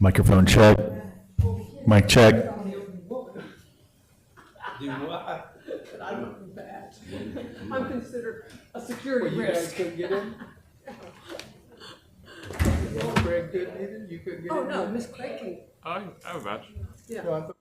Microphone check. Mic check. Do what? I don't do that. I'm considered a security You guys risk. couldn't get in? Greg couldn't either? You couldn't get in? Oh, no, Miss Craig can, I have a match. yeah. No, I thought-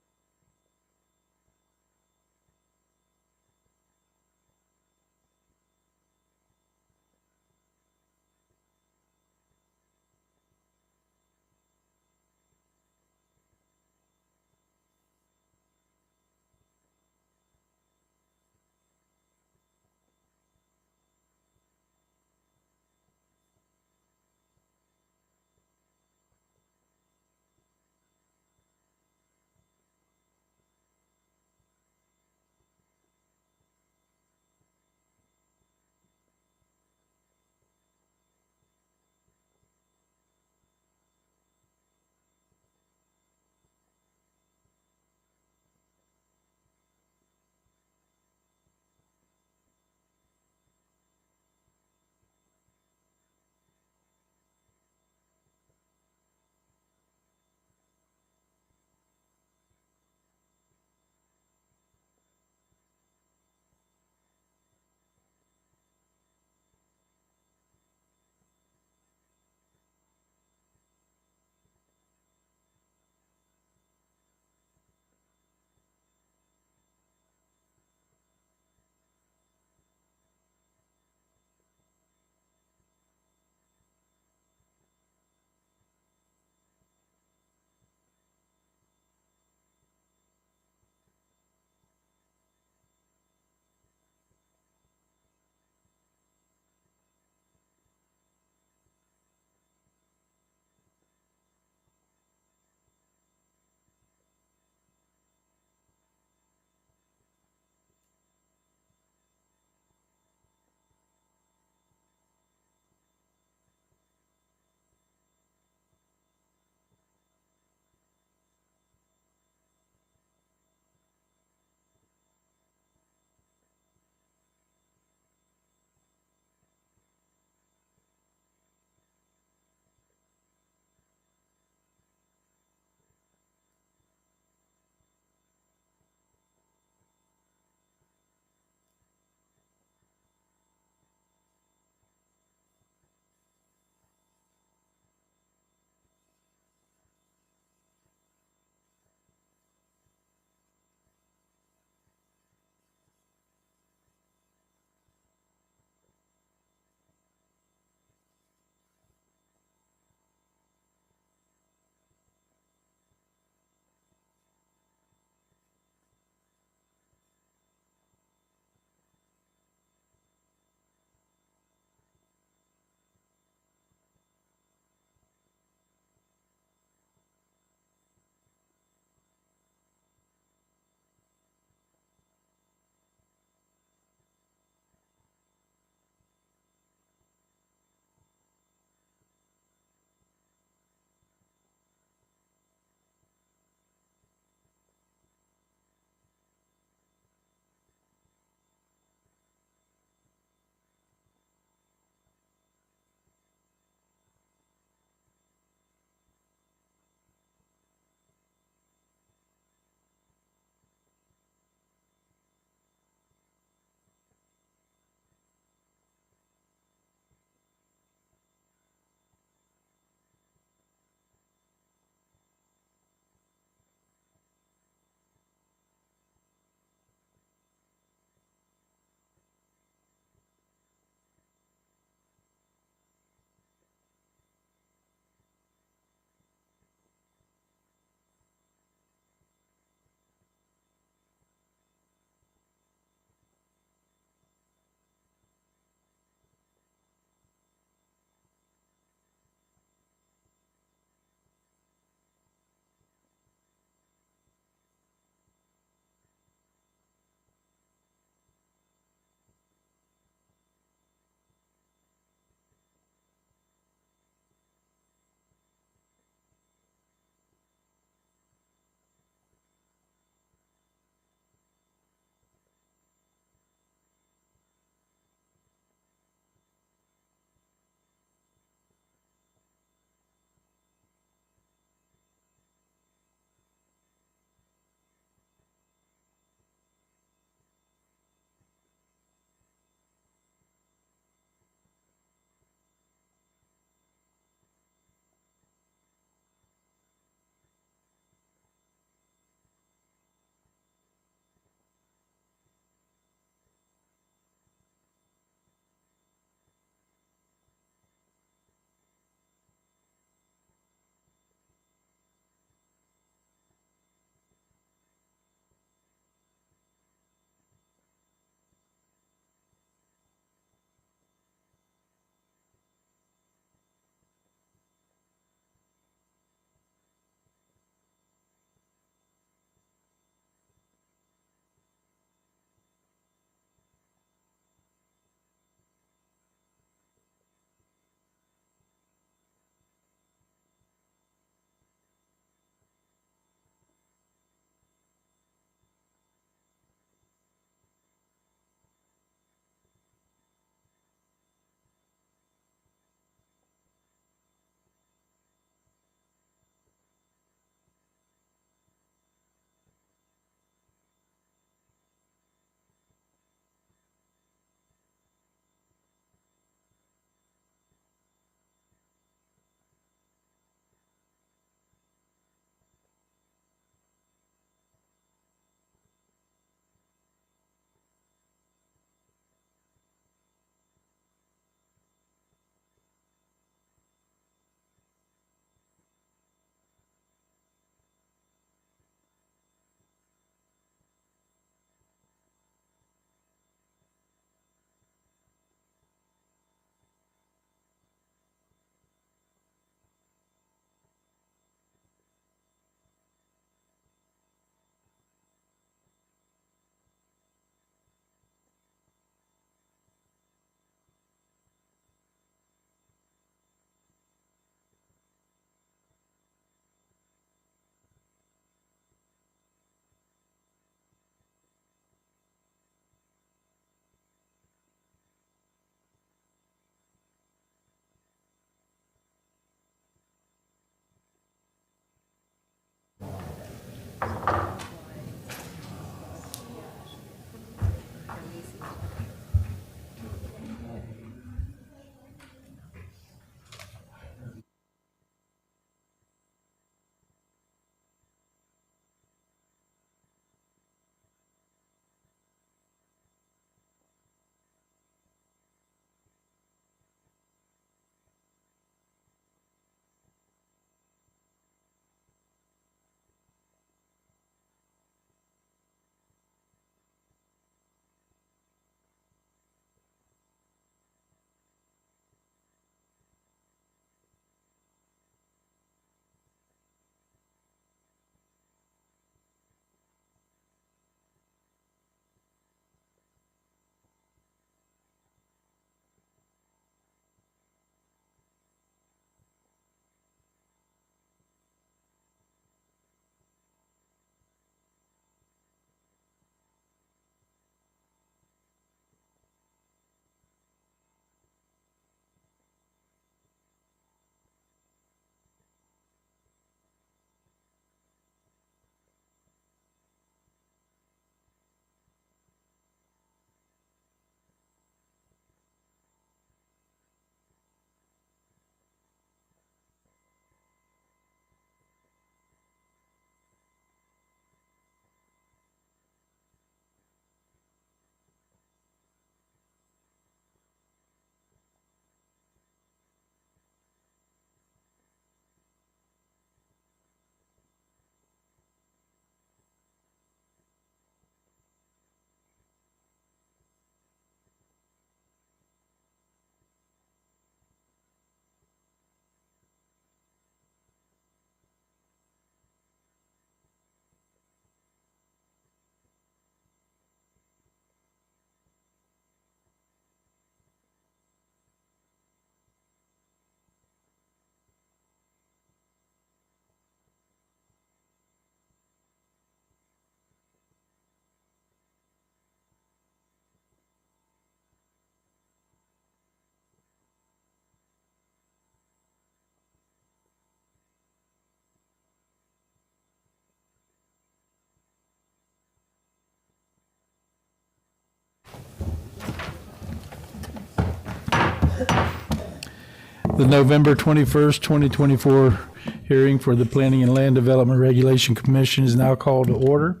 The November 21st, 2024 hearing for the Planning and Land Development Regulation Commission is now called to order.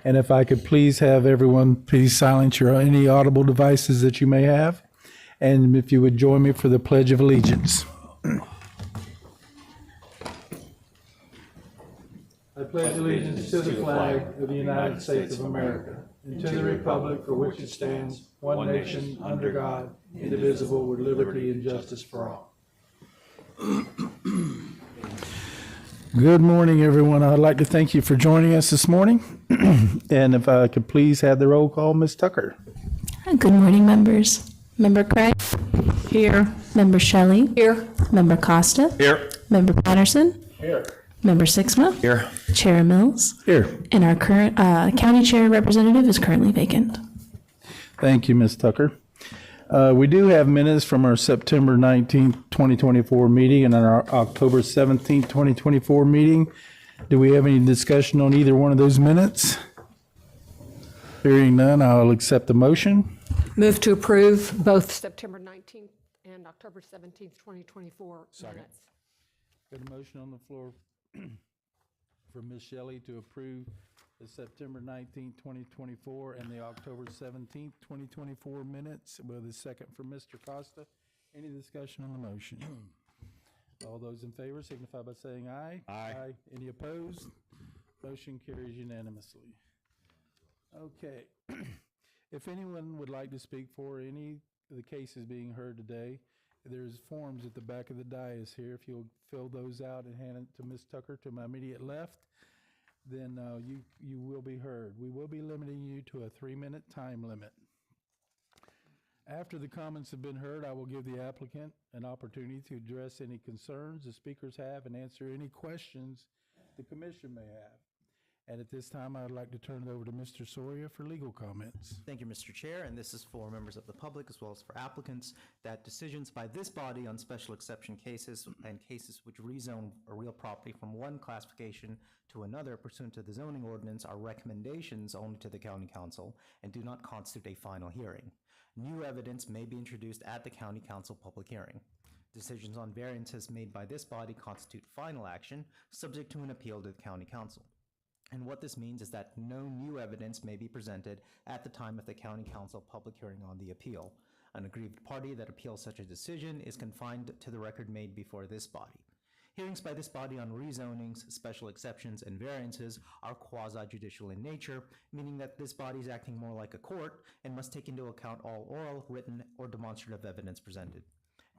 And if I could please have everyone please silence any audible devices that you may have. And if you would join me for the Pledge of Allegiance. I pledge allegiance to the flag of the United States of America and to the republic for which it stands, one nation, under God, indivisible, with liberty and justice for all. Good morning, everyone. I'd like to thank you for joining us this morning. And if I could please have the roll call, Ms. Tucker. Good morning, members. Member Craig? Here. Member Shelley? Here. Member Costa? Here. Member Patterson? Here. Member Sixma? Here. Chair Mills? Here. And our current county chair representative is currently vacant. Thank you, Ms. Tucker. We do have minutes from our September 19th, 2024 meeting and our October 17th, 2024 meeting. Do we have any discussion on either one of those minutes? Hearing none, I'll accept the motion. Move to approve both September 19th and October 17th, 2024 minutes. Got a motion on the floor for Ms. Shelley to approve the September 19th, 2024 and the October 17th, 2024 minutes with a second from Mr. Costa. Any discussion on the motion? All those in favor signify by saying aye. Aye. Any opposed? Motion carries unanimously. Okay. If anyone would like to speak for any of the cases being heard today, there's forms at the back of the dais here. If you'll fill those out and hand it to Ms. Tucker to my immediate left, then you will be heard. We will be limiting you to a 3-minute time limit. After the comments have been heard, I will give the applicant an opportunity to address any concerns the speakers have and answer any questions the commission may have. And at this time, I'd like to turn it over to Mr. Soria for legal comments. Thank you, Mr. Chair, and this is for members of the public as well as for applicants, that decisions by this body on special exception cases and cases which rezone a real property from one classification to another pursuant to the zoning ordinance are recommendations only to the County Council and do not constitute a final hearing. New evidence may be introduced at the County Council public hearing. Decisions on variances made by this body constitute final action, subject to an appeal to the County Council. And what this means is that no new evidence may be presented at the time of the County Council public hearing on the appeal. An aggrieved party that appeals such a decision is confined to the record made before this body. Hearings by this body on rezonings, special exceptions, and variances are quasi-judicial in nature, meaning that this body is acting more like a court and must take into account all oral, written, or demonstrative evidence presented.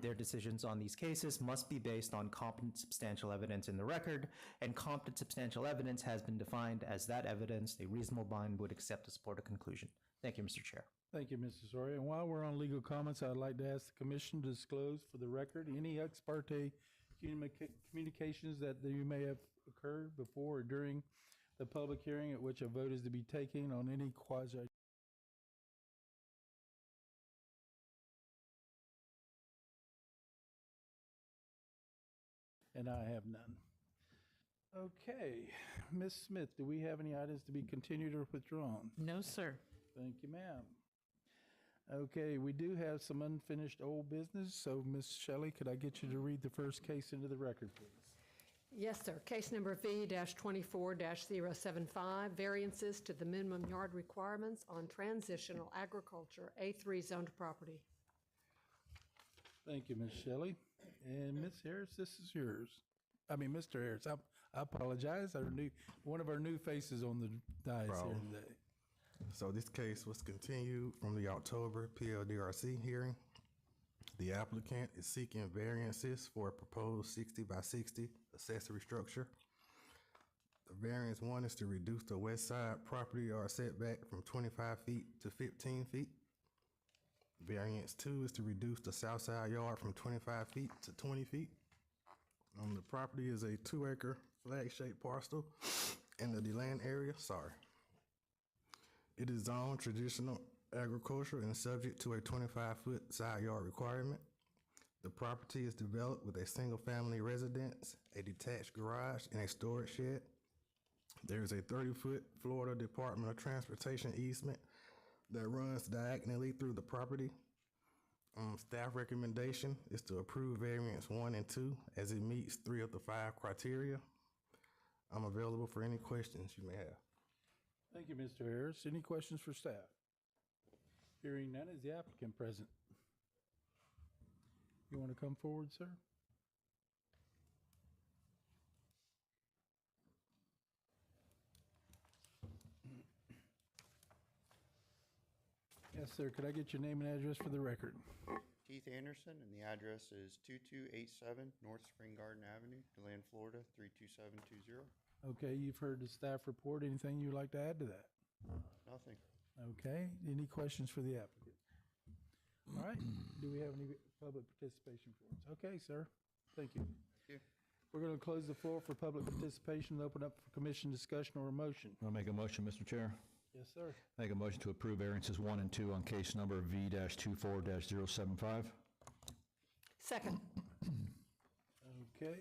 Their decisions on these cases must be based on competent substantial evidence in the record, and competent substantial evidence has been defined as that evidence a reasonable mind would accept to support a conclusion. Thank you, Mr. Chair. Thank you, Mr. Soria. And while we're on legal comments, I'd like to ask the commission to disclose for the record any ex parte communications that you may have occurred before or during the public hearing at which a vote is to be taken on any quasi. And I have none. Okay, Ms. Smith, do we have any items to be continued or withdrawn? No, sir. Thank you, ma'am. Okay, we do have some unfinished old business, so Ms. Shelley, could I get you to read the first case into the record, please? Yes, sir. Case number V-24-075, variances to the minimum yard requirements on transitional agriculture A3 zoned property. Thank you, Ms. Shelley. And Ms. Harris, this is yours. I mean, Mr. Harris, I apologize. One of our new faces on the dais here today. So this case was continued from the October PLDRC hearing. The applicant is seeking variances for a proposed 60 by 60 accessory structure. The variance 1 is to reduce the west side property yard setback from 25 feet to 15 feet. Variance 2 is to reduce the south side yard from 25 feet to 20 feet. The property is a 2-acre flag-shaped parcel in the land area. It is zoned traditional agriculture and subject to a 25-foot side yard requirement. The property is developed with a single-family residence, a detached garage, and a storage shed. There is a 30-foot Florida Department of Transportation easement that runs diagonally through the property. Staff recommendation is to approve variance 1 and 2 as it meets 3 of the 5 criteria. I'm available for any questions you may have. Thank you, Mr. Harris. Any questions for staff? Hearing none, is the applicant present? You want to come forward, sir? Yes, sir. Could I get your name and address for the record? Keith Anderson, and the address is 2287 North Spring Garden Avenue, DeLand, Florida, 32720. Okay, you've heard the staff report. Anything you'd like to add to that? Nothing. Okay, any questions for the applicant? All right, do we have any public participation for us? Okay, sir, thank you. you. We're going to close the floor for public participation and open up for commission discussion or a motion. I'll make a motion, Mr. Chair. Yes, sir. Make a motion to approve variances 1 and 2 on case number V-24-075. Second. Okay,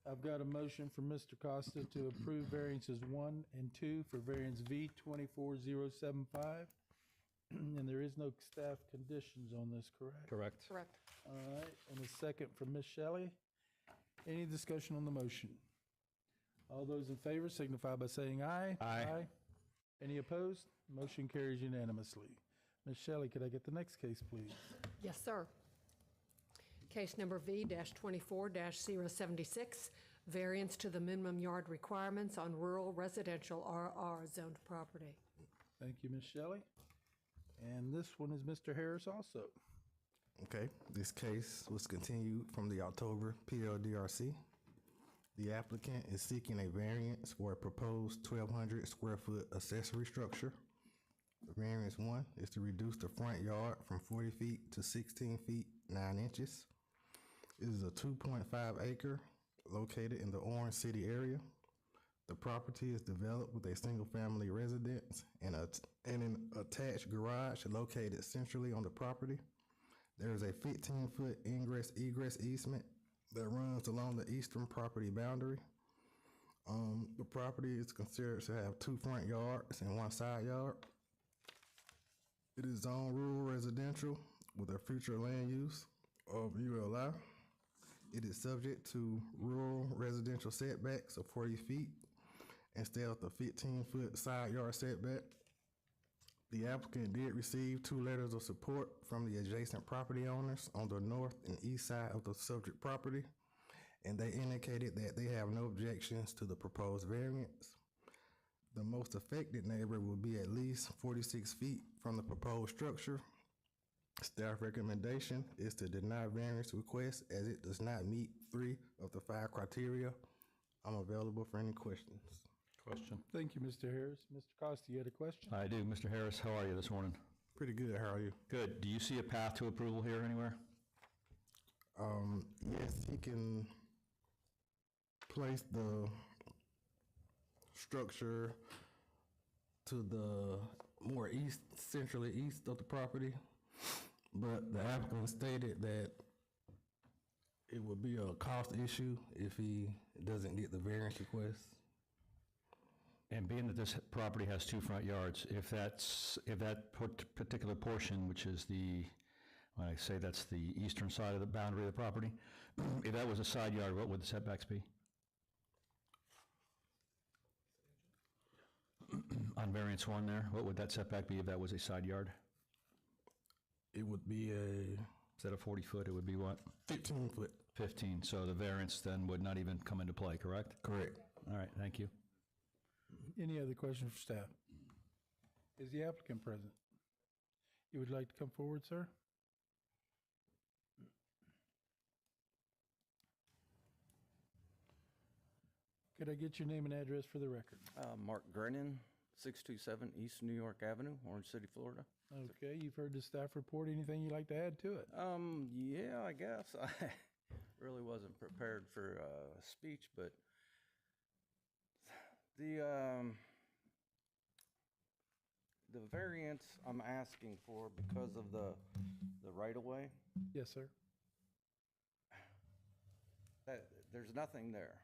I've got a motion from Mr. Costa to approve variances 1 and 2 for variance V-24075. And there is no staff conditions on this, correct? Correct. Correct. All right, and a second from Ms. Shelley. Any discussion on the motion? All those in favor signify by saying aye. Aye. Any opposed? Motion carries unanimously. Ms. Shelley, could I get the next case, please? Yes, sir. Case number V-24-076, variance to the minimum yard requirements on rural residential RR zoned property. Thank you, Ms. Shelley. And this one is Mr. Harris also. Okay, this case was continued from the October PLDRC. The applicant is seeking a variance for a proposed 1,200 square foot accessory structure. Variance 1 is to reduce the front yard from 40 feet to 16 feet 9 inches. It is a 2.5 acre located in the Orange City area. The property is developed with a single family residence and an attached garage located centrally on the property. There is a 15-foot ingress-egress easement that runs along the eastern property boundary. The property is considered to have 2 front yards and 1 side yard. It is zoned rural residential with a future land use of ULI. It is subject to rural residential setbacks of 40 feet instead of the 15-foot side yard setback. The applicant did receive 2 letters of support from the adjacent property owners on the north and east side of the subject property, and they indicated that they have no objections to the proposed variance. The most affected neighbor will be at least 46 feet from the proposed structure. Staff recommendation is to deny variance request as it does not meet 3 of the 5 criteria. I'm available for any questions. Question. Thank you, Mr. Harris. Mr. Costa, you had a question? I do. Mr. Harris, how are you this morning? Pretty good, how are you? Good. Do you see a path to approval here anywhere? Yes, he can place the structure to the more east, centrally east of the property, but the applicant stated that it would be a cost issue if he doesn't get the variance request. And being that this property has 2 front yards, if that particular portion, which is when I say that's the eastern side of the boundary of the property, if that was a side yard, what would the setbacks be? On variance 1 there, what would that setback be if that was a side yard? It would be a Instead of 40 foot, it would be what? 15 foot. 15, so the variance then would not even come into play, correct? Correct. All right, thank you. Any other questions for staff? Is the applicant present? You would like to come forward, sir? Could I get your name and address for the record? Mark Grennan, 627 East New York Avenue, Orange City, Florida. Okay, you've heard the staff report. Anything you'd like to add to it? Yeah, I guess. I really wasn't prepared for speech, but the variance I'm asking for because of the right-of-way, Yes, sir. there's nothing there.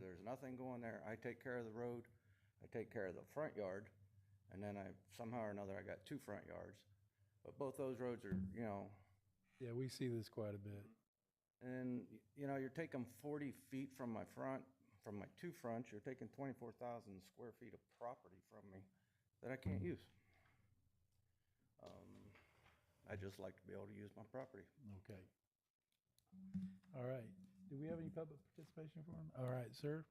There's nothing going there. I take care of the road. I take care of the front yard. And then somehow or another, I got 2 front yards. But both those roads are, Yeah, we see this quite a bit. And, you know, you're taking 40 feet from my front, from my two fronts, you're taking 24,000 square feet of property from me that I can't use. I just like to be able to use my property. Okay. All right. Do we have any public participation for him? All right, sir.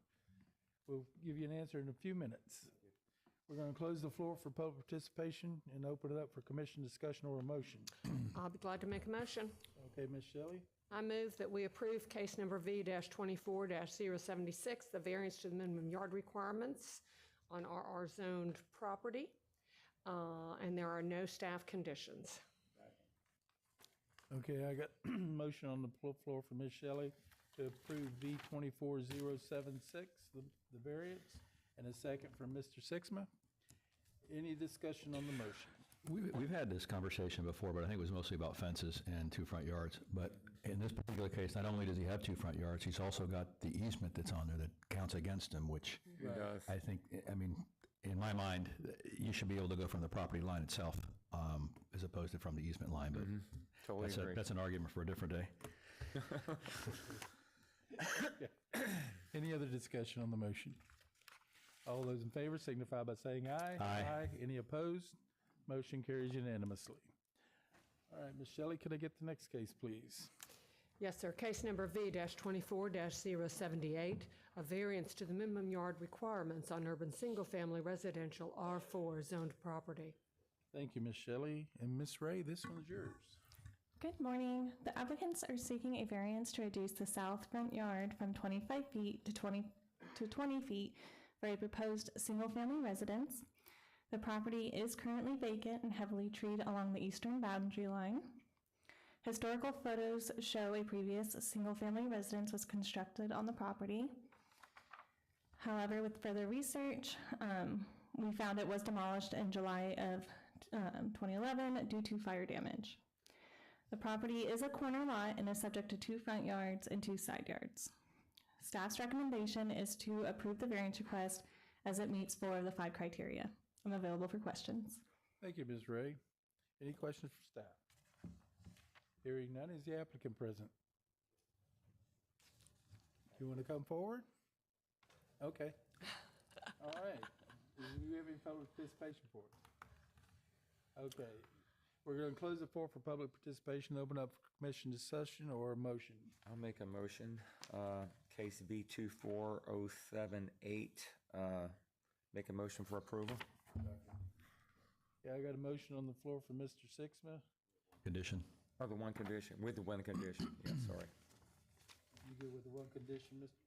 We'll give you an answer in a few minutes. We're going to close the floor for public participation and open it up for commission discussion or a motion. I'll be glad to make a motion. Okay, Ms. Shelley? I move that we approve case number V-24-076, the variance to the minimum yard requirements on RR zoned property, and there are no staff conditions. Okay, I got motion on the floor for Ms. Shelley to approve V-24076, the variance, and a second from Mr. Sixma. Any discussion on the motion? We've had this conversation before, but I think it was mostly about fences and two front yards. But in this particular case, not only does he have two front yards, he's also got the easement that's on there that counts against him, which I think, I mean, in my mind, you should be able to go from the property line itself as opposed to from the easement line. But Totally agree. that's an argument for a different day. Any other discussion on the motion? All those in favor signify by saying aye. Aye. Any opposed? Motion carries unanimously. All right, Ms. Shelley, could I get the next case, please? Yes, sir. Case number V-24-078, a variance to the minimum yard requirements on urban single-family residential R4 zoned property. Thank you, Ms. Shelley. And Ms. Ray, this one's yours. Good morning. The applicants are seeking a variance to reduce the south front yard from 25 feet to 20 feet for a proposed single-family residence. The property is currently vacant and heavily treed along the eastern boundary line. Historical photos show a previous single-family residence was constructed on the property. However, with further research, we found it was demolished in July of 2011 due to fire damage. The property is a corner lot and is subject to two front yards and two side yards. Staff's recommendation is to approve the variance request as it meets 4 of the 5 criteria. I'm available for questions. Thank you, Ms. Ray. Any questions for staff? Hearing none, is the applicant present? You want to come forward? Okay. All right. Do you have any public participation for us? Okay. We're going to close the floor for public participation, open up for commission discussion or a motion. I'll make a motion, case V24078, make a motion for approval. Yeah, I got a motion on the floor for Mr. Sixma. Condition. Oh, the one condition, with the one condition, yeah, sorry. You good with the one condition, Mr.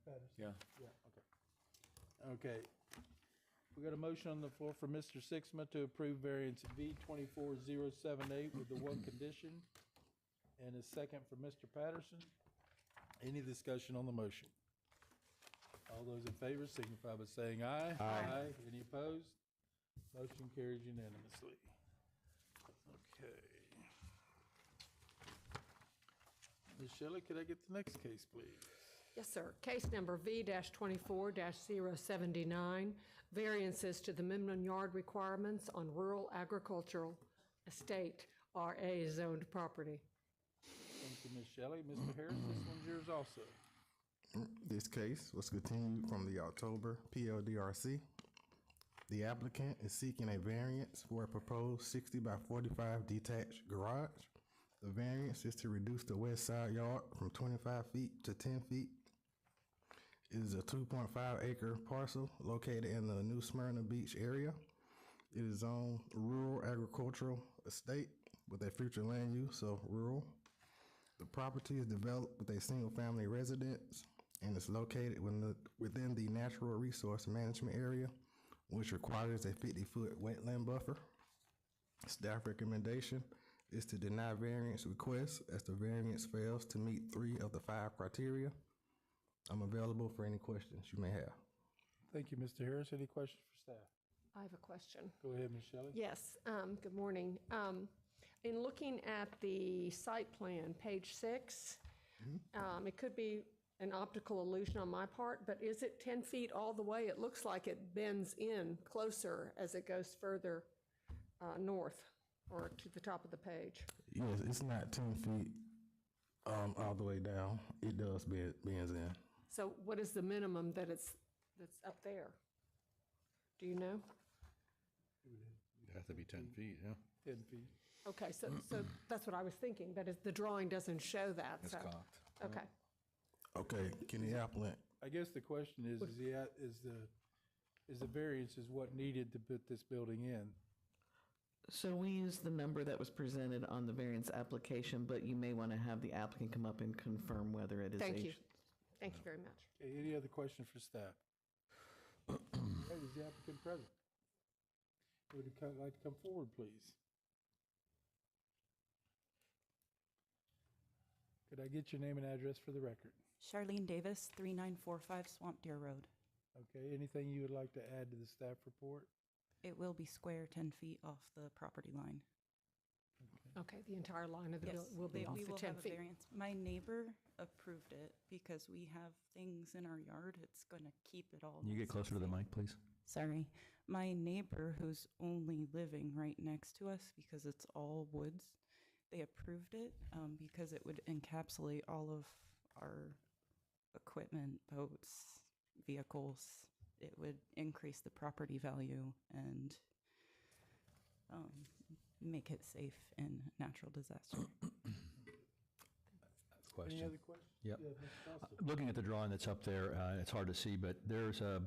Patterson? Yeah. Yeah, okay. Okay. We got a motion on the floor for Mr. Sixma to approve variance V-24078 with the one condition, and a second for Mr. Patterson. Any discussion on the motion? All those in favor signify by saying aye. Aye. Any opposed? Motion carries unanimously. Okay. Ms. Shelley, could I get the next case, please? Yes, sir. Case number V-24-079, variances to the minimum yard requirements on rural agricultural estate, RA zoned property. Thank you, Ms. Shelley. Mr. Harris, this one's yours also. This case was continued from the October PLDRC. The applicant is seeking a variance for a proposed 60 by 45 detached garage. The variance is to reduce the west side yard from 25 feet to 10 feet. It is a 2.5 acre parcel located in the New Smyrna Beach area. It is on rural agricultural estate with a future land use of rural. The property is developed with a single family residence and is located within the natural resource management area, which requires a 50-foot wetland buffer. Staff recommendation is to deny variance request as the variance fails to meet 3 of the 5 criteria. I'm available for any questions you may have. Thank you, Mr. Harris. Any questions for staff? I have a question. Go ahead, Ms. Shelley. Yes, good morning. In looking at the site plan, page 6, it could be an optical illusion on my part, but is it 10 feet all the way? It looks like it bends in closer as it goes further north. or to the top of the page? Yes, it's not 10 feet all the way down. It does bends in. So what is the minimum that's up there? Do you know? It'd have to be 10 feet, yeah. 10 feet. Okay, so that's what I was thinking, but the drawing doesn't show that, It's so. cocked. Okay. Okay, can the applicant, I guess the question is the variance is what needed to put this building in? So we use the number that was presented on the variance application, but you may want to have the applicant come up and confirm whether it is. Thank you. Thank you very much. Okay, any other question for staff? Hey, is the applicant present? Would you like to come forward, please? Could I get your name and address for the record? Charlene Davis, 3945 Swamp Deer Road. Okay, anything you would like to add to the staff report? It will be square 10 feet off the property line. Okay, the entire line of the Yes, building will be off we the will 10 have a feet. variance. My neighbor approved it because we have things in our yard. It's going to keep it all. Can you get nice and closer to the safe. mic, please? Sorry. My neighbor, who's only living right next to us because it's all woods, they approved it because it would encapsulate all of our equipment, boats, vehicles. It would increase the property value and make it safe in natural disaster. Question. Any other questions? Yep. Yeah, Mr. Costa. Looking at the drawing that's up there, it's hard to see, but there's a,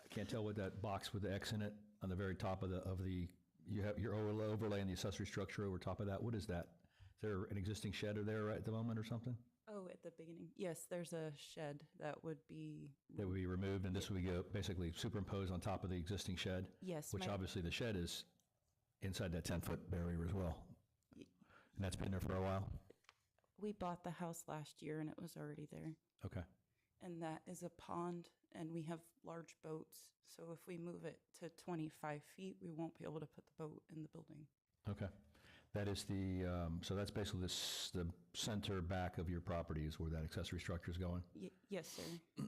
I can't tell what that box with the X in it on the very top of the, you have your overlay and the accessory structure over top of that. What is that? Is there an existing shed there right at the moment or something? Oh, at the beginning. Yes, there's a shed that would be. That would be removed, and this would go basically superimposed on top of the existing shed? Yes. Which obviously the shed is inside that 10-foot barrier as well. And that's been there for a while? We bought the house last year and it was already there. Okay. And that is a pond and we have large boats. So if we move it to 25 feet, we won't be able to put the boat in the building. Okay. That is the, so that's basically the center back of your property is where that accessory structure is going? Yes, sir.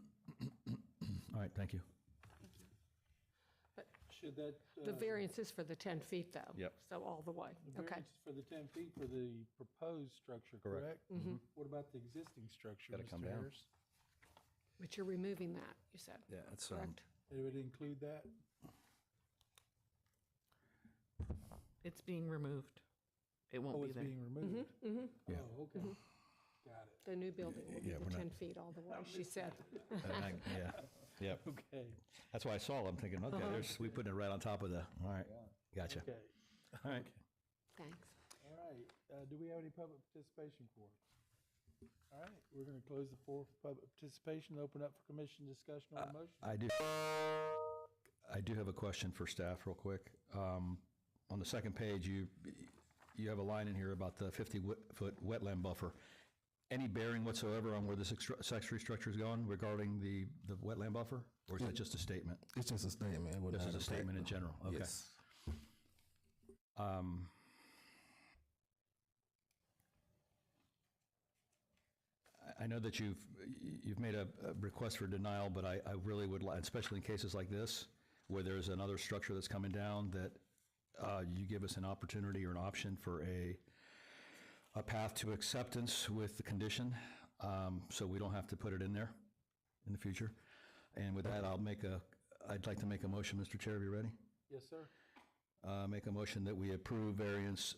All right, thank you. But Should that? the variance is for the 10 feet, though. Yep. So all the way. The Okay. variance is for the 10 feet for the proposed structure, Correct. correct? What about the existing structure, Gotta come Mr. down. Harris? But you're removing that, you said. Yeah, it's, Correct? It would include that? It's being removed. It won't Oh, be it's there. being removed? Yeah. Oh, okay. Got it. The new building will be Yeah, the we're not- 10 feet all the way, she said. yeah, yep. Okay, That's why I saw it. I'm thinking, okay, there's, we put it right on top of the, all right, gotcha. okay. All right. Thanks. All right, do we have any public participation for it? All right, we're going to close the floor for public participation, open up for commission discussion on the motion. I do have a question for staff real quick. On the second page, you have a line in here about the 50-foot wetland buffer. Any bearing whatsoever on where this accessory structure is going regarding the wetland buffer? Or is that just a statement? it's just a statement. It would This not is a affect statement in the- general, okay. Yes. I know that you've made a request for denial, but I really would like, especially in cases like this, where there's another structure that's coming down, that you give us an opportunity or an option for a path to acceptance with the condition, so we don't have to put it in there in the future. And with that, I'd like to make a motion, Mr. Chair, are you ready? Yes, sir. Make a motion that we approve variance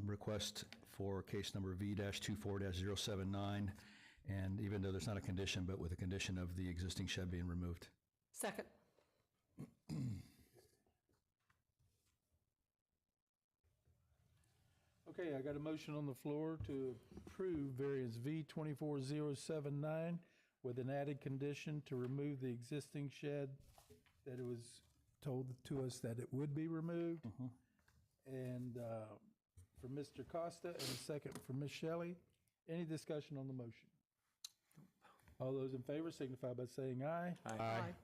request for case number V-24-079, and even though there's not a condition, but with a condition of the existing shed being removed. Second. Okay, I got a motion on the floor to approve variance V-24-079 with an added condition to remove the existing shed that it was told to us that it would be removed. And for Mr. Costa, and a second for Ms. Shelley. Any discussion on the motion? All those in favor signify by saying aye. Aye.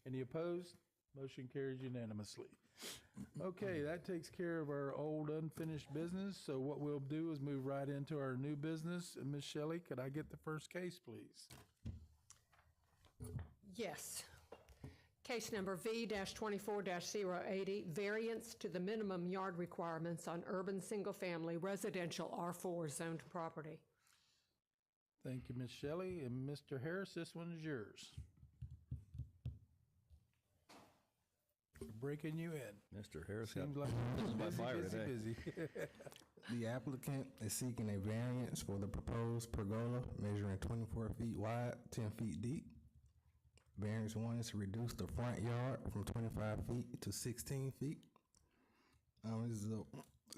Any opposed? Motion carries unanimously. Okay, that takes care of our old unfinished business, so what we'll do is move right into our new business. And Ms. Shelley, could I get the first case, please? Yes. Case number V-24-080, variance to the minimum yard requirements on urban single-family residential R4 zoned property. Thank you, Ms. Shelley. And Mr. Harris, this one is yours. We're breaking you in. Mr. Harris, Seems like this is by busy, fire busy, today. busy. The applicant is seeking a variance for the proposed pergola measuring 24 feet wide, 10 feet deep. Variance 1 is to reduce the front yard from 25 feet to 16 feet. This is a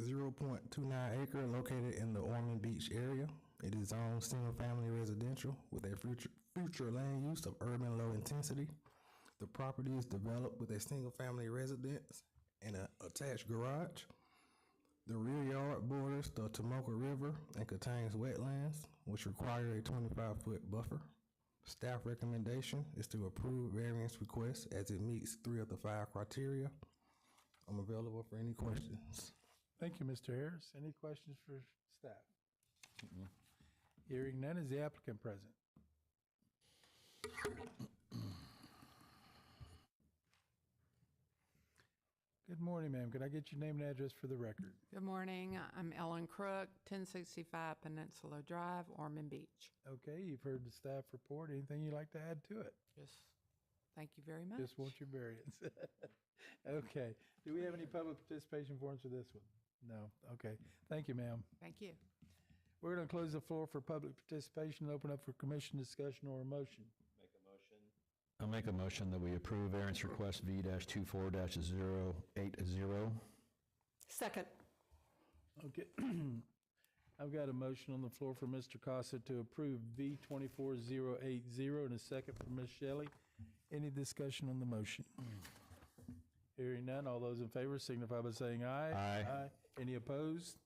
0.29 acre located in the Ormond Beach area. It is zoned single-family residential with a future land use of urban low intensity. The property is developed with a single-family residence and an attached garage. The rear yard borders the Tomoka River and contains wetlands, which require a 25-foot buffer. Staff recommendation is to approve variance request as it meets 3 of the 5 criteria. I'm available for any questions. Thank you, Mr. Harris. Any questions for staff? Hearing none, is the applicant present? Good morning, ma'am. Could I get your name and address for the record? Good morning. I'm Ellen Crook, 1065 Peninsula Drive, Ormond Beach. Okay, you've heard the staff report. Anything you'd like to add to it? Just thank you very much. Just want your variance. Okay. Do we have any public participation forms for this one? No. Okay. Thank you, ma'am. Thank you. We're going to close the floor for public participation and open up for commission discussion or a motion. I'll make a motion that we approve variance request V-24-080. Second. Okay. I've got a motion on the floor for Mr. Casa to approve V-24080 and a second for Ms. Shelley. Any discussion on the motion? Hearing none, all those in favor signify by saying aye. Aye. Any opposed?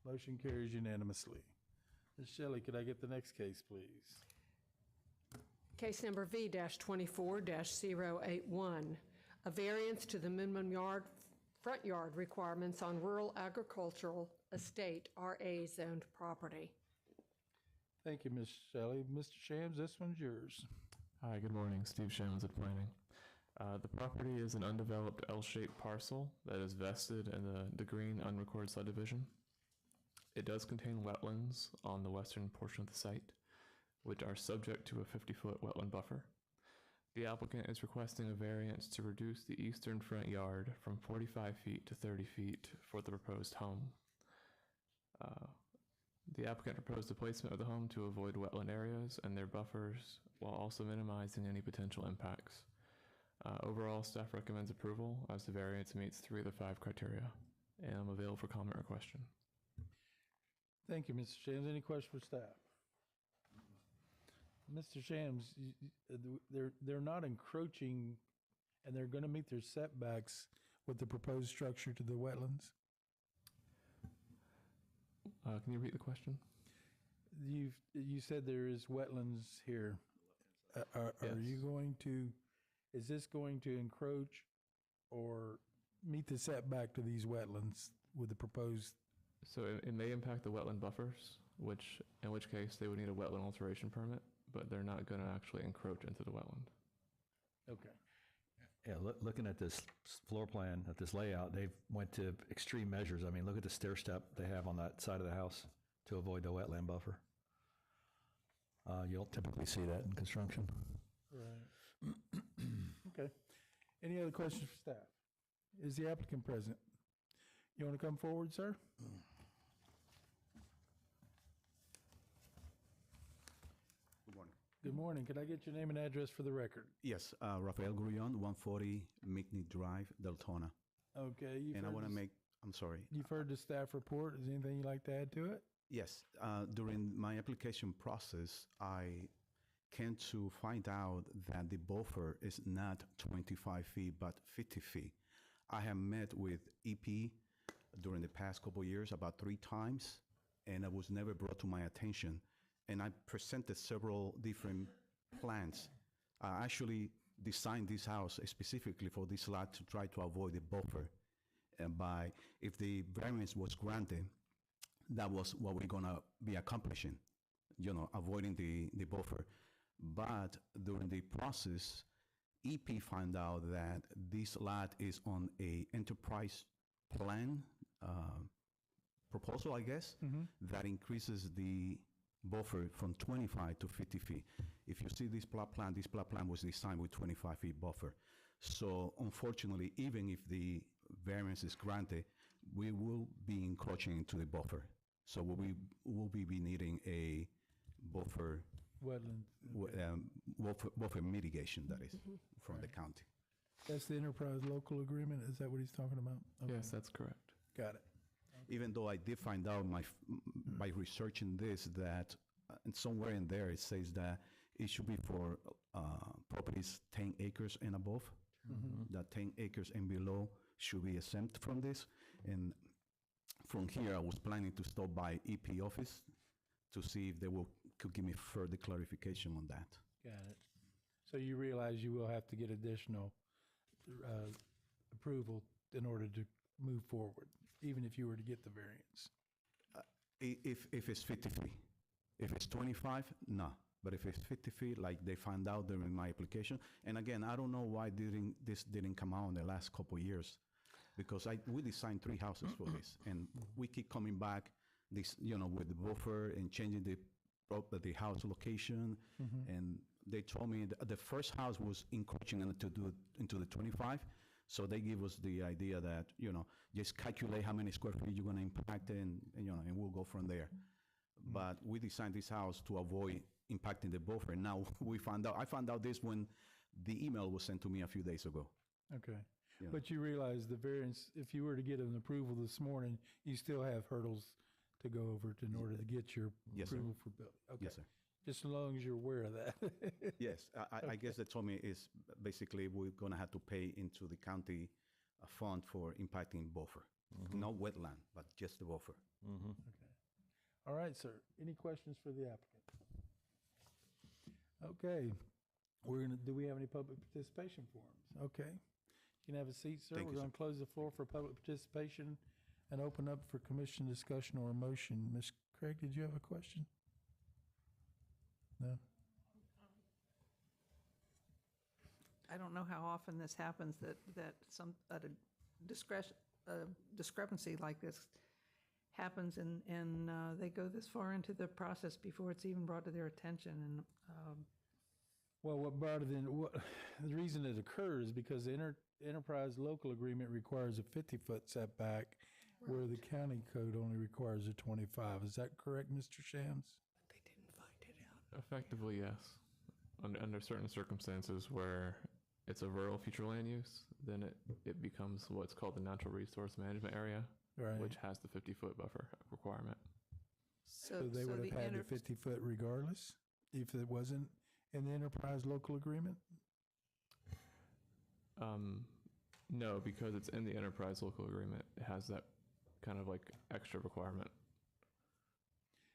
Motion carries unanimously. Ms. Shelley, could I get the next case, please? Case number V-24-081, a variance to the minimum front yard requirements on rural agricultural estate RA zoned property. Thank you, Ms. Shelley. Mr. Shams, this one's yours. Hi, good morning. Steve Shams at Planning. The property is an undeveloped L-shaped parcel that is vested in the green unrecorded subdivision. It does contain wetlands on the western portion of the site, which are subject to a 50-foot wetland buffer. The applicant is requesting a variance to reduce the eastern front yard from 45 feet to 30 feet for the proposed home. The applicant proposed the placement of the home to avoid wetland areas and their buffers while also minimizing any potential impacts. Overall, staff recommends approval as the variance meets 3 of the 5 criteria, and I'm available for comment or question. Thank you, Mr. Shams. Any questions for staff? Mr. Shams, they're not encroaching, and they're going to meet their setbacks with the proposed structure to the wetlands? Can you repeat the question? You said there is wetlands here. Are you going to, is this going to encroach or meet the setback to these wetlands with the proposed? So it may impact the wetland buffers, in which case they would need a wetland alteration permit, but they're not going to actually encroach into the wetland. Okay. Yeah, looking at this floor plan, at this layout, they've went to extreme measures. I mean, look at the stair step they have on that side of the house to avoid the wetland buffer. You don't typically see that in construction. Right. Okay. Any other questions for staff? Is the applicant present? You want to come forward, sir? Good morning. Good morning. Could I get your name and address for the record? Yes, Rafael Grullon, 140 Mickney Drive, Deltona. Okay. And I want to make, I'm sorry. You've heard the staff report. Is there anything you'd like to add to it? Yes, during my application process, I came to find out that the buffer is not 25 feet, but 50 feet. I have met with EP during the past couple of years about 3 times, and it was never brought to my attention. And I presented several different plans. I actually designed this house specifically for this lot to try to avoid the buffer. And if the variance was granted, that was what we're gonna be accomplishing, avoiding the buffer. But during the process, EP found out that this lot is on a enterprise plan proposal, I guess, that increases the buffer from 25 to 50 feet. If you see this plot plan was designed with 25 feet buffer. So unfortunately, even if the variance is granted, we will be encroaching into the buffer. So we will be needing a buffer, Wetland. buffer mitigation, that is, from the county. That's the enterprise local agreement, is that what he's talking about? Okay. Yes, that's correct. Got it. Even though I did find out by researching this that and somewhere in there it says that it should be for properties 10 acres and above, that 10 acres and below should be exempt from this. And from here, I was planning to stop by EP office to see if they could give me further clarification on that. Got it. So you realize you will have to get additional approval in order to move forward, even if you were to get the variance? If it's 50 feet. If it's 25, no. But if it's 50 feet, like they found out during my application, and again, I don't know why this didn't come out in the last couple of years, because we designed 3 houses for this, and we keep coming back, this with the buffer and changing the house location, and they told me the first house was encroaching into the 25, so they give us the idea that just calculate how many square feet you're going to impact, and we'll go from there. But we designed this house to avoid impacting the buffer. And now I found out this when the email was sent to me a few days ago. Okay. Yeah. But you realize the variance, if you were to get an approval this morning, you still have hurdles to go over in order to get your Yes, sir. approval for building. Okay. Yes, sir. Just as long as you're aware of that. Yes, I guess they told me is basically we're going to have to pay into the county fund for impacting buffer. Not wetland, but just the buffer. Okay. All right, sir. Any questions for the applicant? Okay. Do we have any public participation forums? Okay. You can have a seat, sir. Thank We're you, going to close the floor for public participation and open up for commission discussion or a motion. Ms. Craig, did you have a question? No? I don't know how often this happens, that a discrepancy like this happens and they go this far into the process before it's even brought to their attention. And Well, the reason it occurs is because the enterprise local agreement requires a 50-foot setback, where the county code only requires a 25. Is that correct, Mr. Shams? they didn't find it out. Effectively, yes. Under certain circumstances where it's a rural future land use, then it becomes what's called the natural resource management area, Right. which has the 50-foot buffer requirement. So they would have had the 50-foot regardless if it wasn't in the enterprise local agreement? No, because it's in the enterprise local agreement. It has that kind of like extra requirement.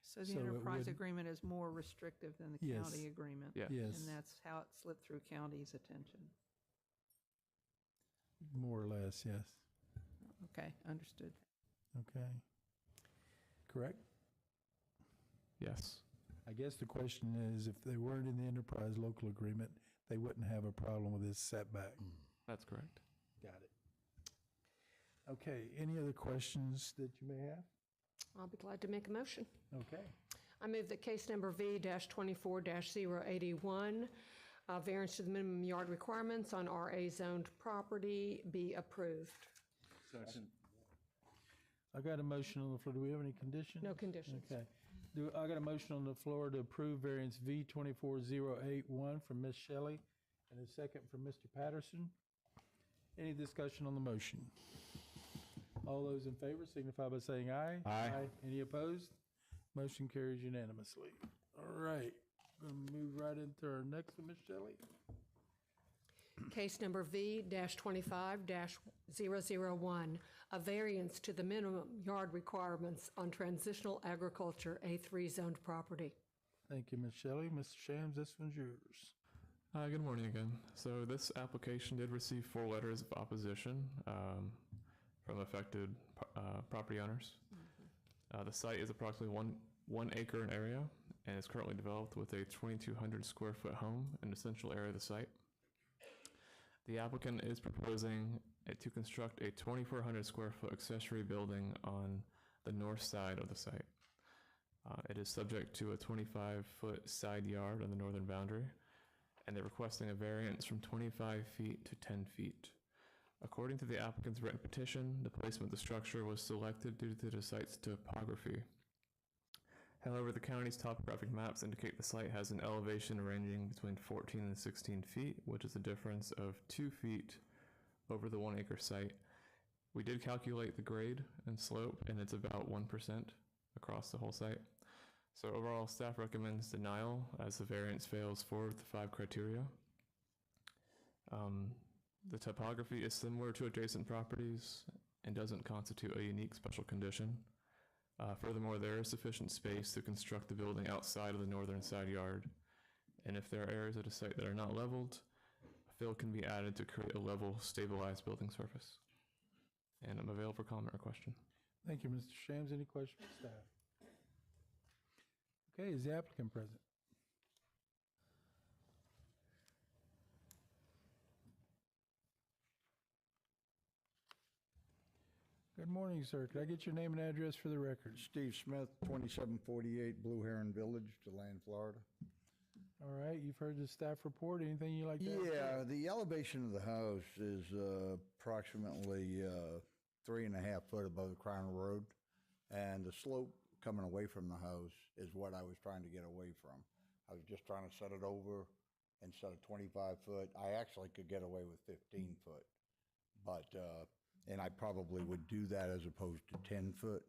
So the enterprise agreement is more restrictive than the Yes. county agreement. Yeah. Yes. And that's how it slipped through county's attention. More or less, yes. Okay, understood. Okay. Correct? Yes. I guess the question is, if they weren't in the enterprise local agreement, they wouldn't have a problem with this setback. That's correct. Got it. Okay, any other questions that you may have? I'll be glad to make a motion. Okay. I move that case number V-24-081, variance to the minimum yard requirements on RA zoned property, be approved. Second. I got a motion on the floor. Do we have any conditions? No conditions. Okay. I got a motion on the floor to approve variance V-24-081 from Ms. Shelley and a second from Mr. Patterson. Any discussion on the motion? All those in favor signify by saying aye. Aye. Any opposed? Motion carries unanimously. All right. Going to move right into our next one, Ms. Shelley. Case number V-25-001, a variance to the minimum yard requirements on transitional agriculture A3 zoned property. Thank you, Ms. Shelley. Mr. Shams, this one's yours. Good morning again. So this application did receive 4 letters of opposition from affected property owners. The site is approximately one acre in area and is currently developed with a 2,200 square foot home in the central area of the site. The applicant is proposing to construct a 2,400 square foot accessory building on the north side of the site. It is subject to a 25-foot side yard on the northern boundary, and they're requesting a variance from 25 feet to 10 feet. According to the applicant's written petition, the placement of the structure was selected due to the site's topography. However, the county's topographic maps indicate the site has an elevation ranging between 14 and 16 feet, which is a difference of 2 feet over the 1 acre site. We did calculate the grade and slope, and it's about 1% across the whole site. So overall, staff recommends denial as the variance fails 4 of the 5 criteria. The topography is similar to adjacent properties and doesn't constitute a unique special condition. Furthermore, there is sufficient space to construct the building outside of the northern side yard. And if there are areas at a site that are not leveled, fill can be added to create a level, stabilized building surface. And I'm available for comment or question. Thank you, Mr. Shams. Any questions for staff? Okay, is the applicant present? Good morning, sir. Could I get your name and address for the record? Steve Smith, 2748 Blue Heron Village, DeLand, Florida. All right, you've heard the staff report. Anything you like to add? Yeah, the elevation of the house is approximately 3.5 foot above the crown of the road, and the slope coming away from the house is what I was trying to get away from. I was just trying to set it over instead of 25 foot. I actually could get away with 15 foot, but and I probably would do that as opposed to 10 foot.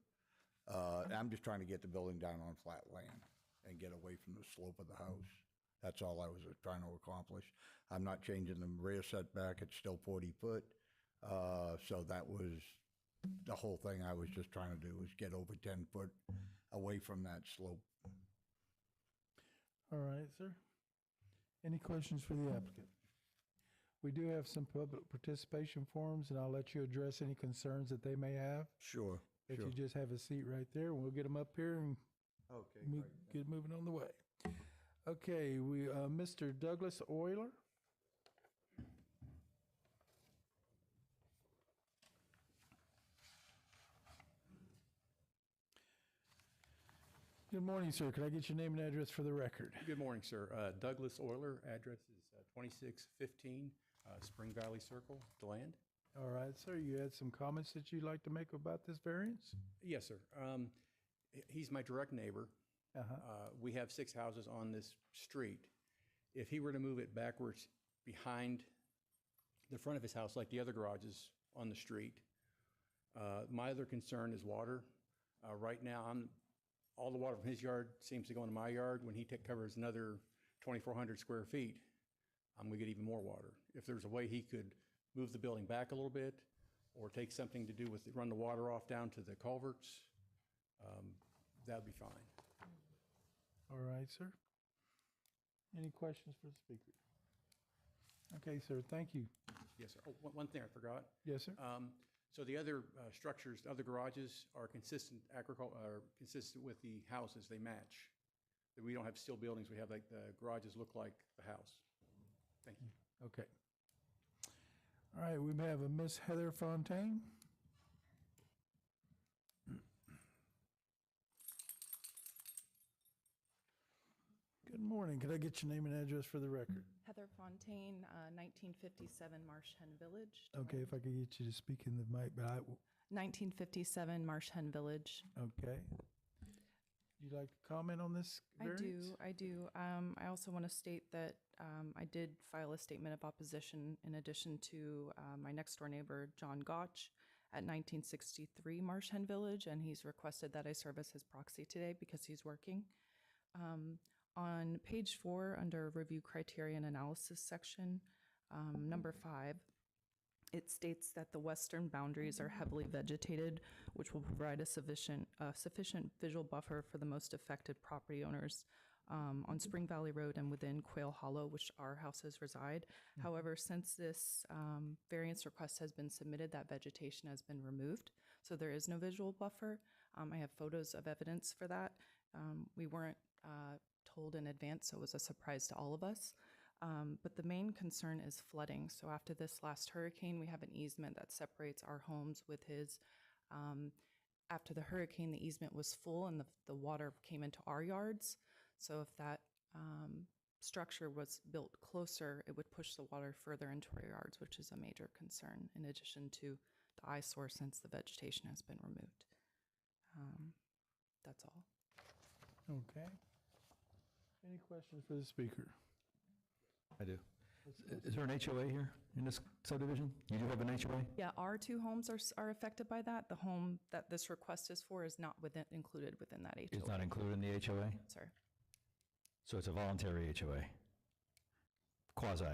I'm just trying to get the building down on flat land and get away from the slope of the house. That's all I was trying to accomplish. I'm not changing the rear setback. It's still 40 foot. So that was the whole thing I was just trying to do, was get over 10 foot away from that slope. All right, sir. Any questions for the applicant? We do have some public participation forms, and I'll let you address any concerns that they may have. Sure. If sure. you just have a seat right there, we'll get them up here and Okay, get moving on the way. Okay, Mr. Douglas Euler. Good morning, sir. Could I get your name and address for the record? Good morning, sir. Douglas Euler, address is 2615 Spring Valley Circle, DeLand. All right, sir. You had some comments that you'd like to make about this variance? Yes, sir. He's my direct neighbor. We have 6 houses on this street. If he were to move it backwards behind the front of his house, like the other garages on the street, my other concern is water. Right now, all the water from his yard seems to go into my yard. When he covers another 2,400 square feet, I'm gonna get even more water. If there's a way he could move the building back a little bit, or take something to do with, run the water off down to the culverts, that'd be fine. All right, sir. Any questions for the speaker? Okay, sir, thank you. Yes, sir. Oh, one thing I forgot. Yes, sir. So the other structures, other garages are consistent consistent with the houses. They match. We don't have steel buildings. We have like the garages look like the house. Thank you. Okay. All right, we have a Miss Heather Fontaine. Good morning. Could I get your name and address for the record? Heather Fontaine, 1957 Marsh Hen Village. Okay, if I could get you to speak in the mic, but 1957 Marsh Hen Village. Okay. You'd like to comment on this variance? I do. I also want to state that I did file a statement of opposition in addition to my next door neighbor, John Gotch, at 1963 Marsh Hen Village, and he's requested that I serve as his proxy today because he's working. On page 4, under Review Criteria and Analysis section, number 5, it states that the western boundaries are heavily vegetated, which will provide a sufficient visual buffer for the most affected property owners on Spring Valley Road and within Quail Hollow, which our houses reside. However, since this variance request has been submitted, that vegetation has been removed, so there is no visual buffer. I have photos of evidence for that. We weren't told in advance, so it was a surprise to all of us. But the main concern is flooding. So after this last hurricane, we have an easement that separates our homes with his. After the hurricane, the easement was full and the water came into our yards. So if that structure was built closer, it would push the water further into our yards, which is a major concern, in addition to the eyesore since the vegetation has been removed. That's all. Okay. Any questions for the speaker? I do. Is there an HOA here in this subdivision? You do have an HOA? Yeah, our two homes are affected by that. The home that this request is for is not included within that HOA. It's not included in the HOA? Sir. So it's a voluntary HOA? Quasi?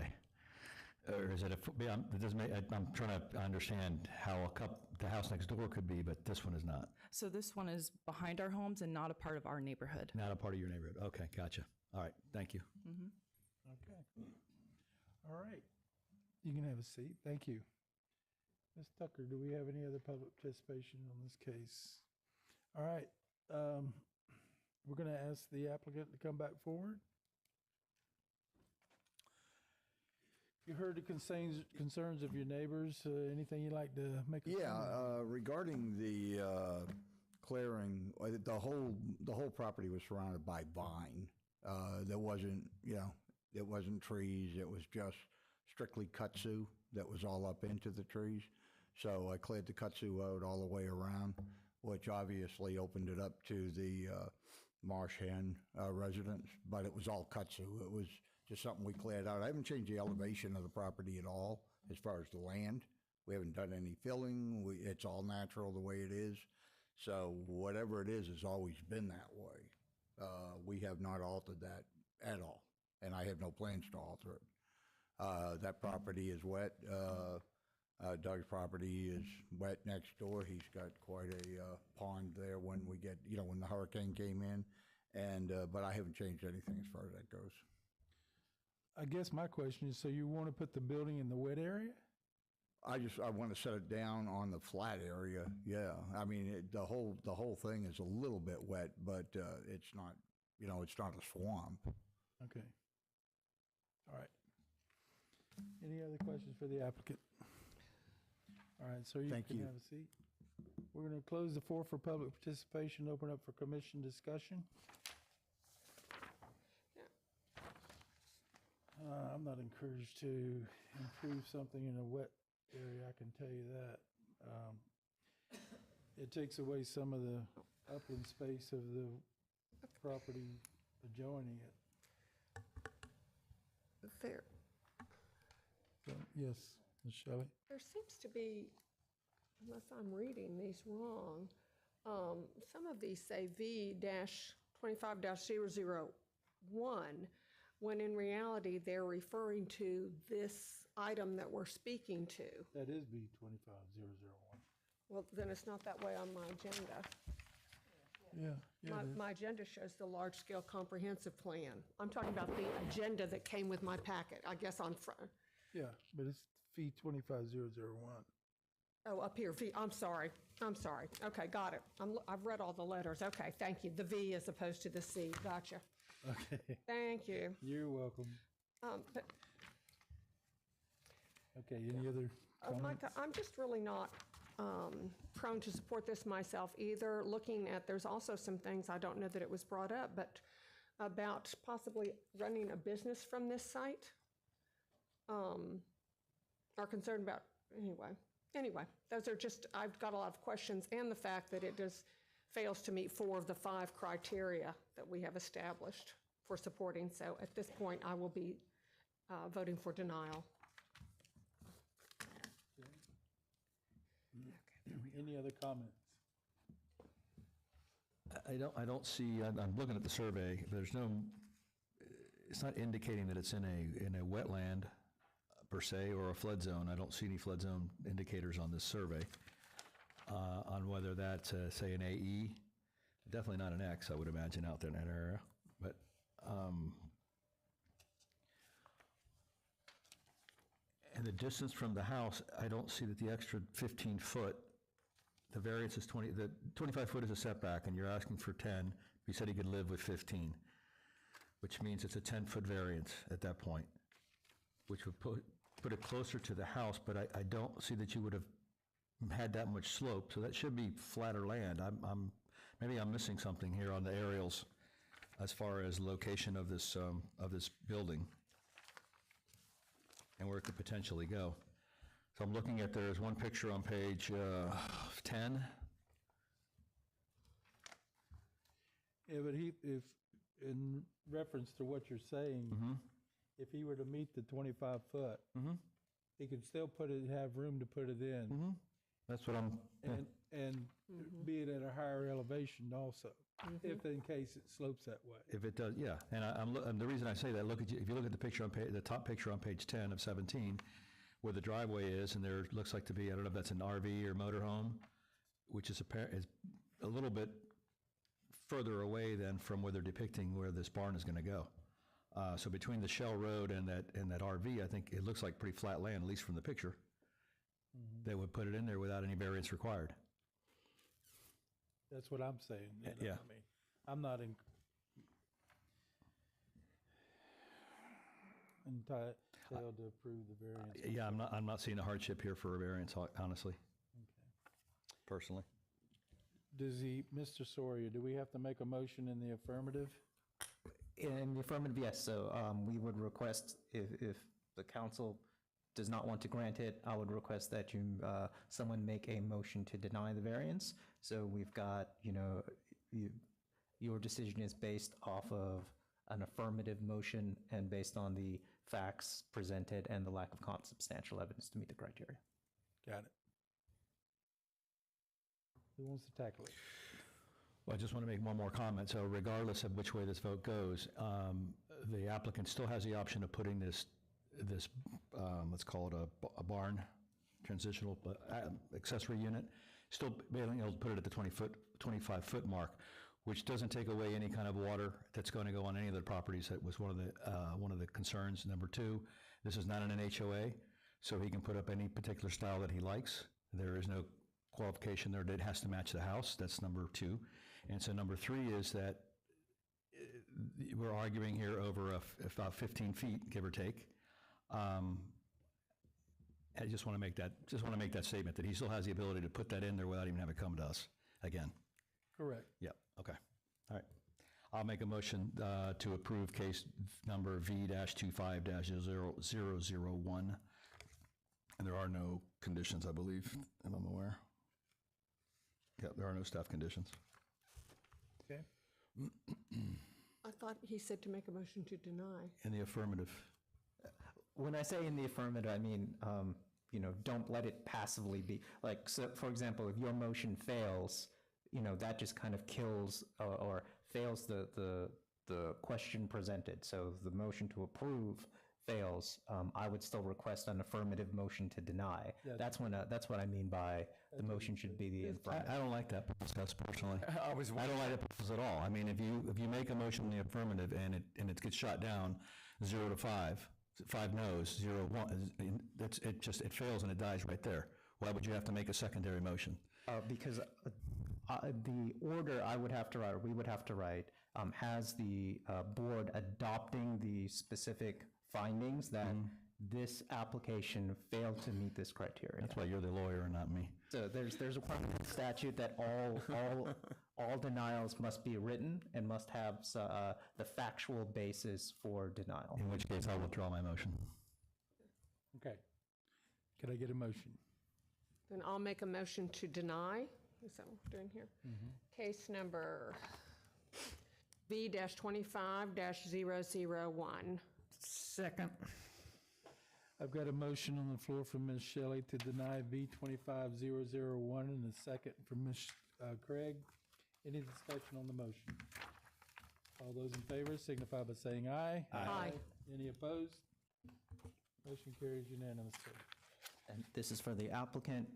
Or is it I'm trying to understand how the house next door could be, but this one is not. So this one is behind our homes and not a part of our neighborhood. Not a part of your neighborhood. Okay, gotcha. All right, thank you. Mm-hmm. Okay. All right. You can have a seat. Thank you. Ms. Tucker, do we have any other public participation on this case? All right. We're going to ask the applicant to come back forward. You heard the concerns of your neighbors. Anything you'd like to make a comment? Regarding the clearing, the whole property was surrounded by vine. There wasn't, it wasn't trees. It was just strictly kudzu that was all up into the trees. So I cleared the kudzu out all the way around, which obviously opened it up to the marsh hen residents, but it was all kudzu. It was just something we cleared out. I haven't changed the elevation of the property at all as far as the land. We haven't done any filling. It's all natural the way it is. So whatever it is has always been that way. We have not altered that at all, and I have no plans to alter it. That property is wet. Doug's property is wet next door. He's got quite a pond there when we get, when the hurricane came in, and but I haven't changed anything as far as that goes. I guess my question is, so you want to put the building in the wet area? I want to set it down on the flat area. Yeah, I mean the whole thing is a little bit wet, but it's not, it's not a swamp. Okay. All right. Any other questions for the applicant? All right, sir, you can have a seat. We're going to close the floor for public participation, open up for commission discussion. I'm not encouraged to improve something in a wet area, I can tell you that. It takes away some of the upland space of the property adjoining it. Fair. So, yes, Ms. Shelley? There seems to be, unless I'm reading these wrong, some of these say V-25-001, when in reality they're referring to this item that we're speaking to. That is B-25-001. Well, then it's not that way on my agenda. Yeah. My agenda shows the large-scale comprehensive plan. I'm talking about the agenda that came with my packet, I guess on front. Yeah, but it's V-25-001. Oh, up here, V, I'm sorry. Okay, got it. I've read all the letters. Okay, thank you. The V as opposed to the C. Gotcha. Okay. Thank you. You're welcome. But Okay, any other comments? Micah, I'm just really not prone to support this myself either. Looking at, there's also some things, I don't know that it was brought up, but about possibly running a business from this site. Are concerned about, anyway, those are just, I've got a lot of questions, and the fact that it fails to meet 4 of the 5 criteria that we have established for supporting. So at this point, I will be voting for denial. Any other comments? I don't see, I'm looking at the survey, there's no, it's not indicating that it's in a wetland per se, or a flood zone. I don't see any flood zone indicators on this survey. On whether that's, say, an AE, definitely not an X, I would imagine, out there in that area. But and the distance from the house, I don't see that the extra 15 foot, the variance is 20, the 25 foot is a setback, and you're asking for 10. He said he could live with 15, which means it's a 10-foot variance at that point. which would put it closer to the house, but I don't see that you would have had that much slope, so that should be flatter land. Maybe I'm missing something here on the aerials as far as location of this building and where it could potentially go. So I'm looking at, there's one picture on page 10. Yeah, but if, in reference to what you're saying, if he were to meet the 25 foot, he could still have room to put it in. That's what I'm, And be it at a higher elevation also, if in case it slopes that way. if it does, yeah. And the reason I say that, if you look at the picture on the top picture on page 10 of 17, where the driveway is, and there looks like to be, I don't know if that's an RV or motorhome, which is a little bit further away than from where they're depicting where this barn is going to go. So between the Shell Road and that RV, I think it looks like pretty flat land, at least from the picture. They would put it in there without any variance required. That's what I'm saying. You know, Yeah. I mean, I'm not entitled to approve the variance. Yeah, I'm not seeing a hardship here for a variance, honestly. Personally. Mr. Sawyer, do we have to make a motion in the affirmative? In the affirmative, yes. So we would request, if the council does not want to grant it, I would request that someone make a motion to deny the variance. So we've got, your decision is based off of an affirmative motion and based on the facts presented and the lack of substantial evidence to meet the criteria. Got it. Who wants to tackle it? Well, I just want to make one more comment. So regardless of which way this vote goes, the applicant still has the option of putting this let's call it a barn, transitional accessory unit, still being able to put it at the 25-foot mark, which doesn't take away any kind of water that's going to go on any of the properties. That was one of the concerns. Number two, this is not in an HOA, so he can put up any particular style that he likes. There is no qualification there that it has to match the house. That's number two. And so number three is that we're arguing here over about 15 feet, give or take. I just want to make that statement that he still has the ability to put that in there without even having to come to us again. Correct. Yep. Okay. All right. I'll make a motion to approve case number V-25-0001. And there are no conditions, I believe, if I'm aware. Yep, there are no staff conditions. Okay. I thought he said to make a motion to deny. In the affirmative. When I say in the affirmative, I mean, don't let it passively be. Like, so for example, if your motion fails, that just kind of kills or fails the question presented. So the motion to approve fails. I would still request an affirmative motion to deny. That's what I mean by the motion should be the affirmative. I don't like that process personally. I don't like that process at all. I mean, if you make a motion in the affirmative and it gets shot down 0 to 5 no's, 0, 1, it fails and it dies right there. Why would you have to make a secondary motion? Because the order I would have to write, or we would have to write, has the board adopting the specific findings that this application failed to meet this criteria. That's why you're the lawyer and not me. So there's a part of the statute that all denials must be written and must have the factual basis for denial. In which case, I'll withdraw my motion. Okay. Can I get a motion? Then I'll make a motion to deny. Is that what we're doing here? Case number V-25-001. Second. I've got a motion on the floor from Ms. Shelley to deny V-25-001 and a second from Ms. Craig. Any discussion on the motion? All those in favor signify by saying aye. Aye. Any opposed? Motion carries unanimously. And this is for the applicant.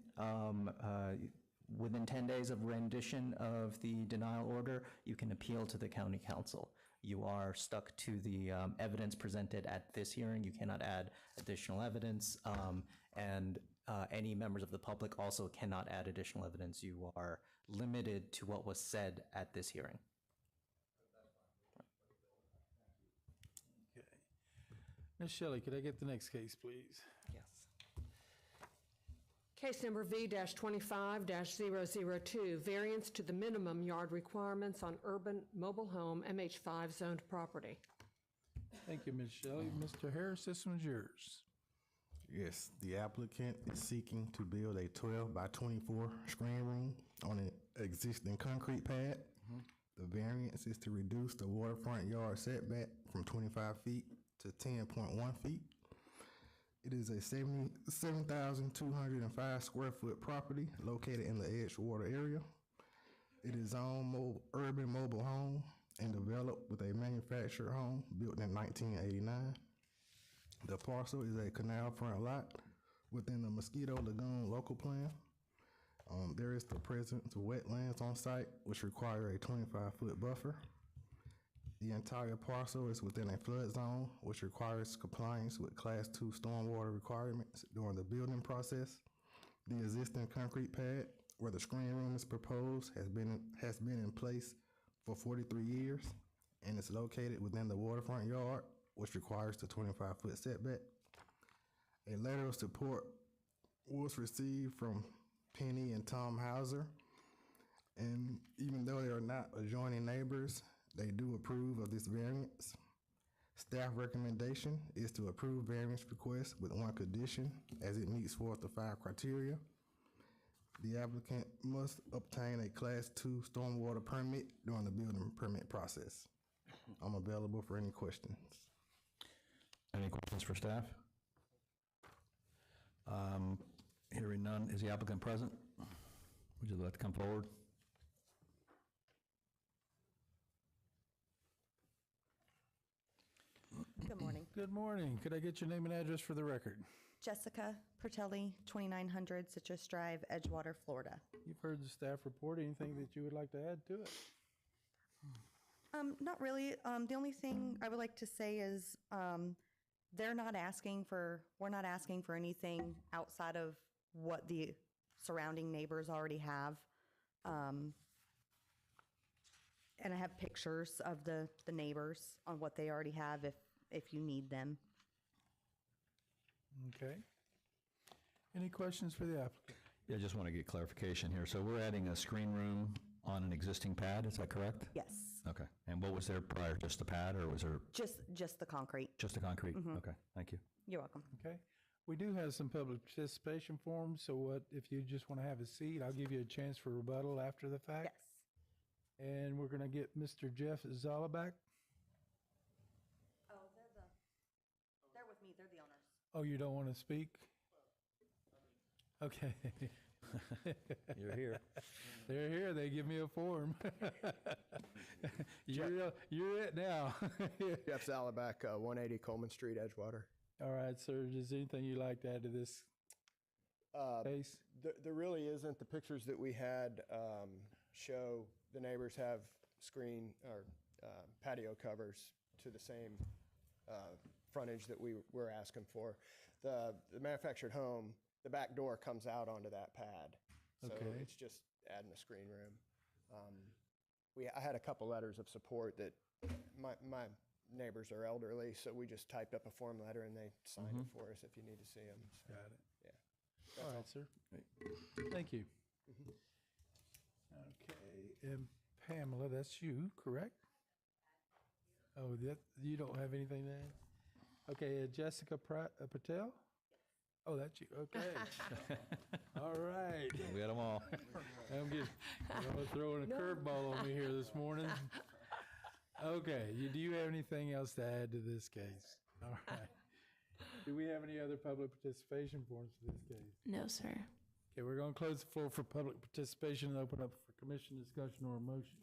Within 10 days of rendition of the denial order, you can appeal to the county council. You are stuck to the evidence presented at this hearing. You cannot add additional evidence, and any members of the public also cannot add additional evidence. You are limited to what was said at this hearing. Ms. Shelley, could I get the next case, please? Yes. Case number V-25-002, variance to the minimum yard requirements on urban mobile home MH5 zoned property. Thank you, Ms. Shelley. Mr. Harris, this one's yours. Yes, the applicant is seeking to build a 12 by 24 screen room on an existing concrete pad. The variance is to reduce the waterfront yard setback from 25 feet to 10.1 feet. It is a 7,205 square foot property located in the Edgewater area. It is on urban mobile home and developed with a manufactured home built in 1989. The parcel is a canal front lot within the Mosquito Lagoon local plan. There is the presence of wetlands on site, which require a 25-foot buffer. The entire parcel is within a flood zone, which requires compliance with Class 2 stormwater requirements during the building process. The existing concrete pad where the screen room is proposed has been in place for 43 years and is located within the waterfront yard, which requires the 25-foot setback. A letter of support was received from Penny and Tom Hauser, and even though they are not adjoining neighbors, they do approve of this variance. Staff recommendation is to approve variance request with one condition, as it meets 4 of the 5 criteria. The applicant must obtain a Class 2 stormwater permit during the building permit process. I'm available for any questions. Any questions for staff? Hearing none, is the applicant present? Would you like to come forward? Good morning. Good morning. Could I get your name and address for the record? Jessica Pertelli, 2900 Citrus Drive, Edgewater, Florida. You've heard the staff report. Anything that you would like to add to it? Not really. The only thing I would like to say is we're not asking for anything outside of what the surrounding neighbors already have. And I have pictures of the neighbors on what they already have if you need them. Okay. Any questions for the applicant? Yeah, I just want to get clarification here. So we're adding a screen room on an existing pad, is that correct? Yes. Okay. And what was there prior? Just the pad, or was there? Just the concrete. Just the concrete? Mhm. Okay, thank you. You're welcome. Okay. We do have some public participation forms, so what, if you just want to have a seat, I'll give you a chance for rebuttal after the fact. Yes. And we're going to get Mr. Jeff Zalabak. Oh, they're with me. They're the owners. Oh, you don't want to speak? Okay. You're here. They're here. They give me a form. You're it now. Jeff Zalabak, 180 Coleman Street, Edgewater. All right, sir. Is there anything you'd like to add to this case? There really isn't. The pictures that we had show the neighbors have screen or patio covers to the same frontage that we were asking for. The manufactured home, the back door comes out onto that pad. So Okay. it's just adding a screen room. I had a couple letters of support that my neighbors are elderly, so we just typed up a form letter and they signed it for us if you need to see them. So, Got it. Yeah. All right, sir. Thank you. Okay, and Pamela, that's you, correct? Oh, you don't have anything to add? Okay, Jessica Patel? Oh, that's you, okay. All right. We got them all. I'm throwing a curveball on me here this morning. Okay, do you have anything else to add to this case? All right. Do we have any other public participation forms for this case? No, sir. Okay, we're going to close the floor for public participation and open up for commission discussion or a motion.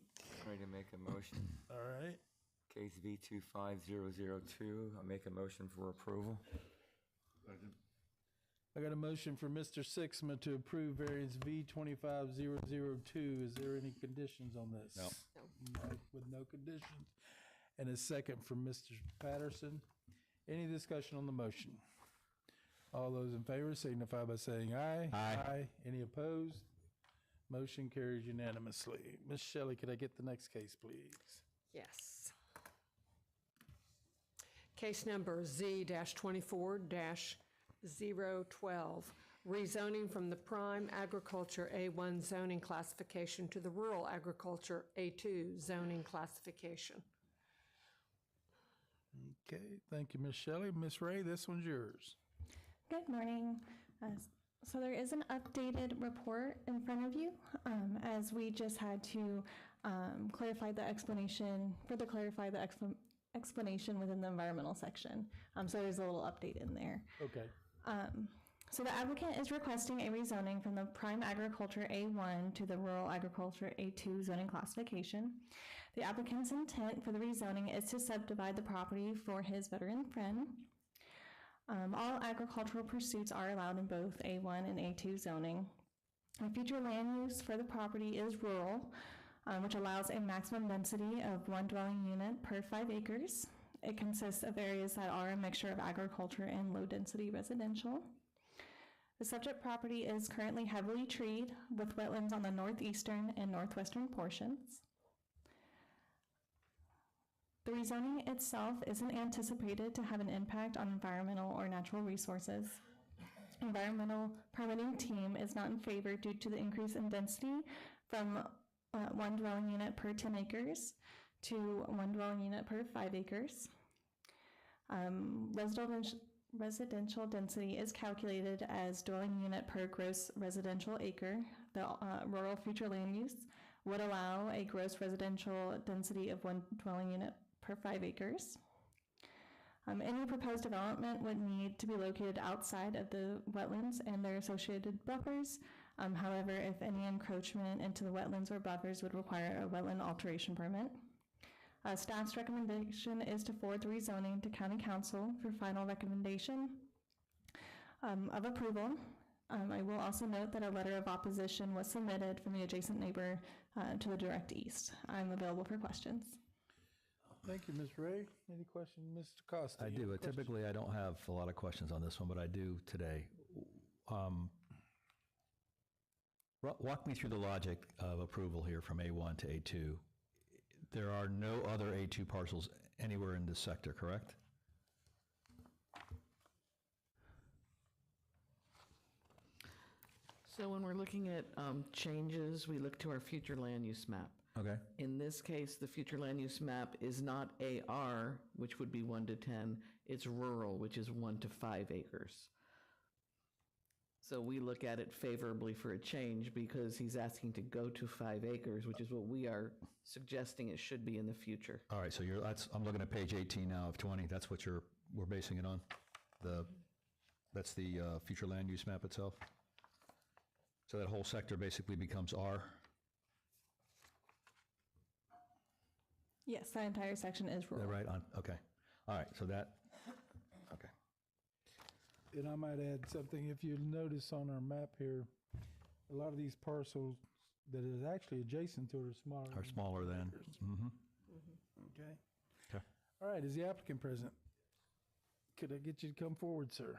Ready to make a motion. All right. Case V25002, I make a motion for approval. I got a motion for Mr. Sixma to approve variance V25002. Is there any conditions on this? No. No, with no conditions. And a second from Mr. Patterson. Any discussion on the motion? All those in favor signify by saying aye. Aye. Any opposed? Motion carries unanimously. Ms. Shelley, could I get the next case, please? Yes. Case number Z-24-012, rezoning from the prime agriculture A1 zoning classification to the rural agriculture A2 zoning classification. Okay, thank you, Ms. Shelley. Ms. Ray, this one's yours. Good morning. So there is an updated report in front of you, as we just had to clarify the explanation within the environmental section. So there's a little update in there. Okay. So the applicant is requesting a rezoning from the prime agriculture A1 to the rural agriculture A2 zoning classification. The applicant's intent for the rezoning is to subdivide the property for his veteran friend. All agricultural pursuits are allowed in both A1 and A2 zoning. The future land use for the property is rural, which allows a maximum density of 1 dwelling unit per 5 acres. It consists of areas that are a mixture of agriculture and low-density residential. The subject property is currently heavily treed with wetlands on the northeastern and northwestern portions. The rezoning itself isn't anticipated to have an impact on environmental or natural resources. Environmental permitting team is not in favor due to the increase in density from 1 dwelling unit per 10 acres to 1 dwelling unit per 5 acres. Residential density is calculated as dwelling unit per gross residential acre. The rural future land use would allow a gross residential density of 1 dwelling unit per 5 acres. Any proposed development would need to be located outside of the wetlands and their associated buffers. However, if any encroachment into the wetlands or buffers would require a wetland alteration permit. Staff's recommendation is to forward the rezoning to County Council for final recommendation of approval. I will also note that a letter of opposition was submitted from the adjacent neighbor to the direct east. I'm available for questions. Thank you, Ms. Ray. Any questions, Mr. Costa? I You do. have a question? Typically, I don't have a lot of questions on this one, but I do today. Walk me through the logic of approval here from A1 to A2. There are no other A2 parcels anywhere in this sector, correct? So when we're looking at changes, we look to our future land use map. Okay. In this case, the future land use map is not AR, which would be 1 to 10. It's rural, which is 1 to 5 acres. So we look at it favorably for a change because he's asking to go to 5 acres, which is what we are suggesting it should be in the future. All right, so I'm looking at page 18 now of 20. That's what we're basing it on? That's the future land use map itself? So that whole sector basically becomes R? Yes, that entire section is rural. Is that right? Okay. All right, so that, okay. And I might add something, if you notice on our map here, a lot of these parcels that is actually adjacent to it are smaller. Are smaller than. Mm-hmm. Okay. Okay. All right, is the applicant present? Could I get you to come forward, sir?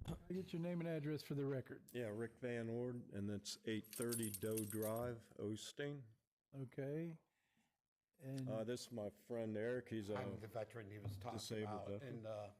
Can I get your name and address for the record? Yeah, Rick Van Ord, and that's 830 Doe Drive, Osteen. Okay. And this is my friend Eric. He's a I'm the veteran he was talking disabled about veteran. in the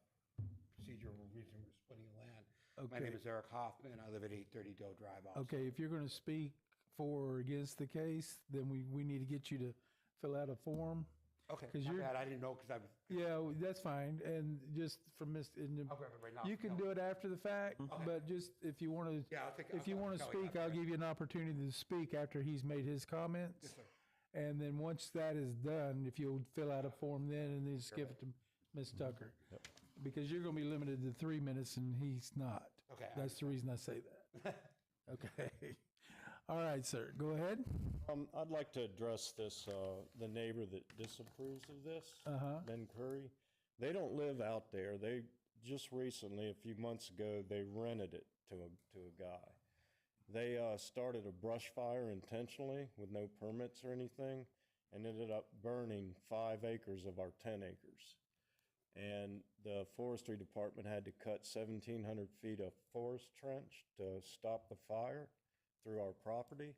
procedural reason for splitting land. My Okay. name is Eric Hoffman. I live at 830 Doe Drive also. Okay, if you're going to speak for or against the case, then we need to get you to fill out a form. Okay, 'Cause my you're- bad. I didn't know because I was. Yeah, that's fine. And just from Mr. I'll grab it right now. You can do it after the fact, Okay. but just if you want to, Yeah, I'll take- if you I'll want to tell you speak, after. I'll give you an opportunity to speak after he's made his comments. Yes, sir. And then once that is done, if you'll fill out a form then and then just give it to Ms. Tucker. Because you're going to be limited to 3 minutes and he's not. Okay, I That's the reason I say that. Okay. All right, sir, go ahead. I'd like to address this, the neighbor that disapproves of this, Ben Curry. They don't live out there. They just recently, a few months ago, they rented it to a guy. They started a brush fire intentionally with no permits or anything and ended up burning 5 acres of our 10 acres. And the forestry department had to cut 1,700 feet of forest trench to stop the fire through our property.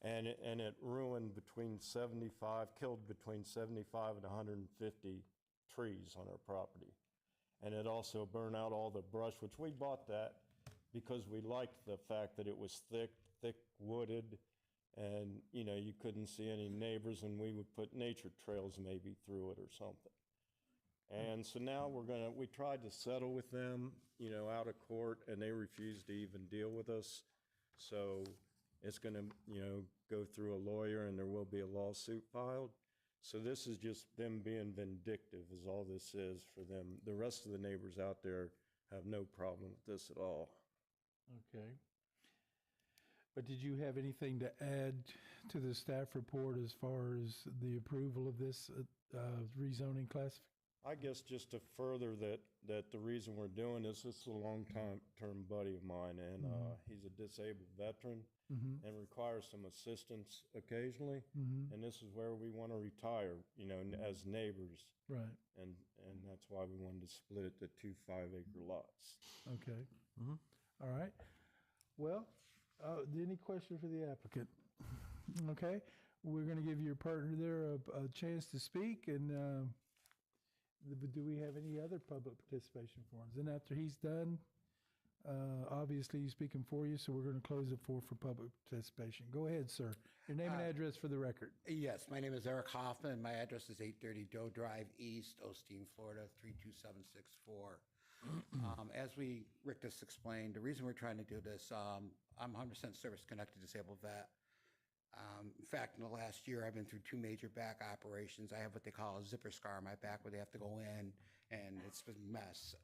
and it ruined killed between 75 and 150 trees on our property. And it also burned out all the brush, which we bought that because we liked the fact that it was thick wooded, and you couldn't see any neighbors, and we would put nature trails maybe through it or something. And so now we tried to settle with them, out of court, and they refused to even deal with us. So it's going to, go through a lawyer, and there will be a lawsuit filed. So this is just them being vindictive is all this is for them. The rest of the neighbors out there have no problem with this at all. Okay. But did you have anything to add to the staff report as far as the approval of this rezoning classification? I guess just to further that the reason we're doing this is a long-term buddy of mine, and he's a disabled veteran and requires some assistance occasionally, and this is where we want to retire, as neighbors. Right. And that's why we wanted to split it to 2 5-acre lots. Okay. All right. Well, any question for the applicant? Okay. We're going to give your partner there a chance to speak, and do we have any other public participation forums? And after he's done, obviously he's speaking for you, so we're going to close the floor for public participation. Go ahead, sir. Your name and address for the record. Yes, my name is Eric Hoffman. My address is 830 Doe Drive East, Osteen, Florida, 32764. As Rick just explained, the reason we're trying to do this, I'm 100% service-connected disabled vet. In fact, in the last year, I've been through 2 major back operations. I have what they call a zipper scar on my back where they have to go in, and it's been a mess.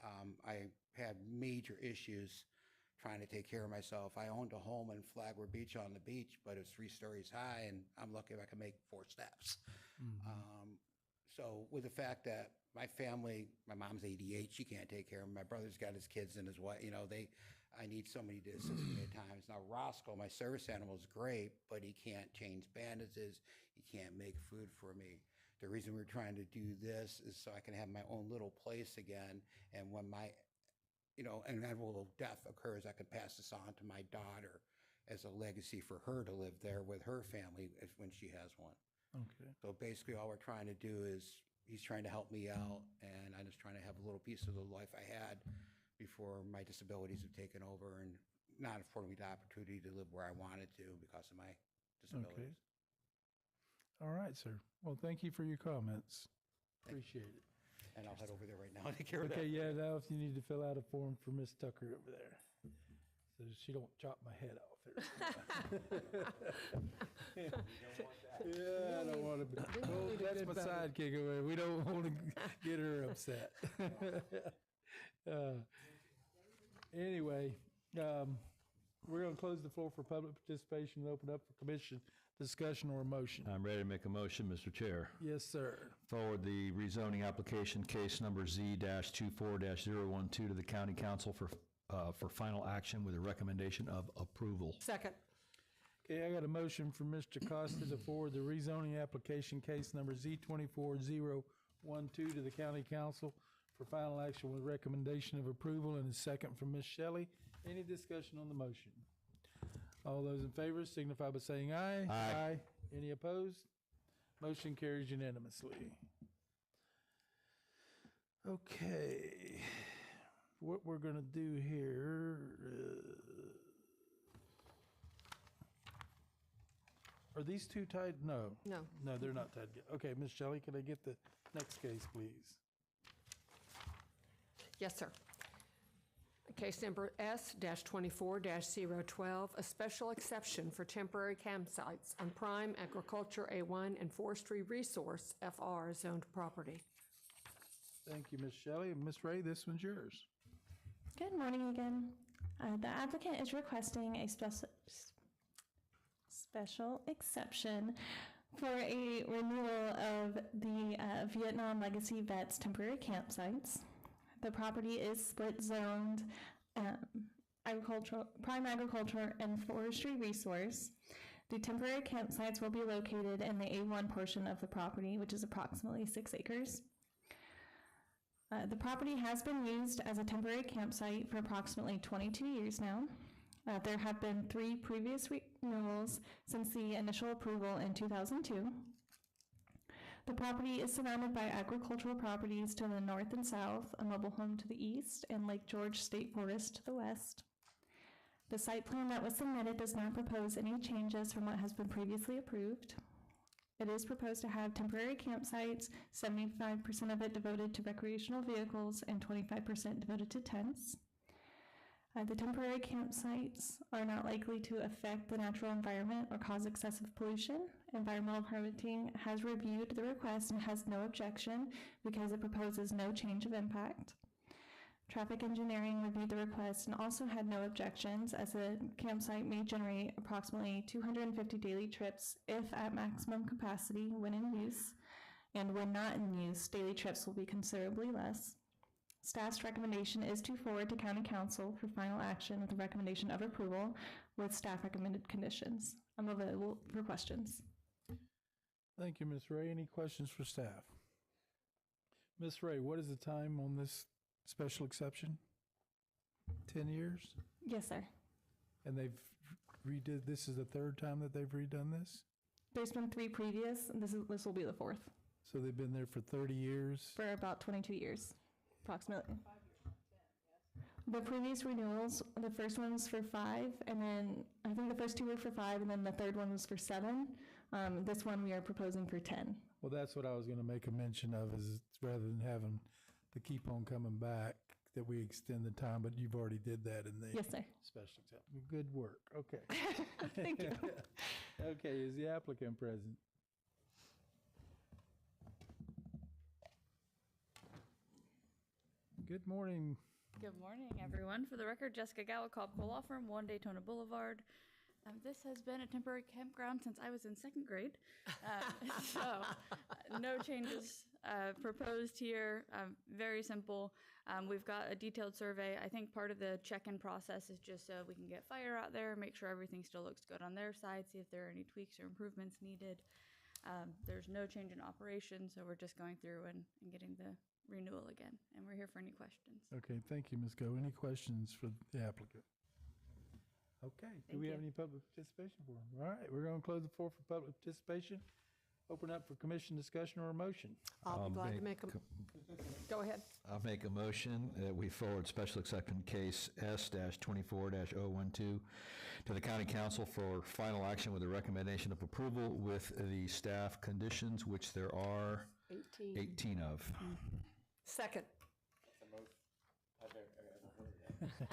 I had major issues trying to take care of myself. I owned a home in Flagler Beach on the beach, but it's 3 stories high, and I'm lucky if I can make 4 steps. So with the fact that my family, my mom's 88, she can't take care of him. My brother's got his kids and his wife, I need somebody to assist me at times. Now, Roscoe, my service animal, is great, but he can't change bandages. He can't make food for me. The reason we're trying to do this is so I can have my own little place again. And when my, inevitable death occurs, I can pass this on to my daughter as a legacy for her to live there with her family when she has one. Okay. So basically all we're trying to do is he's trying to help me out, and I'm just trying to have a little piece of the life I had before my disabilities have taken over and not affording me the opportunity to live where I wanted to because of my disabilities. Okay. All right, sir. Well, thank you for your comments. Appreciate it. And I'll head over there right now and take care of that. Okay, yeah, now if you need to fill out a form for Miss Tucker over there, so she don't chop my head off there. Yeah, I don't want to be. Oh, that's my sidekick over there. We don't want to get her upset. Anyway, we're going to close the floor for public participation and open up for commission discussion or a motion. I'm ready to make a motion, Mr. Chair. Yes, sir. Forward the rezoning application case number Z-24-012 to the County Council for final action with a recommendation of approval. Second. Okay, I got a motion from Mr. Costa to forward the rezoning application case number Z-24-012 to the County Council for final action with recommendation of approval, and a second from Ms. Shelley. Any discussion on the motion? All those in favor signify by saying aye. Aye. Any opposed? Motion carries unanimously. Okay. What we're going to do here, are these two tied? No. No. No, they're not tied yet. Okay, Ms. Shelley, can I get the next case, please? Yes, sir. Case number S-24-012, a special exception for temporary campsites on prime agriculture A1 and forestry resource FR zoned property. Thank you, Ms. Shelley. Ms. Ray, this one's yours. Good morning again. The applicant is requesting a special exception for a renewal of the Vietnam Legacy Vets temporary campsites. The property is split zoned prime agriculture and forestry resource. The temporary campsites will be located in the A1 portion of the property, which is approximately 6 acres. The property has been used as a temporary campsite for approximately 22 years now. There have been 3 previous renewals since the initial approval in 2002. The property is surrounded by agricultural properties to the north and south, a mobile home to the east, and Lake George State Forest to the west. The site plan that was submitted does not propose any changes from what has been previously approved. It is proposed to have temporary campsites, 75% of it devoted to recreational vehicles and 25% devoted to tents. The temporary campsites are not likely to affect the natural environment or cause excessive pollution. Environmental permitting has reviewed the request and has no objection because it proposes no change of impact. Traffic engineering reviewed the request and also had no objections, as the campsite may generate approximately 250 daily trips if at maximum capacity when in use, and when not in use, daily trips will be considerably less. Staff's recommendation is to forward to County Council for final action with a recommendation of approval with staff recommended conditions. I'm available for questions. Thank you, Ms. Ray. Any questions for staff? Ms. Ray, what is the time on this special exception? 10 years? Yes, sir. And they've redid, this is the 3rd time that they've redone this? There's been 3 previous, and this will be the 4th. So they've been there for 30 years? For about 22 years, approximately. The previous renewals, the first one was for 5, and then I think the first 2 were for 5, and then the 3rd one was for 7. This one we are proposing for 10. Well, that's what I was going to make a mention of, is rather than having to keep on coming back, that we extend the time, but you've already did that in the Yes, sir. special exception. Good work. Okay. Thank you. Okay, is the applicant present? Good morning. Good morning, everyone. For the record, Jessica Gowickoff, Law Firm, 1 Daytona Boulevard. This has been a temporary campground since I was in 2nd grade. No changes proposed here. Very simple. We've got a detailed survey. I think part of the check-in process is just so we can get fire out there, make sure everything still looks good on their side, see if there are any tweaks or improvements needed. There's no change in operation, so we're just going through and getting the renewal again, and we're here for any questions. Okay, thank you, Ms. Go. Any questions for the applicant? Okay, do we have any public participation for him? All right, we're going to close the floor for public participation. Open up for commission discussion or a motion. I'll be glad to make a, go ahead. I'll make a motion that we forward special exception case S-24-012 to the County Council for final action with a recommendation of approval with the staff conditions, which there are 18 of. Second.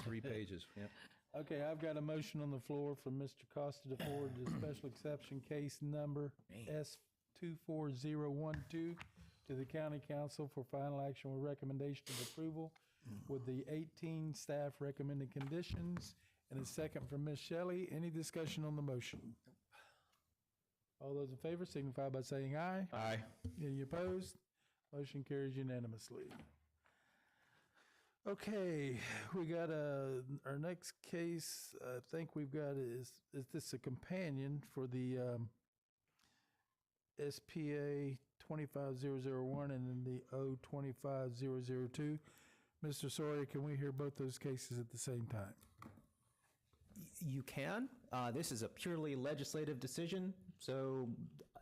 3 pages, yeah. Okay, I've got a motion on the floor from Mr. Costa to forward the special exception case number S-24012 to the County Council for final action with recommendation of approval with the 18 staff recommended conditions, and a second from Ms. Shelley. Any discussion on the motion? All those in favor signify by saying aye. Aye. Any opposed? Motion carries unanimously. Okay, we got our next case, I think we've got is this a companion for the SPA 25001 and then the O25002. Mr. Sawyer, can we hear both those cases at the same time? You can. This is a purely legislative decision, so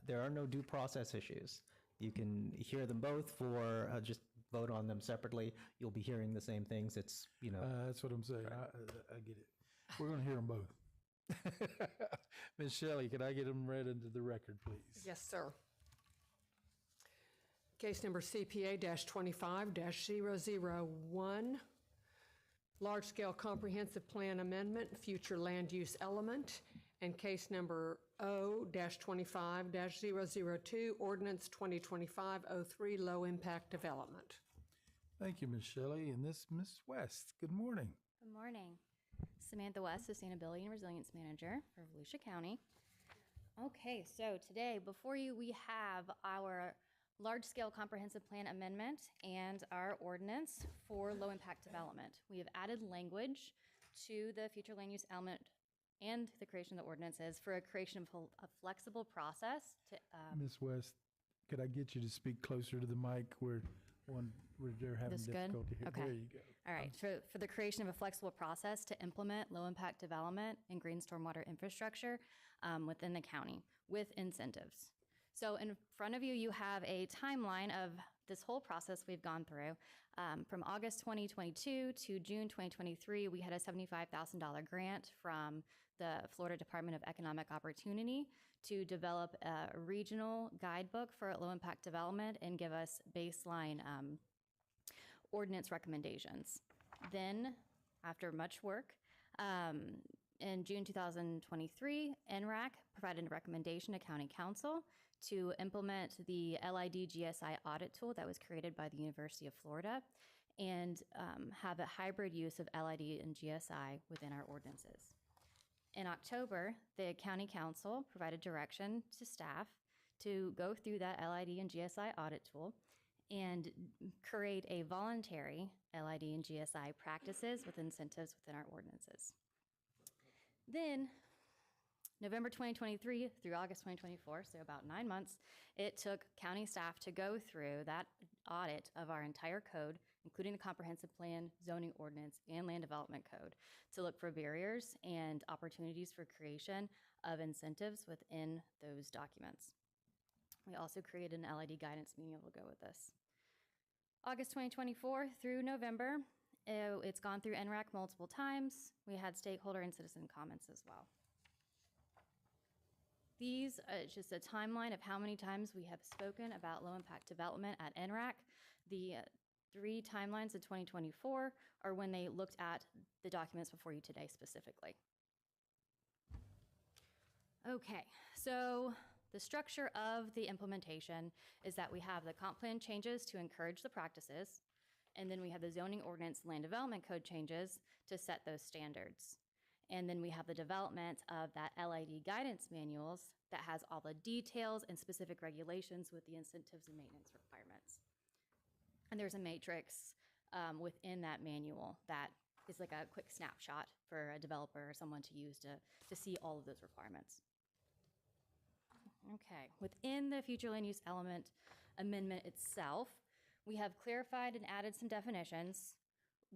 there are no due process issues. You can hear them both for just vote on them separately. You'll be hearing the same things. It's, you know. That's what I'm saying. I get it. We're going to hear them both. Ms. Shelley, can I get them read into the record, please? Yes, sir. Case number CPA-25-001, large-scale comprehensive plan amendment, future land use element, and case number O-25-002, ordinance 2025-03, low-impact development. Thank you, Ms. Shelley. And this, Ms. West, good morning. Good morning. Samantha West, Sustainability and Resilience Manager for Volusia County. Okay, so today before you we have our large-scale comprehensive plan amendment and our ordinance for low-impact development. We have added language to the future land use element and the creation of the ordinances for a creation of a flexible process to... Ms. West, could I get you to speak closer to the mic where one where they're having This good? difficulty here. Okay. There you go. All right, for the creation of a flexible process to implement low-impact development and green stormwater infrastructure within the county with incentives. So in front of you, you have a timeline of this whole process we've gone through. From August 2022 to June 2023, we had a $75,000 grant from the Florida Department of Economic Opportunity to develop a regional guidebook for low-impact development and give us baseline ordinance recommendations. Then, after much work, in June 2023, NRAC provided a recommendation to County Council to implement the LID GSI audit tool that was created by the University of Florida and have a hybrid use of LID and GSI within our ordinances. In October, the County Council provided direction to staff to go through that LID and GSI audit tool and create a voluntary LID and GSI practices with incentives within our ordinances. Then, November 2023 through August 2024, so about 9 months, it took county staff to go through that audit of our entire code, including the comprehensive plan, zoning ordinance, and land development code, to look for barriers and opportunities for creation of incentives within those documents. We also created an LID guidance manual to go with this. August 2024 through November, it's gone through NRAC multiple times. We had stakeholder and citizen comments as well. These are just a timeline of how many times we have spoken about low impact development at NRAC. The 3 timelines in 2024 are when they looked at the documents before you today specifically. Okay, so the structure of the implementation is that we have the comp plan changes to encourage the practices, and then we have the zoning ordinance land development code changes to set those standards. And then we have the development of that LID guidance manuals that has all the details and specific regulations with the incentives and maintenance requirements. And there's a matrix within that manual that is like a quick snapshot for a developer or someone to use to see all of those requirements. Okay, within the future land use element amendment itself, we have clarified and added some definitions.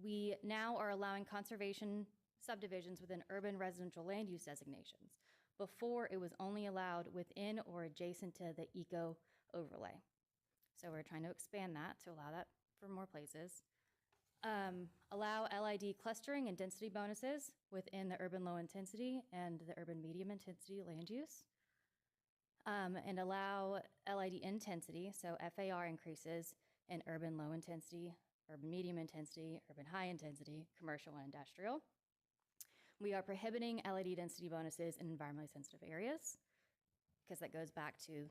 We now are allowing conservation subdivisions within urban residential land use designations. Before, it was only allowed within or adjacent to the eco overlay. So we're trying to expand that to allow that for more places. Allow LID clustering and density bonuses within the urban low intensity and the urban medium intensity land use. And allow LID intensity, so FAR increases in urban low intensity, urban medium intensity, urban high intensity, commercial and industrial. We are prohibiting LED density bonuses in environmentally sensitive areas because that goes back to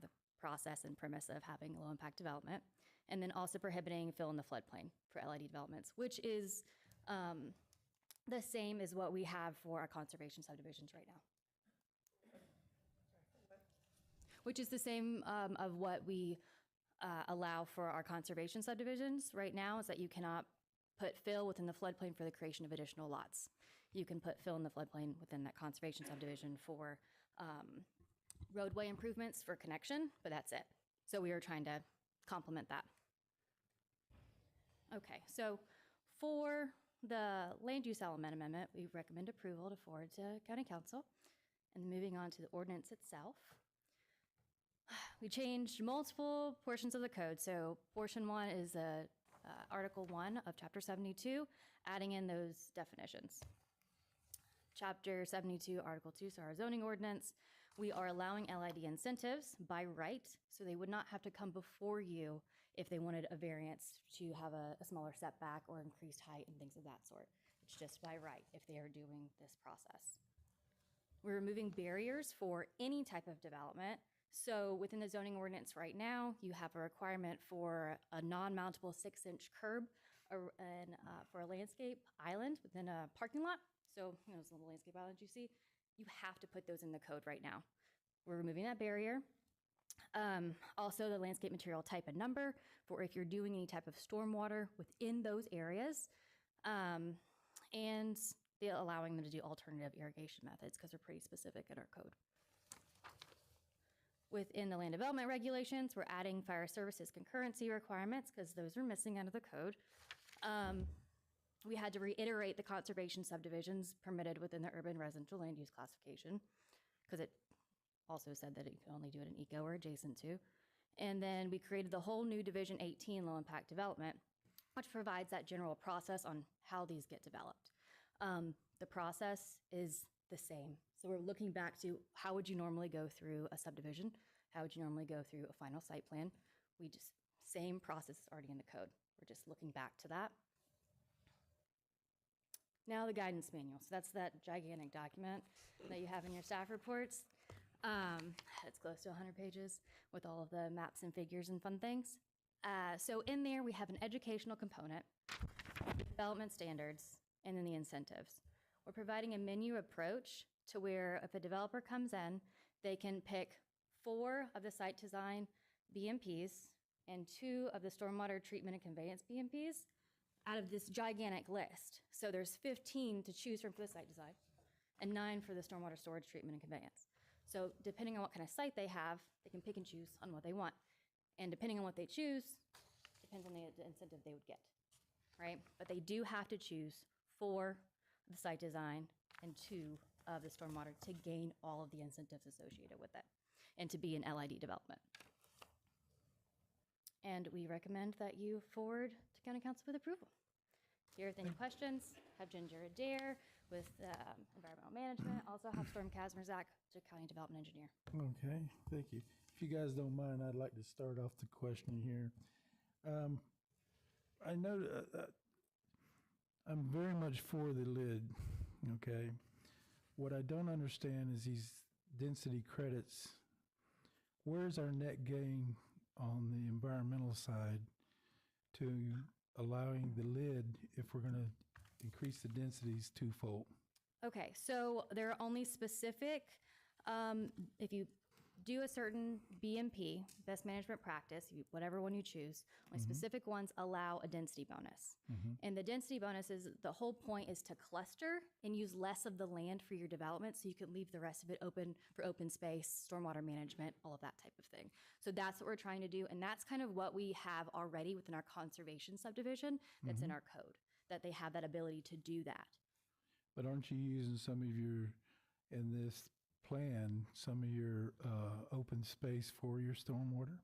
the process and premise of having low impact development. And then also prohibiting fill in the floodplain for LED developments, which is the same as what we have for our conservation subdivisions right now. Which is the same of what we allow for our conservation subdivisions right now, is that you cannot put fill within the floodplain for the creation of additional lots. You can put fill in the floodplain within that conservation subdivision for roadway improvements for connection, but that's it. So we are trying to complement that. Okay, so for the land use element amendment, we recommend approval to forward to County Council. And moving on to the ordinance itself. We changed multiple portions of the code. So portion 1 is Article 1 of Chapter 72, adding in those definitions. Chapter 72, Article 2, so our zoning ordinance, we are allowing LID incentives by right, so they would not have to come before you if they wanted a variance to have a smaller setback or increased height and things of that sort. It's just by right if they are doing this process. We're removing barriers for any type of development. So within the zoning ordinance right now, you have a requirement for a non-mountable 6-inch curb for a landscape island within a parking lot. So those little landscape islands you see, you have to put those in the code right now. We're removing that barrier. Also the landscape material type and number for if you're doing any type of stormwater within those areas. And allowing them to do alternative irrigation methods because they're pretty specific in our code. Within the land development regulations, we're adding fire services concurrency requirements because those are missing out of the code. We had to reiterate the conservation subdivisions permitted within the urban residential land use classification because it also said that you could only do it in eco or adjacent to. And then we created the whole new Division 18 low impact development, which provides that general process on how these get developed. The process is the same. So we're looking back to how would you normally go through a subdivision? How would you normally go through a final site plan? Same process is already in the code. We're just looking back to that. Now the guidance manual. So that's that gigantic document that you have in your staff reports. It's close to 100 pages with all of the maps and figures and fun things. So in there, we have an educational component, development standards, and then the incentives. We're providing a menu approach to where if a developer comes in, they can pick 4 of the site design BMPs and 2 of the stormwater treatment and conveyance BMPs out of this gigantic list. So there's 15 to choose from for the site design and 9 for the stormwater storage treatment and conveyance. So depending on what kind of site they have, they can pick and choose on what they want. And depending on what they choose, depends on the incentive they would get, right? But they do have to choose 4 of the site design and 2 of the stormwater to gain all of the incentives associated with it and to be an LID development. And we recommend that you forward to County Council with approval. Here with any questions, have Ginger Adair with environmental management, also have Storm Kazmerzak, the county development engineer. Okay, thank you. If you guys don't mind, I'd like to start off the questioning here. I know I'm very much for the lid, okay? What I don't understand is these density credits. Where's our net gain on the environmental side to allowing the lid if we're going to increase the densities twofold? Okay, so there are only specific, if you do a certain BMP, best management practice, whatever one you choose, only specific ones allow a density bonus. And the density bonus is, the whole point is to cluster and use less of the land for your development so you can leave the rest of it open for open space, stormwater management, all of that type of thing. So that's what we're trying to do. And that's kind of what we have already within our conservation subdivision that's in our code, that they have that ability to do that. But aren't you using some of your, in this plan, some of your open space for your stormwater?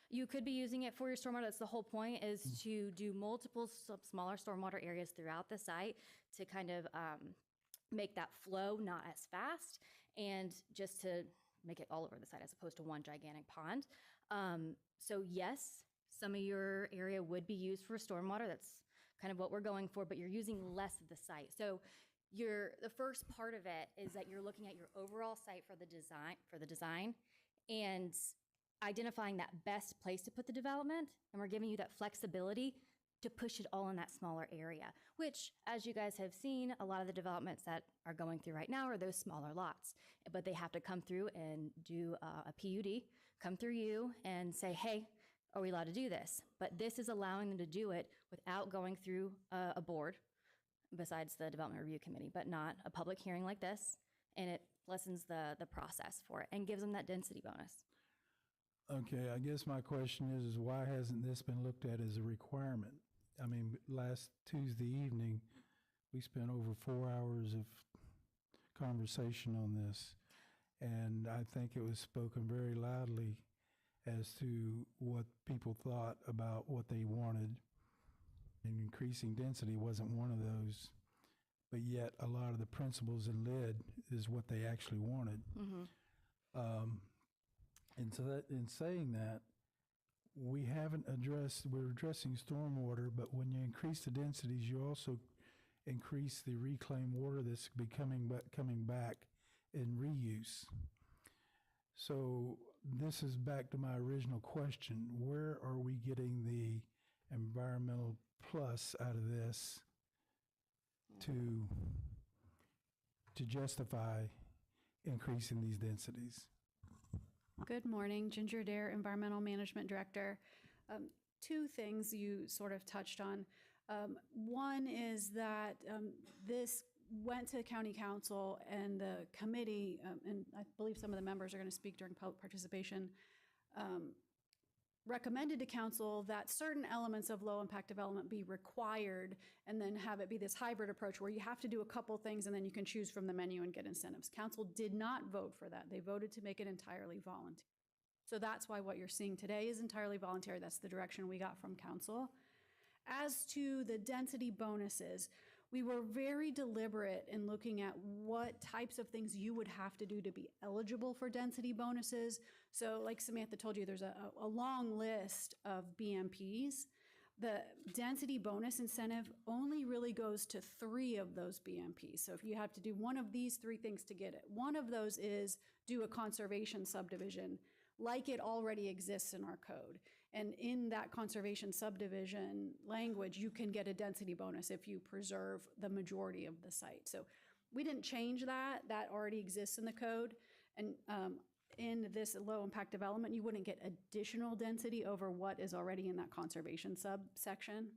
You could be using it for your stormwater. That's the whole point, is to do multiple smaller stormwater areas throughout the site to kind of make that flow not as fast and just to make it all over the site as opposed to one gigantic pond. So yes, some of your area would be used for stormwater. That's kind of what we're going for, but you're using less of the site. So the first part of it is that you're looking at your overall site for the design and identifying that best place to put the development, and we're giving you that flexibility to push it all in that smaller area, which, as you guys have seen, a lot of the developments that are going through right now are those smaller lots, but they have to come through and do a PUD, come through you and say, hey, are we allowed to do this? But this is allowing them to do it without going through a board, besides the Development Review Committee, but not a public hearing like this, and it lessens the process for it and gives them that density bonus. Okay, I guess my question is why hasn't this been looked at as a requirement? I mean, last Tuesday evening, we spent over 4 hours of conversation on this, and I think it was spoken very loudly as to what people thought about what they wanted. And increasing density wasn't one of those, but yet a lot of the principles in LID is what they actually wanted. And so that, in saying that, we're addressing stormwater, but when you increase the densities, you also increase the reclaimed water that's coming back in reuse. So this is back to my original question. Where are we getting the environmental plus out of this to justify increasing these densities? Good morning, Ginger Adair, Environmental Management Director. 2 things you sort of touched on. One is that went to county council and the committee, and I believe some of the members are going to speak during public participation, recommended to council that certain elements of low impact development be required and then have it be this hybrid approach where you have to do a couple things and then you can choose from the menu and get incentives. Council did not vote for that. They voted to make it entirely voluntary. So that's why what you're seeing today is entirely voluntary. That's the direction we got from council. As to the density bonuses, we were very deliberate in looking at what types of things you would have to do to be eligible for density bonuses. So like Samantha told you, there's a long list of BMPs. The density bonus incentive only really goes to 3 of those BMPs. So if you have to do one of these 3 things to get it, one of those is do a conservation subdivision like it already exists in our code. And in that conservation subdivision language, you can get a density bonus if you preserve the majority of the site. So we didn't change that. That already exists in the code. And in this low impact development, you wouldn't get additional density over what is already in that conservation subsection.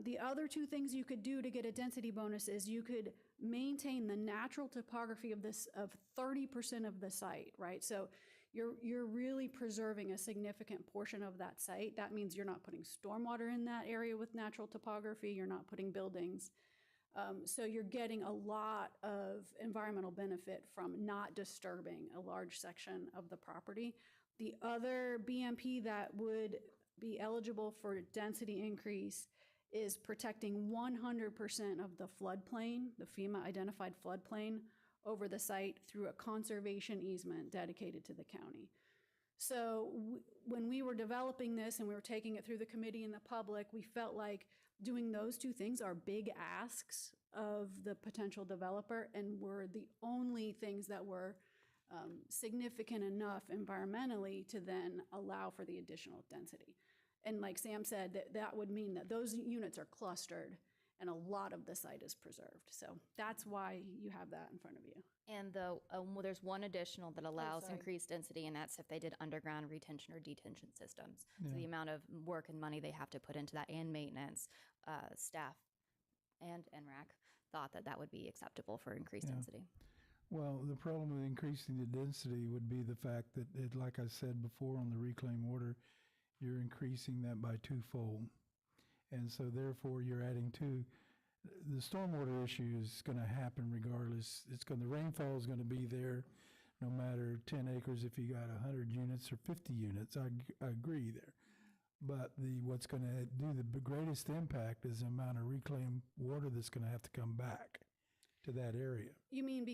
The other 2 things you could do to get a density bonus is you could maintain the natural topography of 30% of the site, right? So you're really preserving a significant portion of that site. That means you're not putting stormwater in that area with natural topography, you're not putting buildings. So you're getting a lot of environmental benefit from not disturbing a large section of the property. The other BMP that would be eligible for density increase is protecting 100% of the floodplain, the FEMA identified floodplain, over the site through a conservation easement dedicated to the county. So when we were developing this and we were taking it through the committee and the public, we felt like doing those 2 things are big asks of the potential developer and were the only things that were significant enough environmentally to then allow for the additional density. And like Sam said, that would mean that those units are clustered and a lot of the site is preserved. So that's why you have that in front of you. And there's one additional that allows increased density, and that's if they did underground retention or detention systems. So the amount of work and money they have to put into that and maintenance, staff and NRAC thought that would be acceptable for increased density. Well, the problem with increasing the density would be the fact that, like I said before on the reclaim order, you're increasing that by 2-fold. And so therefore you're adding 2. The stormwater issue is going to happen regardless. The rainfall is going to be there no matter 10 acres if you got 100 units or 50 units. I agree there. But what's going to do the greatest impact is the amount of reclaimed water that's going to have to come back to that area. You mean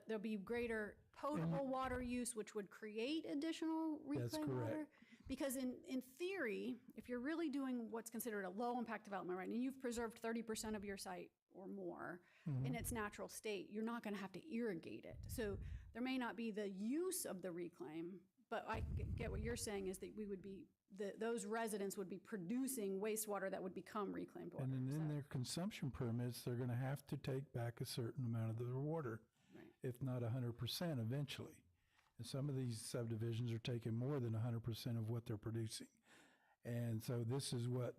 there'll be greater potable water use, which would create additional reclaimed water? Because in theory, if you're really doing what's considered a low impact development, right, and you've preserved 30% of your site or more in its natural state, you're not going to have to irrigate it. So there may not be the use of the reclaim, but I get what you're saying is that those residents would be producing wastewater that would become reclaimed water. And then in their consumption permits, they're going to have to take back a certain amount of their water, if not 100% eventually. And some of these subdivisions are taking more than 100% of what they're producing. And so this is what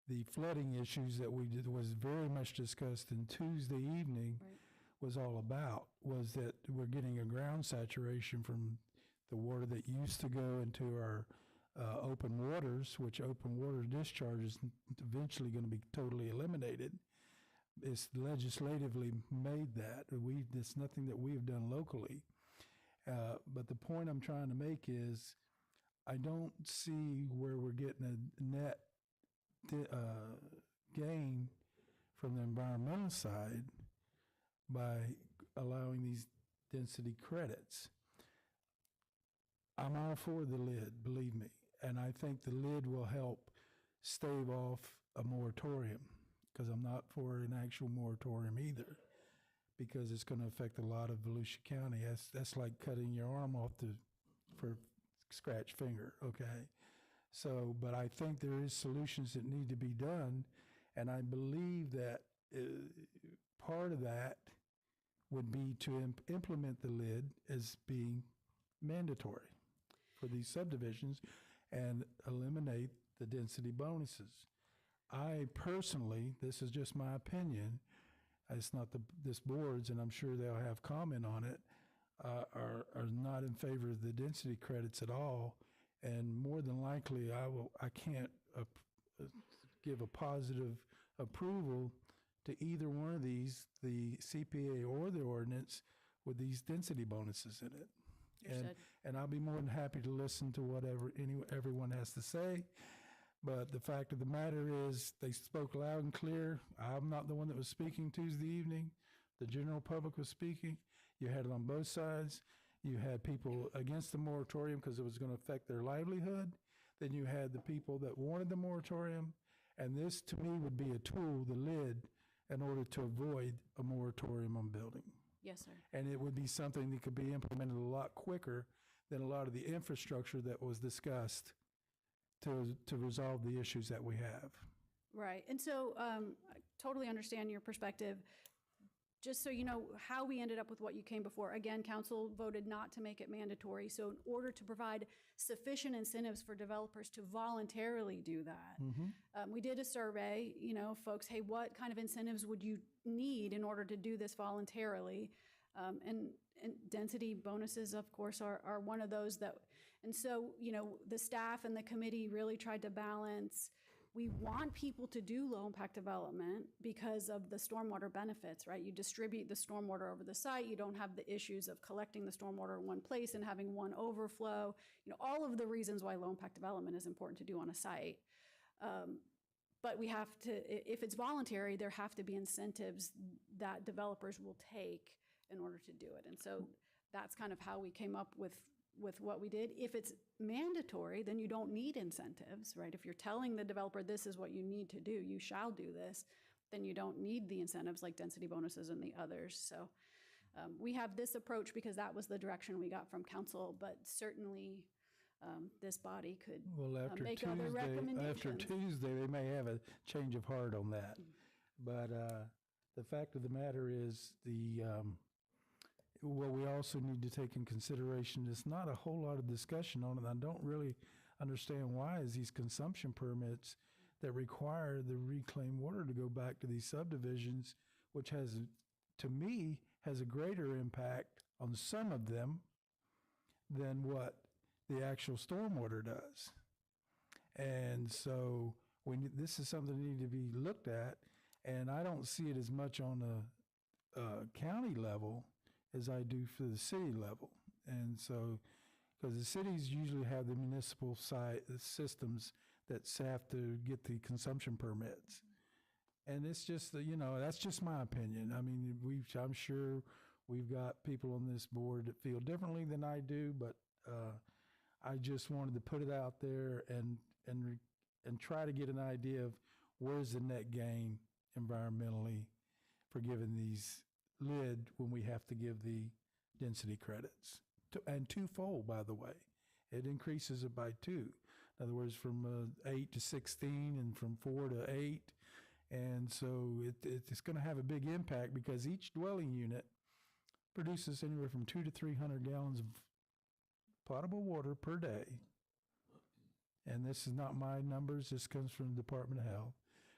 the flooding issues that we did was very much discussed in Tuesday evening was all about, was that we're getting a ground saturation from the water that used to go into our open waters, which open water discharge is eventually going to be totally eliminated. It's legislatively made that. It's nothing that we have done locally. But the point I'm trying to make is I don't see where we're getting a net gain from the environmental side by allowing these density credits. I'm all for the lid, believe me, and I think the lid will help stave off a moratorium, because I'm not for an actual moratorium either, because it's going to affect a lot of Volusia County. That's like cutting your arm off for scratch finger, okay? So, but I think there is solutions that need to be done, and I believe that part of that would be to implement the lid as being mandatory for these subdivisions and eliminate the density bonuses. I personally, this is just my opinion, it's not this board's, and I'm sure they'll have comment on it, are not in favor of the density credits at all. And more than likely, I can't give a positive approval to either one of these, the CPA or the ordinance, with these density bonuses in it. And I'll be more than happy to listen to whatever everyone has to say. But the fact of the matter is, they spoke loud and clear. I'm not the one that was speaking Tuesday evening. The general public was speaking. You had it on both sides. You had people against the moratorium because it was going to affect their livelihood. Then you had the people that wanted the moratorium. And this, to me, would be a tool, the lid, in order to avoid a moratorium on building. Yes, sir. And it would be something that could be implemented a lot quicker than a lot of the infrastructure that was discussed to resolve the issues that we have. Right. And so I totally understand your perspective. Just so you know how we ended up with what you came before. Again, council voted not to make it mandatory. So in order to provide sufficient incentives for developers to voluntarily do that, we did a survey, folks, hey, what kind of incentives would you need in order to do this voluntarily? And density bonuses, of course, are one of those that, and so, the staff and the committee really tried to balance. We want people to do low impact development because of the stormwater benefits, right? You distribute the stormwater over the site. You don't have the issues of collecting the stormwater in one place and having one overflow. All of the reasons why low impact development is important to do on a site. But we have to, if it's voluntary, there have to be incentives that developers will take in order to do it. And so that's kind of how we came up with what we did. If it's mandatory, then you don't need incentives, right? If you're telling the developer this is what you need to do, you shall do this, then you don't need the incentives like density bonuses and the others. So we have this approach because that was the direction we got from council, but certainly this body could make other recommendations. After Tuesday, they may have a change of heart on that. But the fact of the matter is, what we also need to take in consideration is not a whole lot of discussion on it. I don't really understand why is these consumption permits that require the reclaimed water to go back to these subdivisions, which has, to me, has a greater impact on some of them than what the actual stormwater does. And so this is something that needs to be looked at, and I don't see it as much on a county level as I do for the city level. And so, because the cities usually have the municipal side systems that have to get the consumption permits. And it's just, that's just my opinion. I mean, I'm sure we've got people on this board that feel differently than I do, but I just wanted to put it out there and try to get an idea of where's the net gain environmentally for giving these lid when we have to give the density credits. And twofold, by the way. It increases it by 2. In other words, from 8 to 16 and from 4 to 8. And so it's going to have a big impact because each dwelling unit produces anywhere from 200 to 300 gallons of potable water per day. And this is not my numbers. This comes from the Department of Health.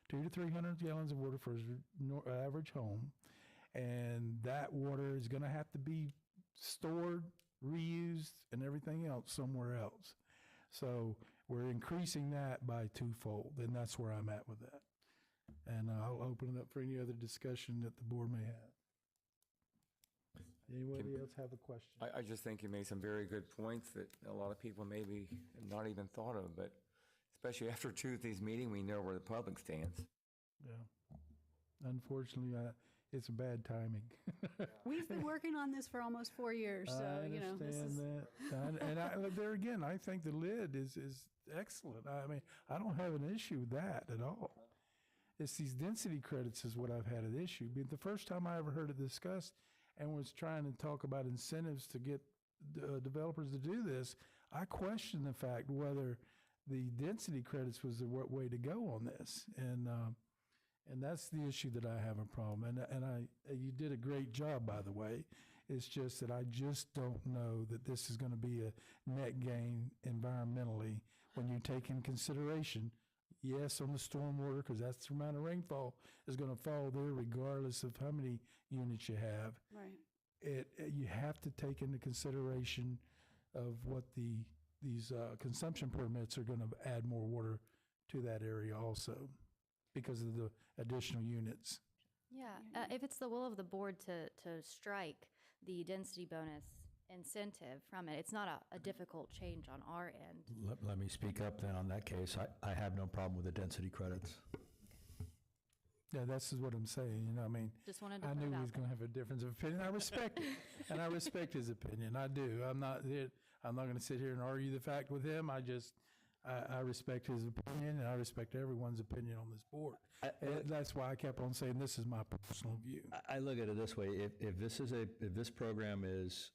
200 to 300 gallons of water for an average home. And that water is going to have to be stored, reused, and everything else somewhere else. So we're increasing that by twofold, and that's where I'm at with that. And I'll open it up for any other discussion that the board may have. Anybody else have a question? I just think you made some very good points that a lot of people maybe have not even thought of, but especially after Tuesday's meeting, we know where the public stands. Yeah. Unfortunately, it's a bad timing. We've been working on this for almost 4 years, so, I understand that. And there again, I think the lid is excellent. I mean, I don't have an issue with that at all. It's these density credits is what I've had an issue. But the first time I ever heard it discussed and was trying to talk about incentives to get developers to do this, I questioned the fact whether the density credits was the way to go on this. And that's the issue that I have a problem. And you did a great job, by the way. It's just that I just don't know that this is going to be a net gain environmentally when you take in consideration yes, on the stormwater, because that's the amount of rainfall is going to fall there regardless of how many units you have. Right. You have to take into consideration of what these consumption permits are going to add more water to that area also because of the additional units. Yeah, if it's the will of the board to strike the density bonus incentive from it, it's not a difficult change on our end. Let me speak up then on that case. I have no problem with the density credits. Yeah, that's what I'm saying, I mean. Just wanted to I put knew it he out was going to have a difference of opinion. I respect it, and I respect his opinion. I do. I'm not going to sit here and argue the fact with him. I respect his opinion, and I respect everyone's opinion on this board. That's why I kept on saying this is my personal view. I look at it this way: if this program is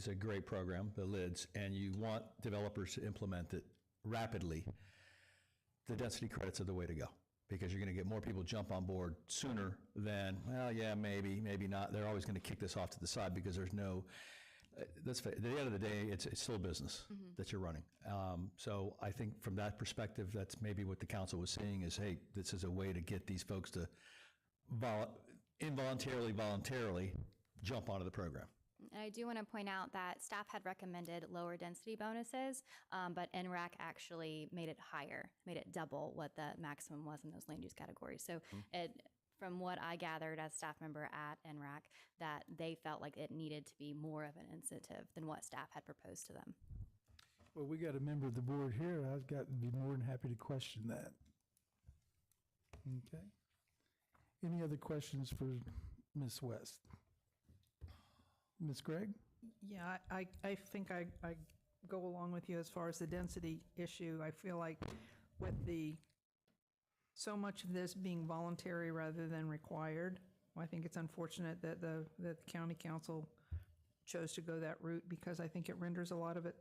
a great program, the LIDS, and you want developers to implement it rapidly, the density credits are the way to go, because you're going to get more people jump on board sooner than, well, yeah, maybe not. They're always going to kick this off to the side because there's no. At the end of the day, it's still business that you're running. So I think from that perspective, that's maybe what the council was seeing is, hey, this is a way to get these folks to voluntarily jump onto the program. And I do want to point out that staff had recommended lower density bonuses, but NRAC actually made it higher, made it double what the maximum was in those land use categories. So from what I gathered as staff member at NRAC, that they felt like it needed to be more of an incentive than what staff had proposed to them. Well, we got a member of the board here. I've got to be more than happy to question that. Okay. Any other questions for Ms. West? Ms. Gregg? Yeah, I think I go along with you as far as the density issue. I feel like with so much of this being voluntary rather than required, I think it's unfortunate that the county council chose to go that route, because I think it renders a lot of the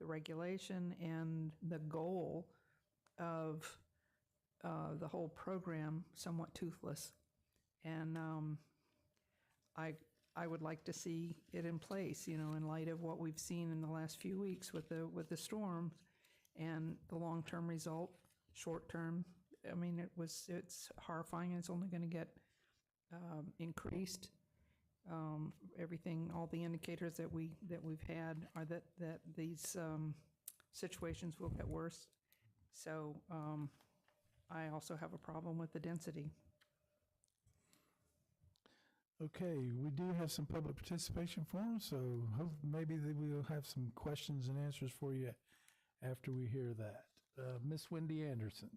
regulation and the goal of the whole program somewhat toothless. And I would like to see it in place, in light of what we've seen in the last few weeks with the storms and the long-term result. Short-term, I mean, it's horrifying, and it's only going to get increased. Everything, all the indicators that we've had are that these situations will get worse. So I also have a problem with the density. Okay, we do have some public participation forms, so maybe we'll have some questions and answers for you after we hear that. Miss Wendy Anderson.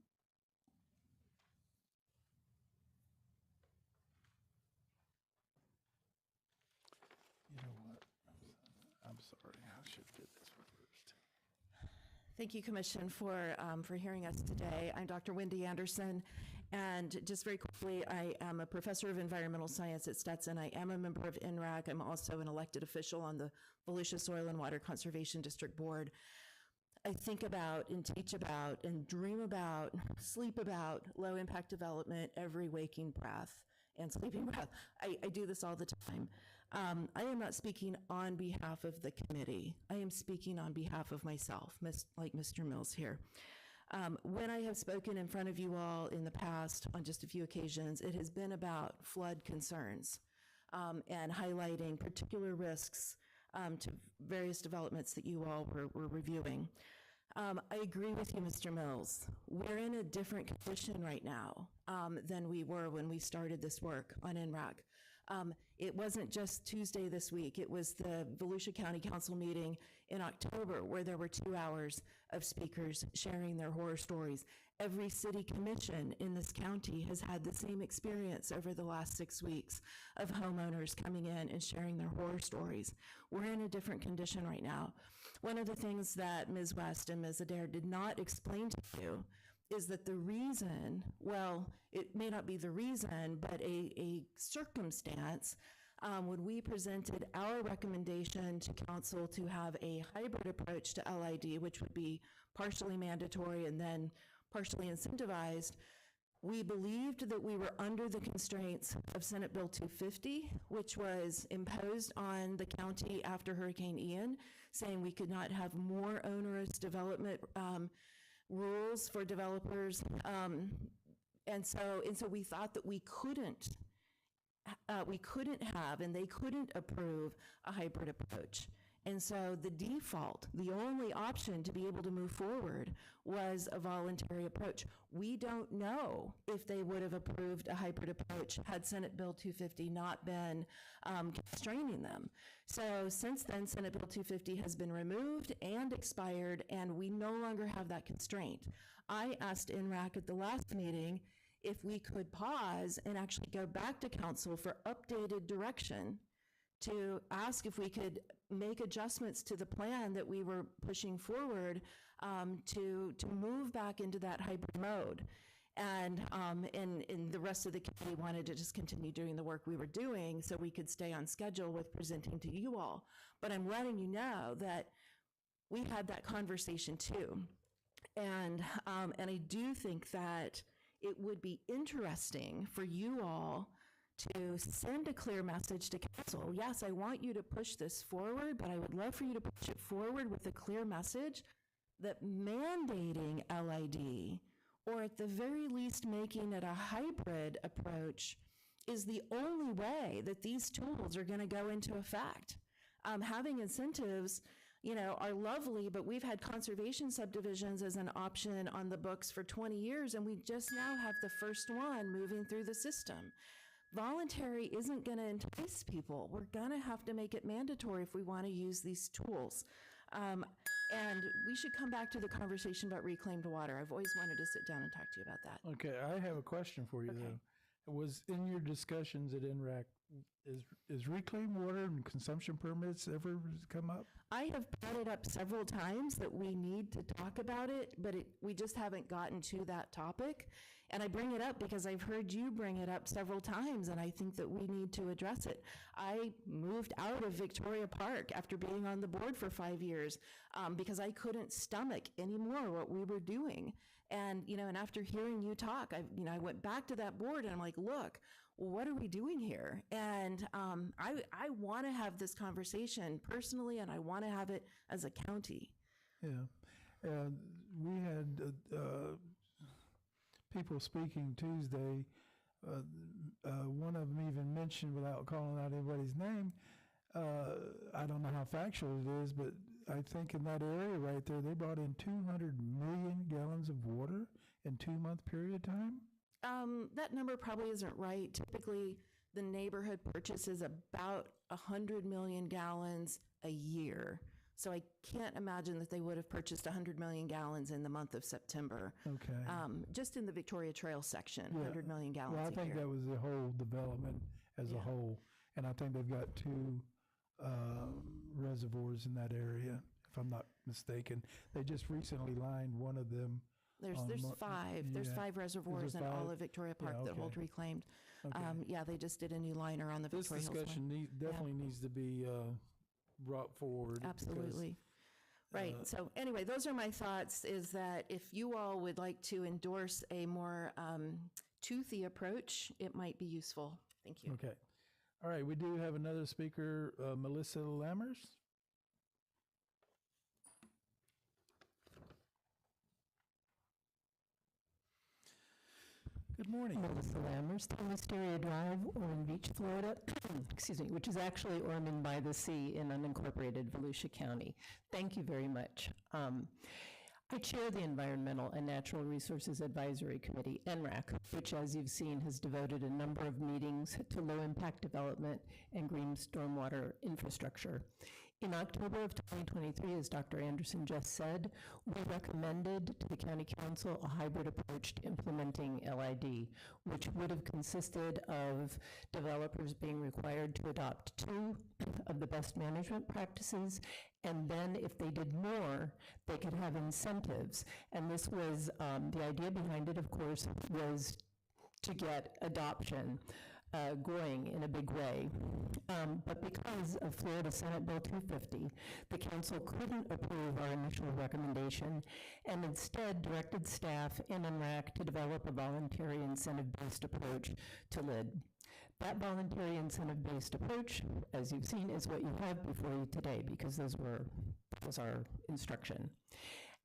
You know what? I'm sorry. I should do this one first. Thank you, Commission, for hearing us today. I'm Dr. Wendy Anderson, and just very quickly, I am a professor of environmental science at Stetson. I am a member of NRAC. I'm also an elected official on the Volusia Soil and Water Conservation District Board. I think about and teach about and dream about, sleep about low-impact development every waking breath and sleeping breath. I do this all the time. I am not speaking on behalf of the committee. I am speaking on behalf of myself, like Mr. Mills here. When I have spoken in front of you all in the past on just a few occasions, it has been about flood concerns and highlighting particular risks to various developments that you all were reviewing. I agree with you, Mr. Mills. We're in a different condition right now than we were when we started this work on NRAC. It wasn't just Tuesday this week. It was the Volusia County Council meeting in October where there were 2 hours of speakers sharing their horror stories. Every city commission in this county has had the same experience over the last 6 weeks of homeowners coming in and sharing their horror stories. We're in a different condition right now. One of the things that Ms. West and Ms. Adair did not explain to you is that the reason, well, it may not be the reason, but a circumstance when we presented our recommendation to council to have a hybrid approach to LID, which would be partially mandatory and then partially incentivized, we believed that we were under the constraints of Senate Bill 250, which was imposed on the county after Hurricane Ian, saying we could not have more onerous development rules for developers. And so we thought that we couldn't have, and they couldn't approve a hybrid approach. And so the default, the only option to be able to move forward was a voluntary approach. We don't know if they would have approved a hybrid approach had Senate Bill 250 not been constraining them. So since then, Senate Bill 250 has been removed and expired, and we no longer have that constraint. I asked NRAC at the last meeting if we could pause and actually go back to council for updated direction to ask if we could make adjustments to the plan that we were pushing forward to move back into that hybrid mode. And the rest of the committee wanted to just continue doing the work we were doing so we could stay on schedule with presenting to you all. But I'm letting you know that we had that conversation too. And I do think that it would be interesting for you all to send a clear message to council. Yes, I want you to push this forward, but I would love for you to push it forward with a clear message that mandating LID, or at the very least making it a hybrid approach, is the only way that these tools are going to go into effect. Having incentives, are lovely, but we've had conservation subdivisions as an option on the books for 20 years, and we just now have the first one moving through the system. Voluntary isn't going to entice people. We're going to have to make it mandatory if we want to use these tools. And we should come back to the conversation about reclaimed water. I've always wanted to sit down and talk to you about that. Okay, I have a question for you, though. Was in your discussions at NRAC, is reclaimed water and consumption permits ever come up? I have brought it up several times that we need to talk about it, but we just haven't gotten to that topic. And I bring it up because I've heard you bring it up several times, and I think that we need to address it. I moved out of Victoria Park after being on the board for 5 years because I couldn't stomach anymore what we were doing. And, and after hearing you talk, I went back to that board and I'm like, look, what are we doing here? And I want to have this conversation personally, and I want to have it as a county. Yeah. We had people speaking Tuesday. One of them even mentioned, without calling out anybody's name, I don't know how factual it is, but I think in that area right there, they brought in 200 million gallons of water in 2-month period of time. That number probably isn't right. Typically, the neighborhood purchases about 100 million gallons a year. So I can't imagine that they would have purchased 100 million gallons in the month of September. Okay. Just in the Victoria Trail section, 100 million gallons well, I a think year. that was the whole development as a whole. And I think they've got 2 reservoirs in that area, if I'm not mistaken. They just recently lined one of them. There's 5. There's 5 reservoirs in all of Victoria Park that hold reclaimed. Okay. They just did a new liner on the Victoria Hills one. This discussion definitely needs to be brought forward. Absolutely. Right. So anyway, those are my thoughts, is that if you all would like to endorse a more toothy approach, it might be useful. Thank you. Okay. All right. We do have another speaker, Melissa Lammers. Good morning. Melissa Lammers, 10 Wisteria Drive, Ormond Beach, Florida, excuse me, which is actually Ormond by the Sea in unincorporated Volusia County. Thank you very much. I chair the Environmental and Natural Resources Advisory Committee, NRAC, which, as you've seen, has devoted a number of meetings to low-impact development and green stormwater infrastructure. In October of 2023, as Dr. Anderson just said, we recommended to the County Council a hybrid approach to implementing LID, which would have consisted of developers being required to adopt 2 of the best management practices, and then if they did more, they could have incentives. And this was, the idea behind it, of course, was to get adoption going in a big way. But because of Florida Senate Bill 250, the council couldn't approve our initial recommendation and instead directed staff and NRAC to develop a voluntary incentive-based approach to LID. That voluntary incentive-based approach, as you've seen, is what you have before you today, because that was our instruction.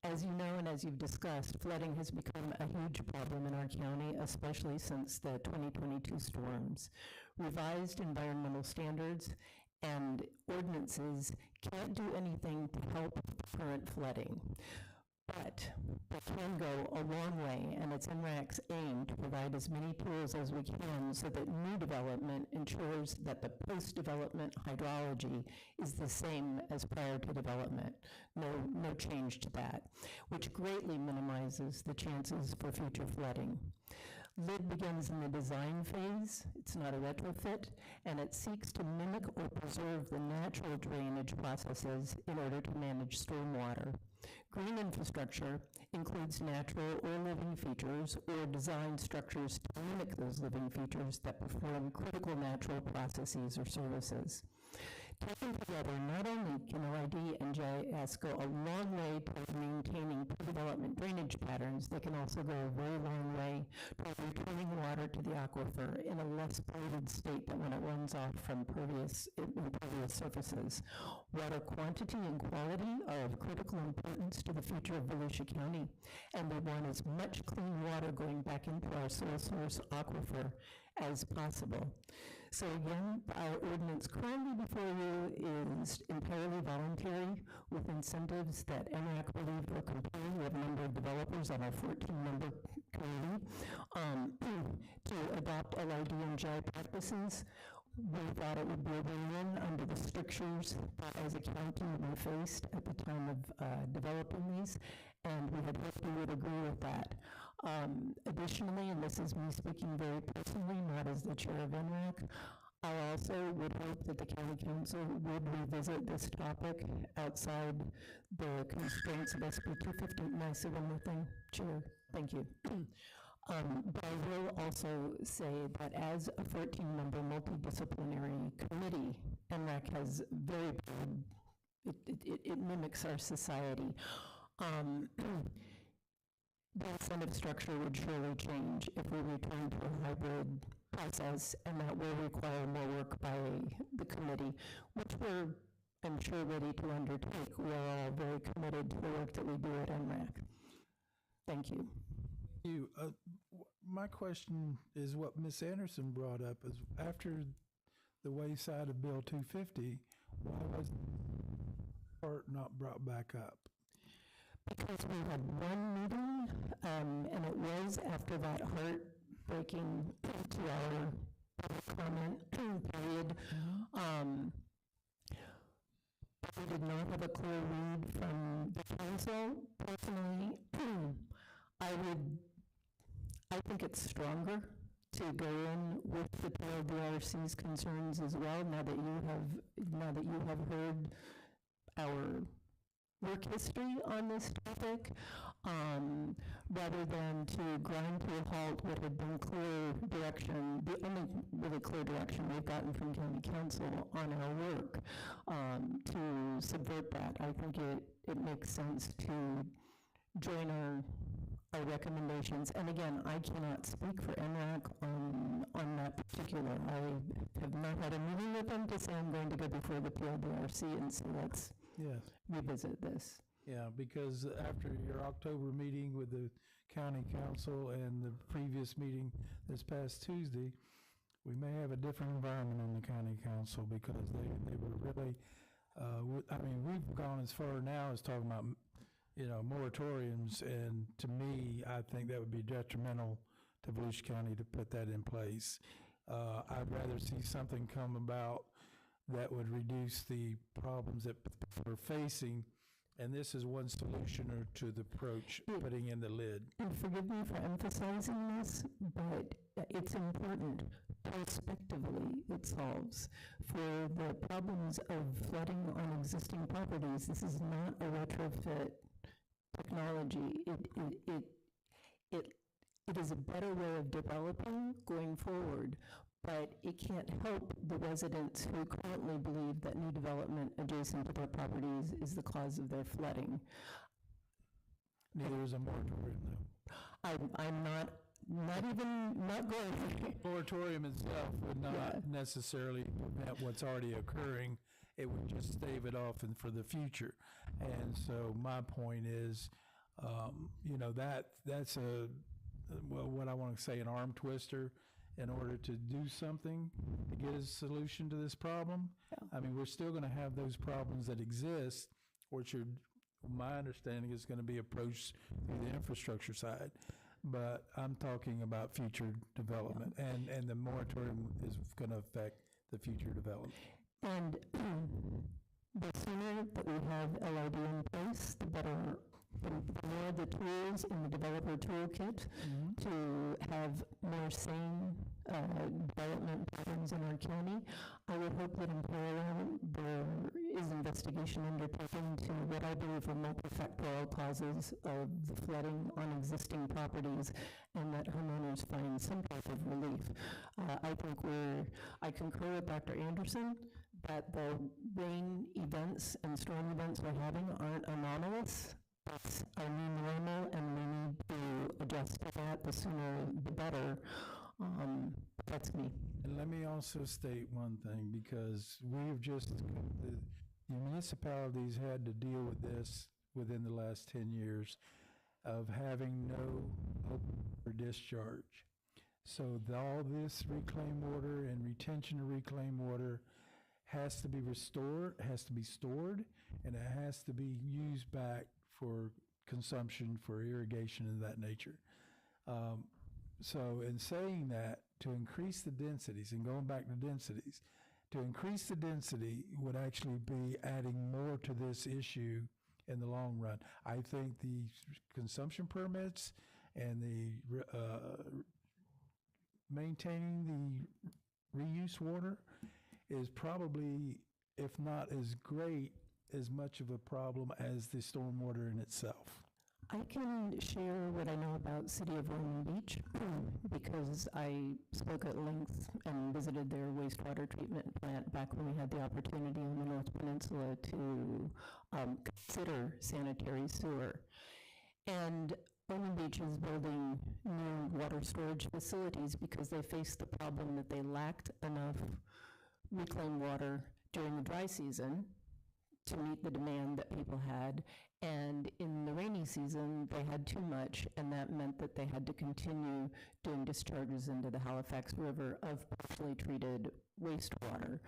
As you know and as you've discussed, flooding has become a huge problem in our county, especially since the 2022 storms. Revised environmental standards and ordinances can't do anything to help current flooding. But they can go a long way, and it's NRAC's aim to provide as many tools as we can so that new development ensures that the post-development hydrology is the same as prior to development. No change to that, which greatly minimizes the chances for future flooding. LID begins in the design phase. It's not a retrofit, and it seeks to mimic or preserve the natural drainage processes in order to manage stormwater. Green infrastructure includes natural or living features or design structures to mimic those living features that perform critical natural processes or services. Taken together, not only can OID and GIS go a long way toward maintaining pre-development drainage patterns, they can also go a very long way toward returning water to the aquifer in a less polluted state than when it runs off from impervious surfaces. Water quantity and quality are of critical importance to the future of Volusia County, and we want as much clean water going back into our soil source aquifer as possible. So again, our ordinance currently before you is entirely voluntary with incentives that NRAC believed were compelling. We have a number of developers on our 14-member committee to adopt LID and GI practices. We thought it would be a win-win under the strictures that as a county we faced at the time of developing these, and we had hoped you would agree with that. Additionally, and this is me speaking very personally, not as the chair of NRAC, I also would hope that the county council would revisit this topic outside the constraints of SB 250. And I say one more thing, Chair, thank you. But I will also say that as a 14-member multidisciplinary committee, NRAC has very broad, it mimics our society. The incentive structure would surely change if we return to a hybrid process, and that will require more work by the committee, which we're, I'm sure, ready to undertake. We're all very committed to the work that we do at NRAC. Thank you. My question is what Ms. Anderson brought up is after the wayside of Bill 250, why was part not brought back up? Because we had one meeting, and it was after that heartbreaking 2-hour public comment period. We did not have a clear read from the council. Personally, I think it's stronger to go in with the PLDRC's concerns as well. Now that you have heard our work history on this topic, rather than to grind to a halt what had been clear direction, the only really clear direction we've gotten from county council on our work, to subvert that. I think it makes sense to join our recommendations. And again, I cannot speak for NRAC on that particular. I have not had a meeting with them to say I'm going to go before the PLDRC and say let's revisit this. Yeah, because after your October meeting with the county council and the previous meeting this past Tuesday, we may have a different environment in the county council because they were really, I mean, we've gone as far now as talking about, moratoriums, and to me, I think that would be detrimental to Volusia County to put that in place. I'd rather see something come about that would reduce the problems that we're facing, and this is one solution to the approach, putting in the lid. And forgive me for emphasizing this, but it's important. Prospectively, it solves. For the problems of flooding on existing properties, this is not a retrofit technology. It is a better way of developing going forward, but it can't help the residents who currently believe that new development adjacent to their properties is the cause of their flooding. Neither is a moratorium, though. I'm not going. Moratorium itself would not necessarily prevent what's already occurring. It would just stave it off for the future. And so my point is, You know, that's well, what I want to say, an arm twister in order to do something to get a solution to this problem. I mean, we're still going to have those problems that exist, which are, my understanding, is going to be approached through the infrastructure side. But I'm talking about future development, and the moratorium is going to affect the future development. And the sooner that we have LID in place, the better, the more the tools in the developer toolkit to have more sane development patterns in our county. I would hope that in parallel there is investigation undertaken to what I believe are multifactorial causes of the flooding on existing properties, and that homeowners find some type of relief. I concur with Dr. Anderson that the rain events and storm events we're having aren't anomalous. That's our new normal, and we need to adjust to that. The sooner the better. That's me. And let me also state one thing, because we've just, the municipalities had to deal with this within the last 10 years of having no open or discharge. So all this reclaimed water and retention of reclaimed water has to be restored, has to be stored, and it has to be used back for consumption, for irrigation of that nature. So in saying that, to increase the densities, and going back to densities, to increase the density would actually be adding more to this issue in the long run. I think the consumption permits and the maintaining the reuse water is probably, if not as great, as much of a problem as the stormwater in itself. I can share what I know about City of Roman Beach because I spoke at length and visited their wastewater treatment plant back when we had the opportunity on the North Peninsula to consider sanitary sewer. And Roman Beach is building new water storage facilities because they faced the problem that they lacked enough reclaimed water during the dry season to meet the demand that people had, and in the rainy season they had too much, and that meant that they had to continue doing discharges into the Halifax River of partially treated wastewater,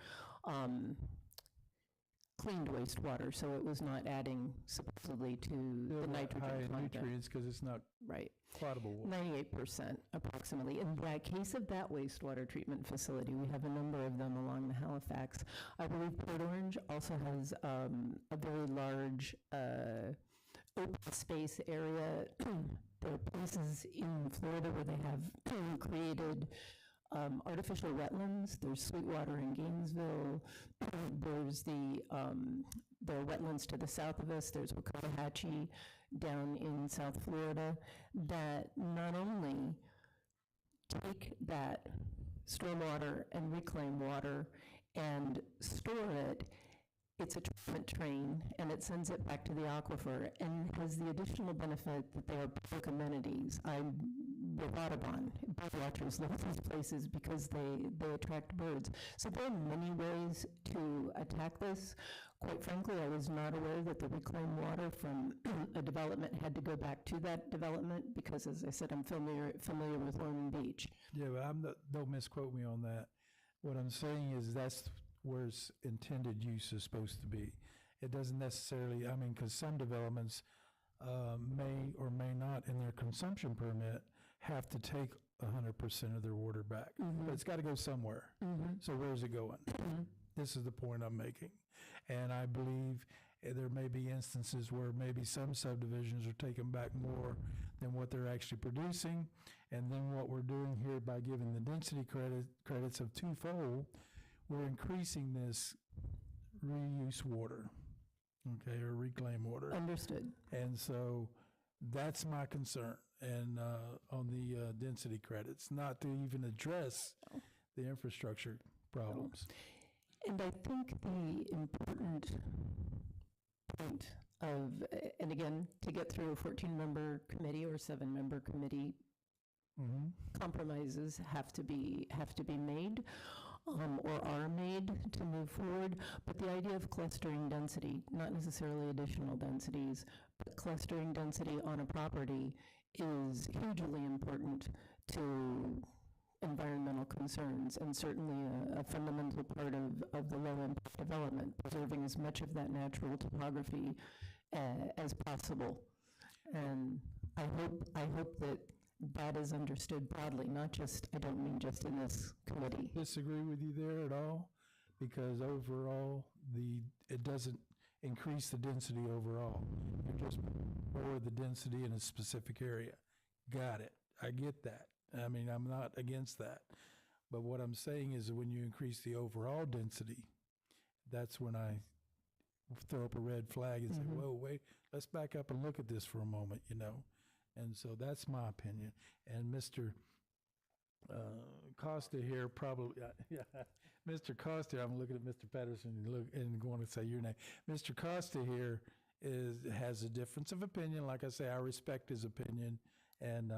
cleaned wastewater, so it was not adding supposedly to the nitrogen high in content. nutrients because it's not potable water. 98% approximately. In the case of that wastewater treatment facility, we have a number of them along the Halifax. I believe Port Orange also has a very large open space area. There are places in Florida where they have created artificial wetlands. There's Sweetwater in Gainesville. There's there are wetlands to the south of us. There's Wakatahatchee down in South Florida that not only take that stormwater and reclaim water and store it, it's a treatment train, and it sends it back to the aquifer and has the additional benefit that they are public amenities. With Audubon, bird watchers love these places because they attract birds. So there are many ways to attack this. Quite frankly, I was not aware that the reclaimed water from a development had to go back to that development because, as I said, I'm familiar with Roman Beach. Yeah, but don't misquote me on that. What I'm saying is that's where its intended use is supposed to be. It doesn't necessarily, because some developments may or may not, in their consumption permit, have to take 100% of their water back. But it's got to go somewhere. So where's it going? This is the point I'm making. And I believe there may be instances where maybe some subdivisions are taking back more than what they're actually producing. And then what we're doing here by giving the density credits of twofold, we're increasing this reuse water, okay, or reclaimed water. Understood. And so that's my concern, and on the density credits, not to even address the infrastructure problems. And I think the important point of, and again, to get through a 14-member committee or 7-member committee, compromises have to be made. or are made to move forward. But the idea of clustering density, not necessarily additional densities, but clustering density on a property is hugely important to environmental concerns, and certainly a fundamental part of the low-impact development, preserving as much of that natural topography as possible. And I hope that that is understood broadly, not just, I don't mean just in this committee. Disagree with you there at all, because overall, it doesn't increase the density overall. You just lower the density in a specific area. Got it. I get that. I mean, I'm not against that. But what I'm saying is that when you increase the overall density, that's when I throw up a red flag and say, whoa, wait, let's back up and look at this for a moment, you know? And so that's my opinion. And Mr. Costa here probably, Mr. Costa, I'm looking at Mr. Patterson and going to say your name. Mr. Costa here has a difference of opinion. Like I say, I respect his opinion. And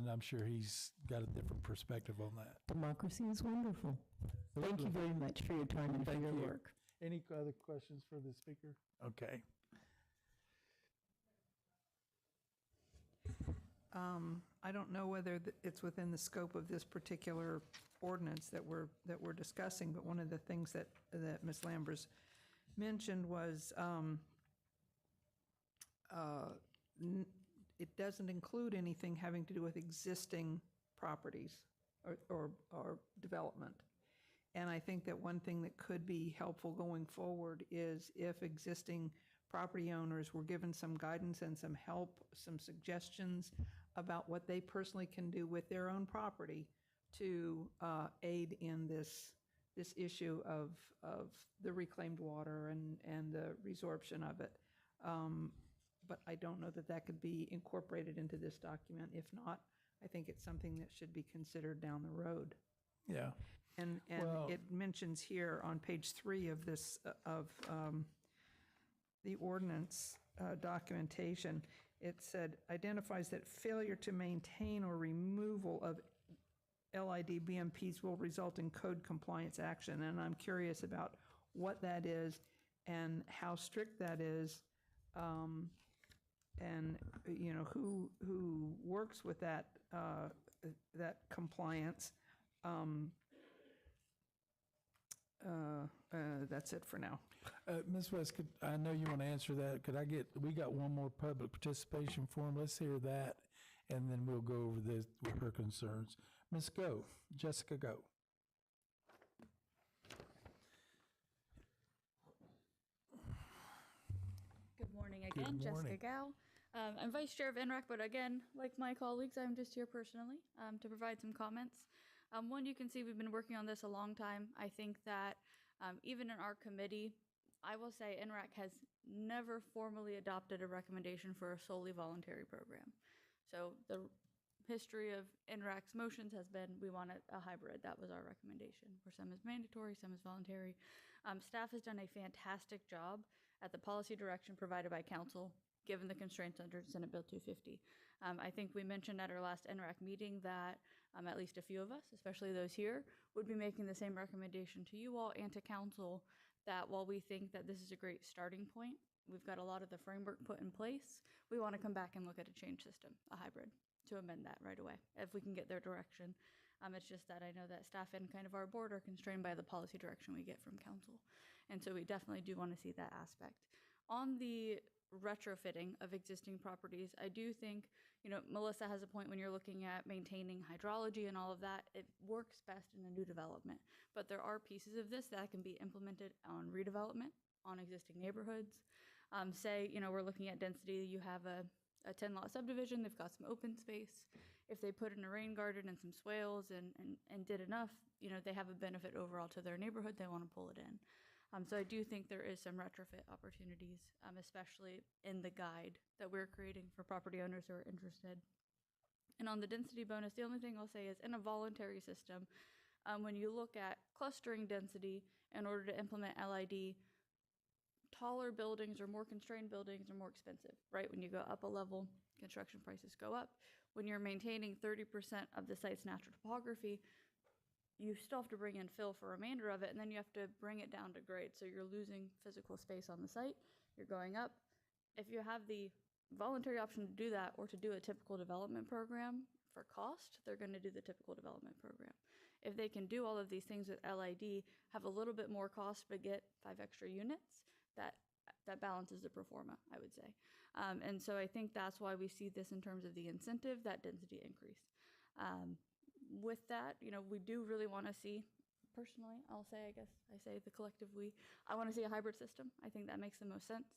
I'm sure he's got a different perspective on that. Democracy is wonderful. Thank you very much for your time and for your work. Any other questions for the speaker? Okay. I don't know whether it's within the scope of this particular ordinance that we're discussing, but one of the things that Ms. Lambers mentioned was it doesn't include anything having to do with existing properties or development. And I think that one thing that could be helpful going forward is if existing property owners were given some guidance and some help, some suggestions about what they personally can do with their own property to aid in this issue of the reclaimed water and the resorption of it. But I don't know that that could be incorporated into this document. If not, I think it's something that should be considered down the road. Yeah. And Well, it mentions here on page 3 of this, the ordinance documentation, it said, identifies that failure to maintain or removal of LID BMPs will result in code compliance action. And I'm curious about what that is and how strict that is, and you know who works with that compliance. That's it for now. Ms. West, I know you want to answer that. We got one more public participation form. Let's hear that, and then we'll go over this with her concerns. Ms. Go, Jessica Go. Good morning again, Good morning. Jessica Gao. I'm Vice Chair of NRAC, but again, like my colleagues, I'm just here personally to provide some comments. One, you can see we've been working on this a long time. I think that even in our committee, I will say NRAC has never formally adopted a recommendation for a solely voluntary program. So the history of NRAC's motions has been we want a hybrid. That was our recommendation, where some is mandatory, some is voluntary. Staff has done a fantastic job at the policy direction provided by council, given the constraints under Senate Bill 250. I think we mentioned at our last NRAC meeting that at least a few of us, especially those here, would be making the same recommendation to you all and to council, that while we think that this is a great starting point, we've got a lot of the framework put in place, we want to come back and look at a change system, a hybrid, to amend that right away, if we can get their direction. It's just that I know that staff and kind of our board are constrained by the policy direction we get from council. And so we definitely do want to see that aspect. On the retrofitting of existing properties, I do think, Melissa has a point when you're looking at maintaining hydrology and all of that, it works best in a new development. But there are pieces of this that can be implemented on redevelopment, on existing neighborhoods. Say, we're looking at density, you have a 10-lot subdivision, they've got some open space. If they put in a rain garden and some swales and did enough, they have a benefit overall to their neighborhood, they want to pull it in. So I do think there is some retrofit opportunities, especially in the guide that we're creating for property owners who are interested. And on the density bonus, the only thing I'll say is in a voluntary system, when you look at clustering density in order to implement LID, taller buildings or more constrained buildings are more expensive, right? When you go up a level, construction prices go up. When you're maintaining 30% of the site's natural topography, you still have to bring in fill for remainder of it, and then you have to bring it down to grade. So you're losing physical space on the site, you're going up. If you have the voluntary option to do that or to do a typical development program for cost, they're going to do the typical development program. If they can do all of these things with LID, have a little bit more cost but get 5 extra units, that balances the pro forma, I would say. And so I think that's why we see this in terms of the incentive, that density increase. With that, we do really want to see, personally, I'll say, I guess I say the collective we, I want to see a hybrid system. I think that makes the most sense.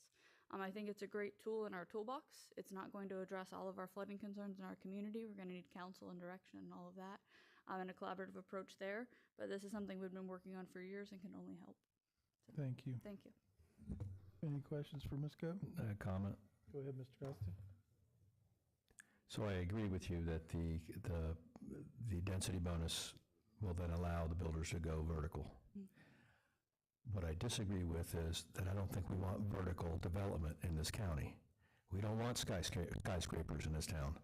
I think it's a great tool in our toolbox. It's not going to address all of our flooding concerns in our community. We're going to need counsel and direction and all of that, and a collaborative approach there. But this is something we've been working on for years and can only help. So, Thank you. Thank you. Any questions for Ms. Go? Comment. Go ahead, Mr. Costa. So I agree with you that the density bonus will then allow the builders to go vertical. What I disagree with is that I don't think we want vertical development in this county. We don't want skyscrapers in this town.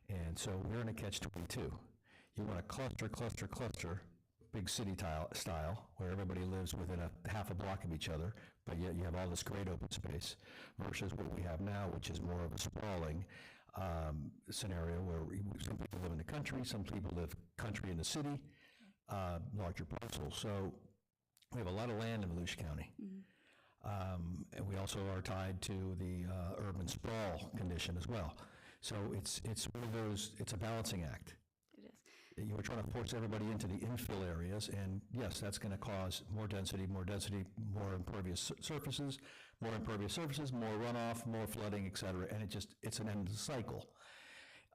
And so we're in a catch-22. You want a cluster, big city style, where everybody lives within a half a block of each other, but yet you have all this great open space, versus what we have now, which is more of a sprawling scenario where some people live in the country, some people live country in the city, larger parcels. So we have a lot of land in Volusia County. And we also are tied to the urban sprawl condition as well. So it's one of those, it's a balancing act. It is. You were trying to force everybody into the infill areas, and yes, that's going to cause more density, more impervious surfaces, more runoff, more flooding, et cetera, and it's an endless cycle.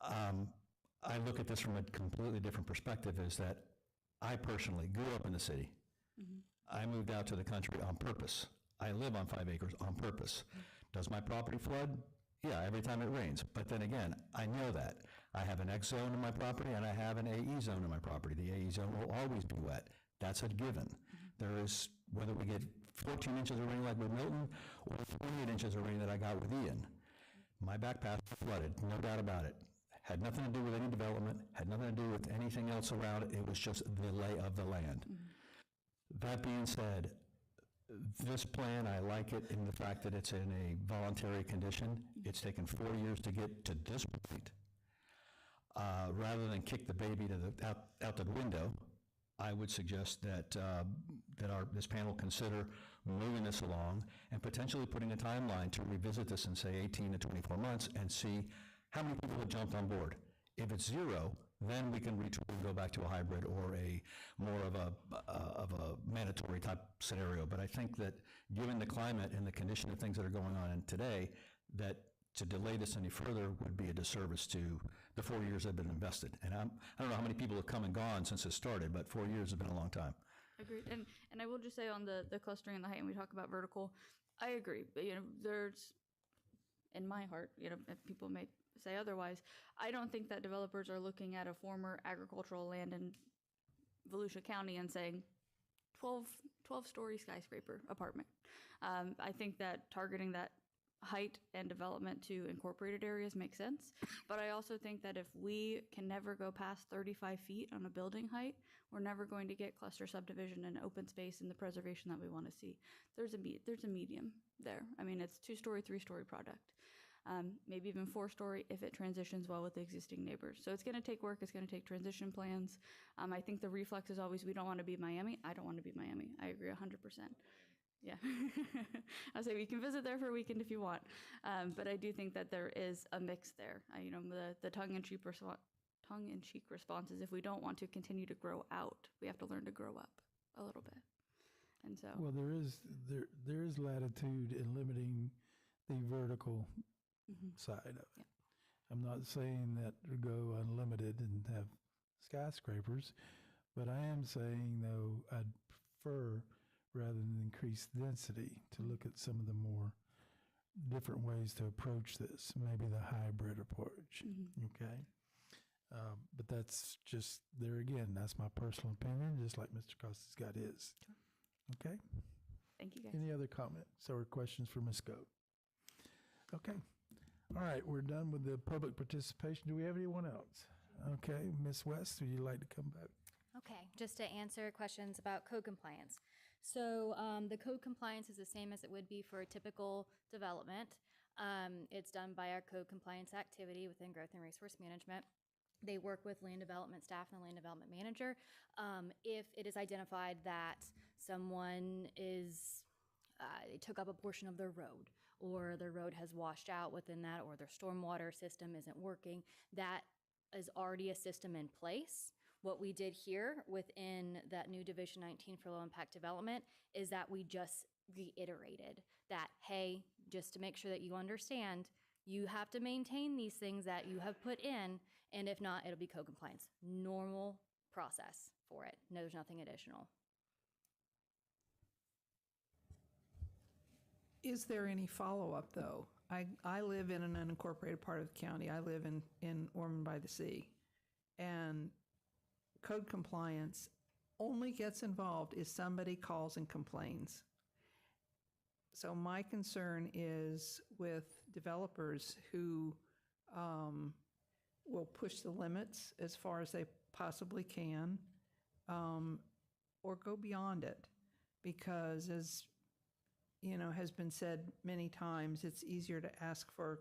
I look at this from a completely different perspective, is that I personally grew up in the city. I moved out to the country on purpose. I live on 5 acres on purpose. Does my property flood? Yeah, every time it rains. But then again, I know that. I have an X zone in my property and I have an AE zone in my property. The AE zone will always be wet. That's a given. There is, whether we get 14 inches of rain like with Milton or 28 inches of rain that I got with Ian, my back path flooded, no doubt about it. Had nothing to do with any development, had nothing to do with anything else around it. It was just the lay of the land. That being said, this plan, I like it in the fact that it's in a voluntary condition. It's taken 4 years to get to this point. Rather than kick the baby out the window, I would suggest that this panel consider moving this along and potentially putting a timeline to revisit this in, say, 18 to 24 months and see how many people have jumped on board. If it's 0, then we can retool and go back to a hybrid or a more of a mandatory type scenario. But I think that given the climate and the condition of things that are going on today, that to delay this any further would be a disservice to the 4 years that have been invested. And I don't know how many people have come and gone since it started, but 4 years have been a long time. Agreed. And I will just say on the clustering and the height, and we talk about vertical, I agree. But, there's, in my heart, if people may say otherwise, I don't think that developers are looking at a former agricultural land in Volusia County and saying 12-story skyscraper apartment. I think that targeting that height and development to incorporated areas makes sense. But I also think that if we can never go past 35 feet on a building height, we're never going to get cluster subdivision and open space and the preservation that we want to see. There's a medium there. I mean, it's 2-story, 3-story product. Maybe even 4-story if it transitions well with the existing neighbors. So it's going to take work. It's going to take transition plans. I think the reflex is always, we don't want to be Miami. I don't want to be Miami. I agree 100%. Yeah. I'll say we can visit there for a weekend if you want. But I do think that there is a mix there. The tongue-in-cheek response is if we don't want to continue to grow out, we have to learn to grow up a little bit. And so. Well, there is latitude in limiting the vertical side of it. Yeah. I'm not saying that we go unlimited and have skyscrapers, but I am saying, though, I'd prefer, rather than increase density, to look at some of the more different ways to approach this, maybe the hybrid approach, okay? But that's just, there again, that's my personal opinion, just like Mr. Costa's got his. Okay? Thank you, guys. Any other comments or questions for Ms. Goat? Okay. All right, we're done with the public participation. Do we have anyone else? Okay, Ms. West, would you like to come back? Okay, just to answer questions about code compliance. So the code compliance is the same as it would be for a typical development. It's done by our code compliance activity within growth and resource management. They work with land development staff and the land development manager. If it is identified that someone is, they took up a portion of their road, or their road has washed out within that, or their stormwater system isn't working, that is already a system in place. What we did here within that new Division 19 for low impact development is that we just reiterated that, hey, just to make sure that you understand, you have to maintain these things that you have put in, and if not, it'll be code compliance. Normal process for it. No, there's nothing additional. Is there any follow-up, though? I live in an unincorporated part of the county. I live in Ormond by the Sea. And code compliance only gets involved if somebody calls and complains. So my concern is with developers who will push the limits as far as they possibly can, or go beyond it. Because as has been said many times, it's easier to ask for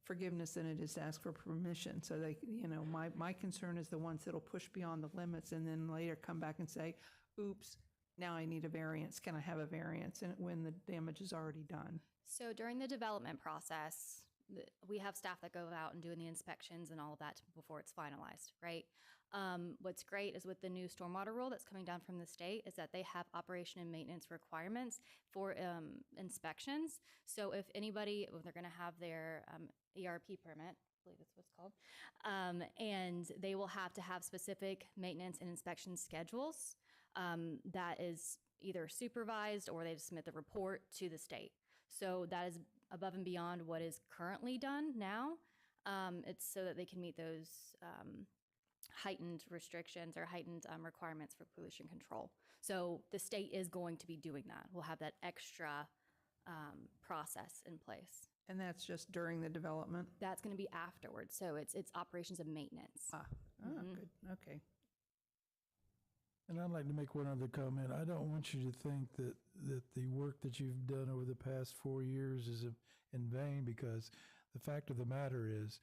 forgiveness than it is to ask for permission. So they, my concern is the ones that'll push beyond the limits and then later come back and say, oops, now I need a variance. Can I have a variance? And when the damage is already done. So during the development process, we have staff that go out and doing the inspections and all of that before it's finalized, right? What's great is with the new stormwater rule that's coming down from the state is that they have operation and maintenance requirements for inspections. So if anybody, if they're going to have their ERP permit, I believe that's what it's called, and they will have to have specific maintenance and inspection schedules that is either supervised or they submit the report to the state. So that is above and beyond what is currently done now. It's so that they can meet those heightened restrictions or heightened requirements for pollution control. So the state is going to be doing that. We'll have that extra process in place. And that's just during the development? That's going to be afterwards. So it's operations and maintenance. Good. Okay. And I'd like to make one other comment. I don't want you to think that the work that you've done over the past 4 years is in vain, because the fact of the matter is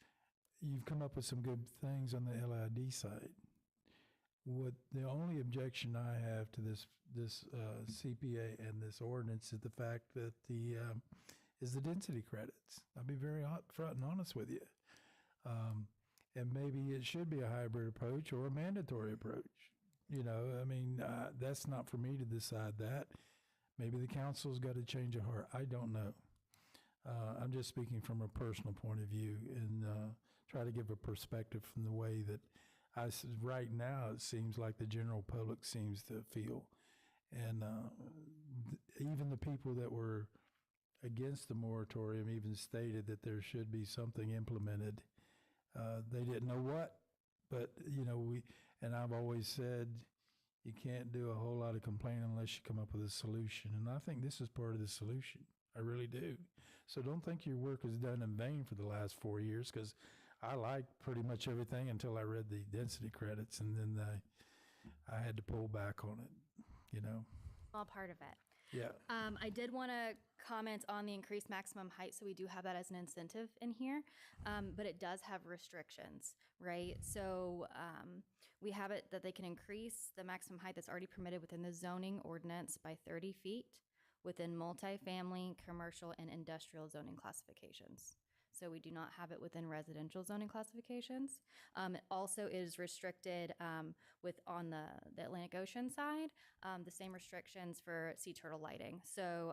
you've come up with some good things on the LID side. What the only objection I have to this CPA and this ordinance is the fact that is the density credits. I'll be very upfront and honest with you. And maybe it should be a hybrid approach or a mandatory approach. That's not for me to decide that. Maybe the council's got to change of heart. I don't know. I'm just speaking from a personal point of view and try to give a perspective from the way that right now it seems like the general public seems to feel. And even the people that were against the moratorium even stated that there should be something implemented. They didn't know what, but and I've always said you can't do a whole lot of complaining unless you come up with a solution. And I think this is part of the solution. I really do. So don't think your work is done in vain for the last 4 years, because I liked pretty much everything until I read the density credits, and then I had to pull back on it, All part of it. Yeah. I did want to comment on the increased maximum height, so we do have that as an incentive in here, but it does have restrictions, right? So we have it that they can increase the maximum height that's already permitted within the zoning ordinance by 30 feet within multifamily, commercial, and industrial zoning classifications. So we do not have it within residential zoning classifications. It also is restricted on the Atlantic Ocean side, the same restrictions for sea turtle lighting. So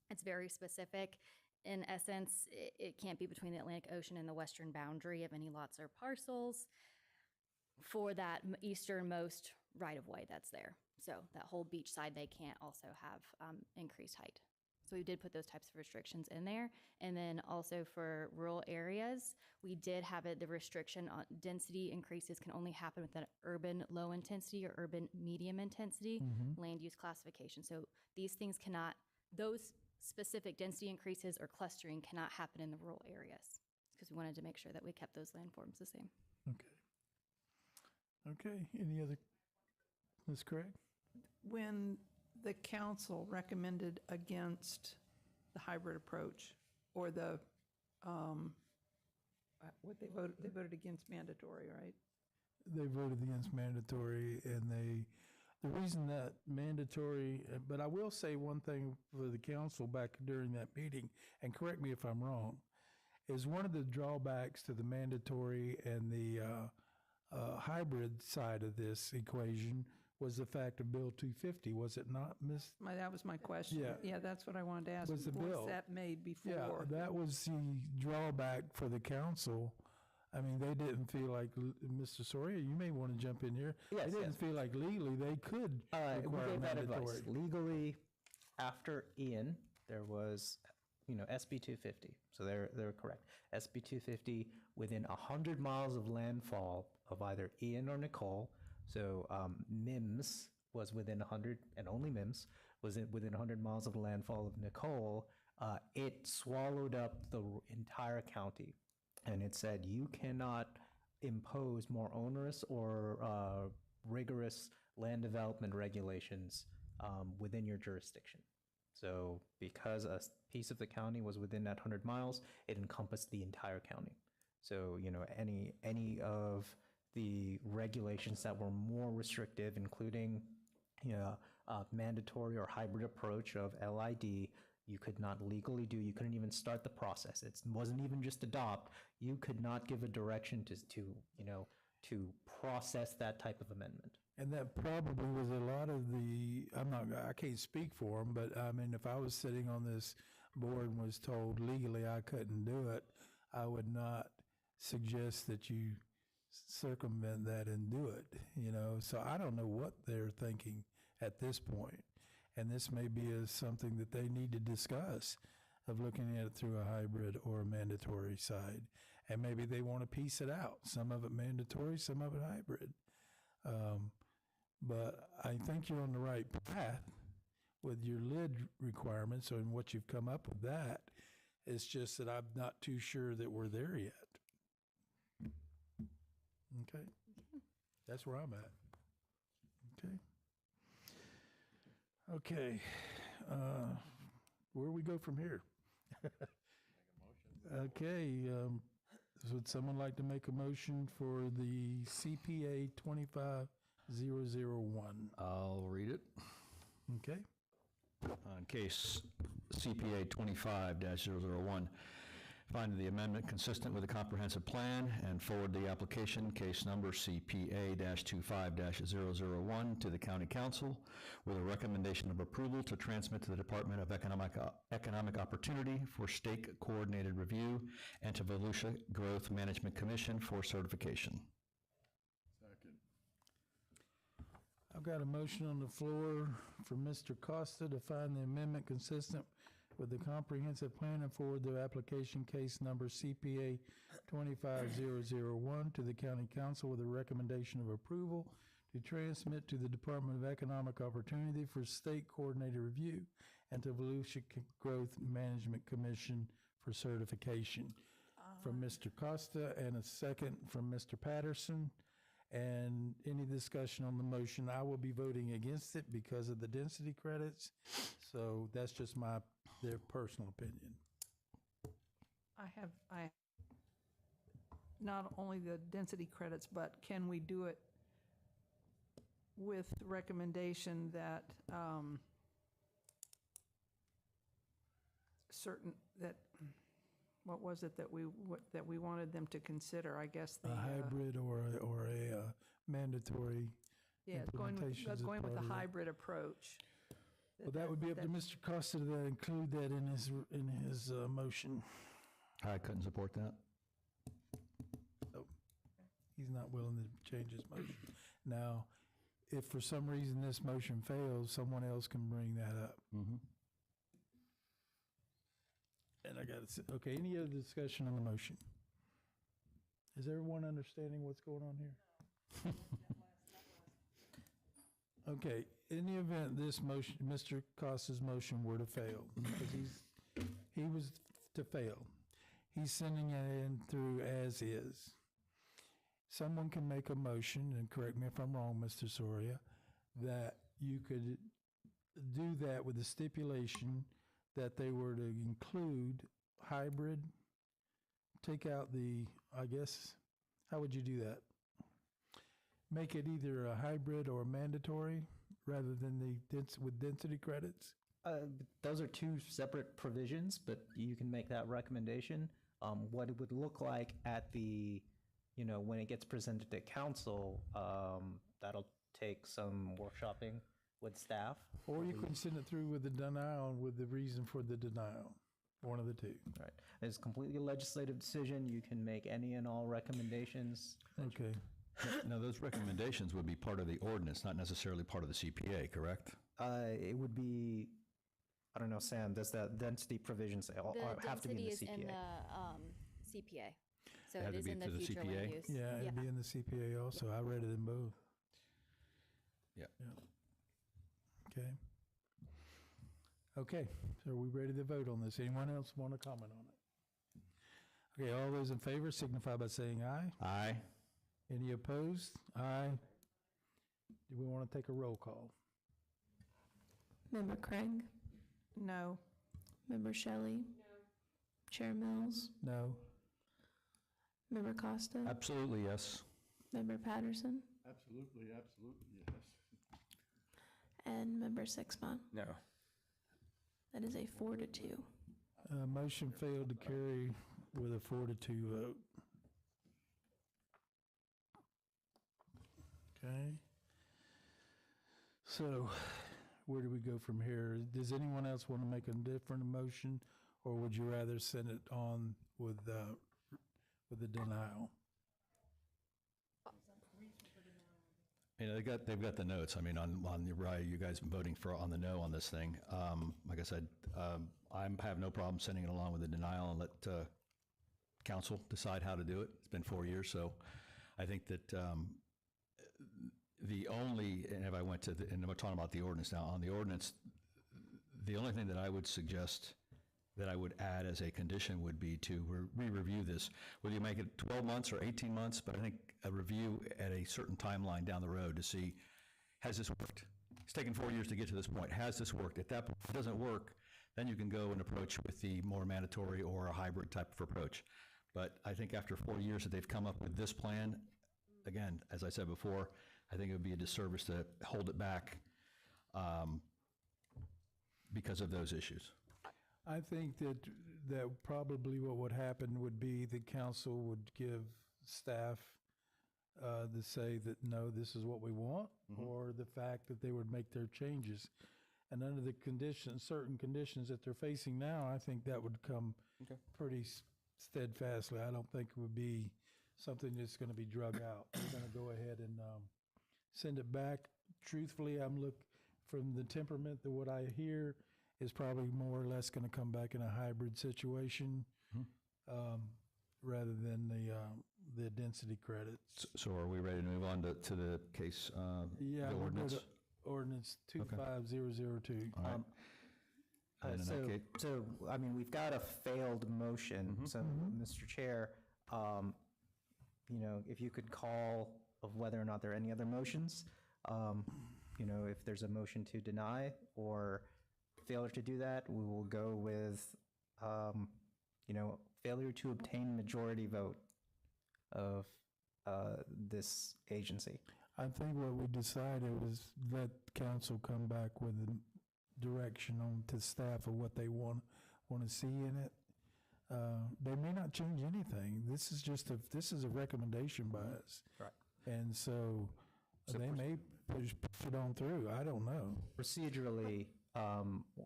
it's very specific. In essence, it can't be between the Atlantic Ocean and the western boundary of any lots or parcels for that easternmost right-of-way that's there. So that whole beach side, they can't also have increased height. So we did put those types of restrictions in there. And then also for rural areas, we did have it, the restriction on density increases can only happen with an urban low intensity or urban medium intensity land use classification. So these things cannot, those specific density increases or clustering cannot happen in the rural areas, because we wanted to make sure that we kept those landforms the same. Okay. Any other Ms. Craig? When the council recommended against the hybrid approach, or the, what they voted against mandatory, right? They voted against mandatory, and the reason that mandatory, but I will say one thing for the council back during that meeting, and correct me if I'm wrong, is one of the drawbacks to the mandatory and the hybrid side of this equation was the fact of Bill 250, was it not, Ms.? That was my question. Yeah. Yeah, that's what I wanted to ask. Was the bill. Was that made before? Yeah, that was the drawback for the council. I mean, they didn't feel like, Mr. Soria, you may want to jump in here. Yes, They didn't feel like legally they could We require gave that advice. mandatory. Legally, after Ian, there was, SB 250. So they're correct. SB 250 within 100 miles of landfall of either Ian or Nicole. So MIMS was within 100, and only MIMS was within 100 miles of the landfall of Nicole. It swallowed up the entire county. And it said you cannot impose more onerous or rigorous land development regulations within your jurisdiction. So because a piece of the county was within that 100 miles, it encompassed the entire county. So, any of the regulations that were more restrictive, including, mandatory or hybrid approach of LID, you could not legally do. You couldn't even start the process. It wasn't even just adopt. You could not give a direction to process that type of amendment. And that probably was a lot of I can't speak for them, but I mean, if I was sitting on this board and was told legally I couldn't do it, I would not suggest that you circumvent that and do it, So I don't know what they're thinking at this point. And this may be something that they need to discuss, of looking at it through a hybrid or a mandatory side. And maybe they want to piece it out, some of it mandatory, some of it hybrid. But I think you're on the right path with your lid requirements and what you've come up with that. It's just that I'm not too sure that we're there yet. Okay? That's where I'm at. Okay. Okay. Where do we go from here? Okay. Would someone like to make a motion for the CPA 25001? I'll read it. Okay. On case CPA 25-001, find the amendment consistent with the comprehensive plan and forward the application, case number CPA-25-001, to the County Council with a recommendation of approval to transmit to the Department of Economic Opportunity for stake coordinated review and to Volusia Growth Management Commission for certification. I've got a motion on the floor for Mr. Costa to find the amendment consistent with the comprehensive plan and forward the application case number CPA 25001 to the County Council with a recommendation of approval to transmit to the Department of Economic Opportunity for state coordinated review and to Volusia Growth Management Commission for certification. From Mr. Costa, and a second from Mr. Patterson. And any discussion on the motion, I will be voting against it because of the density credits. So that's just their personal opinion. I not only the density credits, but can we do it with recommendation that what was it that we wanted them to consider? I guess the a hybrid or a mandatory. Yeah, going with the hybrid approach. Well, that would be up to Mr. Costa to include that in his motion. I couldn't support that. So he's not willing to change his motion. Now, if for some reason this motion fails, someone else can bring that up. Mm-hmm. And I got to say, okay, any other discussion on the motion? Is everyone understanding what's going on here? Okay, in the event this motion, Mr. Costa's motion were to fail, because he was to fail, he's sending it in through as is. Someone can make a motion, and correct me if I'm wrong, Mr. Soria, that you could do that with the stipulation that they were to include hybrid, take out the, I guess, how would you do that? Make it either a hybrid or mandatory rather than with density credits? Those are two separate provisions, but you can make that recommendation. What it would look like at the, when it gets presented to council, that'll take some workshopping with staff. Or you can send it through with the denial with the reason for the denial, one of the two. Right. It's completely a legislative decision. You can make any and all recommendations. Okay. Now, those recommendations would be part of the ordinance, not necessarily part of the CPA, correct? It would be, I don't know, Sam, does that density provision say, have to be in the CPA? The density is in the CPA. So Had it to is be in the through the future CPA? land use. Yeah, it'd be in the CPA also. I read it in both. Yeah. Okay. Okay, so are we ready to vote on this? Anyone else want to comment on it? Okay, all those in favor signify by saying aye. Aye. Any opposed? Aye. Do we want to take a roll call? Member Craig? No. Member Shelley? No. Chair Mills? No. Member Costa? Absolutely, yes. Member Patterson? Absolutely, yes. And Member Sixmont? No. That is a 4-2. Motion failed to carry with a 4-2 vote. Okay. So, where do we go from here? Does anyone else want to make a different motion, or would you rather send it on with the denial? They've got the notes. I mean, on the right, you guys voting on the no on this thing. Like I said, I have no problem sending it along with the denial and let council decide how to do it. It's been 4 years, so I think that and if I went to and we're talking about the ordinance now, on the ordinance, the only thing that I would suggest that I would add as a condition would be to re-review this. Whether you make it 12 months or 18 months, but I think a review at a certain timeline down the road to see, has this worked? It's taken 4 years to get to this point. Has this worked? If that doesn't work, then you can go and approach with the more mandatory or a hybrid type of approach. But I think after 4 years that they've come up with this plan, again, as I said before, I think it would be a disservice to hold it back because of those issues. I think that probably what would happen would be the council would give staff to say that, no, this is what we want, or the fact that they would make their changes. And under the certain conditions that they're facing now, I think that would come pretty steadfastly. I don't think it would be something that's going to be drug out. We're going to go ahead and send it back. Truthfully, from the temperament that what I hear is probably more or less going to come back in a hybrid situation rather than the density credits. So are we ready to move on to the case, Yeah, the we'll go ordinance? to ordinance 25002. All right. And in that case- So, I mean, we've got a failed motion. So, Mr. Chair, if you could call of whether or not there are any other motions, if there's a motion to deny or failure to do that, we will go with, failure to obtain majority vote of this agency. I think what we decided was let council come back with a direction on to staff of what they want to see in it. They may not change anything. This is just a recommendation by us. Right. And so they may push it on through. I don't know. Procedurally,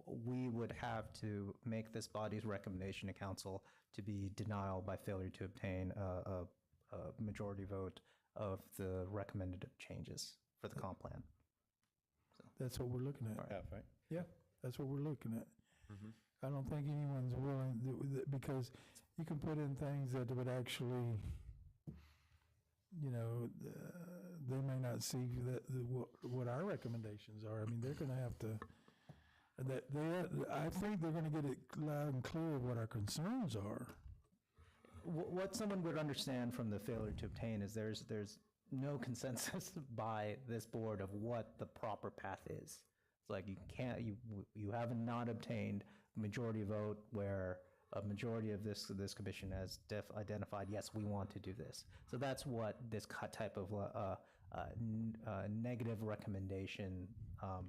we would have to make this body's recommendation to council to be denial by failure to obtain a majority vote of the recommended changes for the comp plan. That's what we're looking at. Half, right? Yeah, that's what we're looking at. I don't think anyone's willing, because you can put in things that would actually, they may not see what our recommendations are. I mean, they're going to have to, I think they're going to get it loud and clear what our concerns are. What someone would understand from the failure to obtain is there's no consensus by this board of what the proper path is. It's like you can't, you have not obtained a majority vote where a majority of this commission has identified, yes, we want to do this. So that's what this type of negative recommendation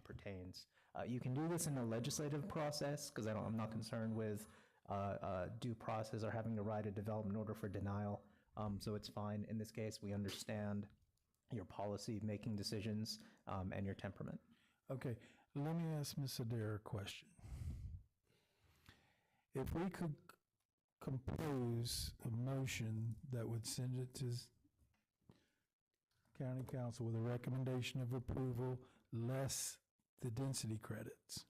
pertains. You can do this in a legislative process, because I'm not concerned with due process or having to write a development order for denial. So it's fine. In this case, we understand your policy-making decisions and your temperament. Okay, let me ask Ms. Adair a question. If we could compose a motion that would send it to County Council with a recommendation of approval less the density credits,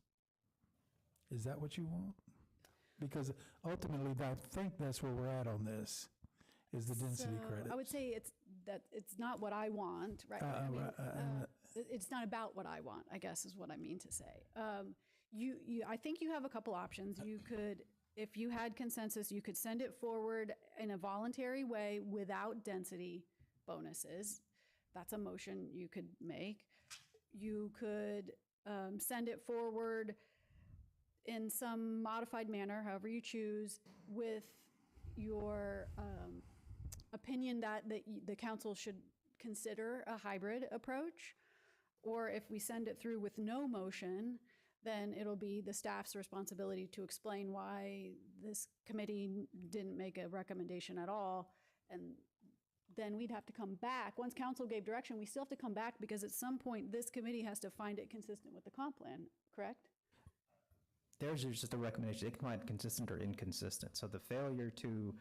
is that what you want? Because ultimately, I think that's where we're at on this, is the density credits. I would say it's not what I want, right? I mean, it's not about what I want, I guess is what I mean to say. I think you have a couple options. You could, if you had consensus, you could send it forward in a voluntary way without density bonuses. That's a motion you could make. You could send it forward in some modified manner, however you choose, with your opinion that the council should consider a hybrid approach. Or if we send it through with no motion, then it'll be the staff's responsibility to explain why this committee didn't make a recommendation at all. And then we'd have to come back. Once council gave direction, we still have to come back, because at some point this committee has to find it consistent with the comp plan, correct? There's just a recommendation. They can find consistent or inconsistent. So the failure to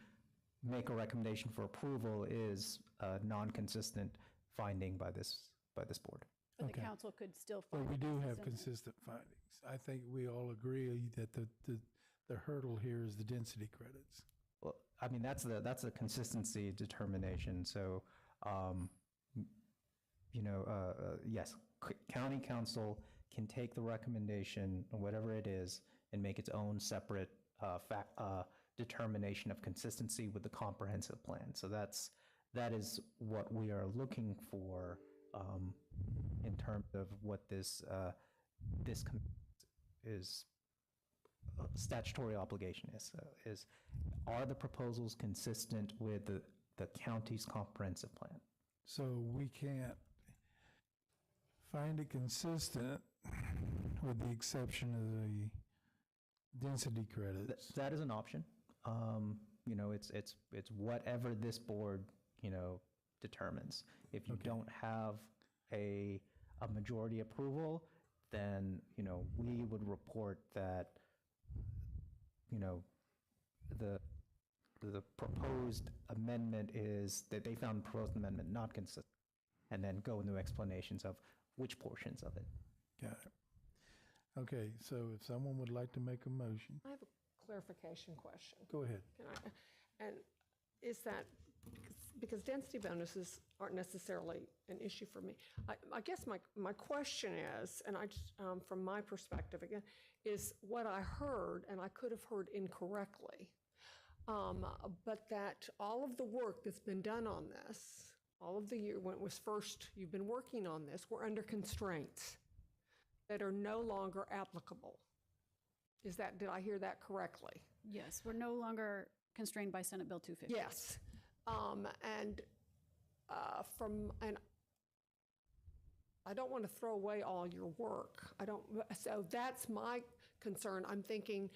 make a recommendation for approval is a non-consistent finding by this board. But the council could still find. But we do have consistent. consistent findings. I think we all agree that the hurdle here is the density credits. Well, I mean, that's a consistency determination. So, yes, county council can take the recommendation, whatever it is, and make its own separate determination of consistency with the comprehensive plan. So that is what we are looking for in terms of what this statutory obligation is are the proposals consistent with the county's comprehensive plan? So we can't find it consistent with the exception of the density credits. That is an option. It's whatever this board, determines. If you don't have a majority approval, then, we would report that, the proposed amendment is that they found the proposed amendment not consistent, and then go into explanations of which portions of it. Got it. Okay, so if someone would like to make a motion, I have a clarification question. go ahead. And is that, because density bonuses aren't necessarily an issue for me. I guess my question is, and I just, from my perspective again, is what I heard, and I could have heard incorrectly, but that all of the work that's been done on this, all of the year when it was first, you've been working on this, we're under constraints that are no longer applicable. Did I hear that correctly? Yes, we're no longer constrained by Senate Bill 250. Yes. And I don't want to throw away all your work. So that's my concern. I'm thinking,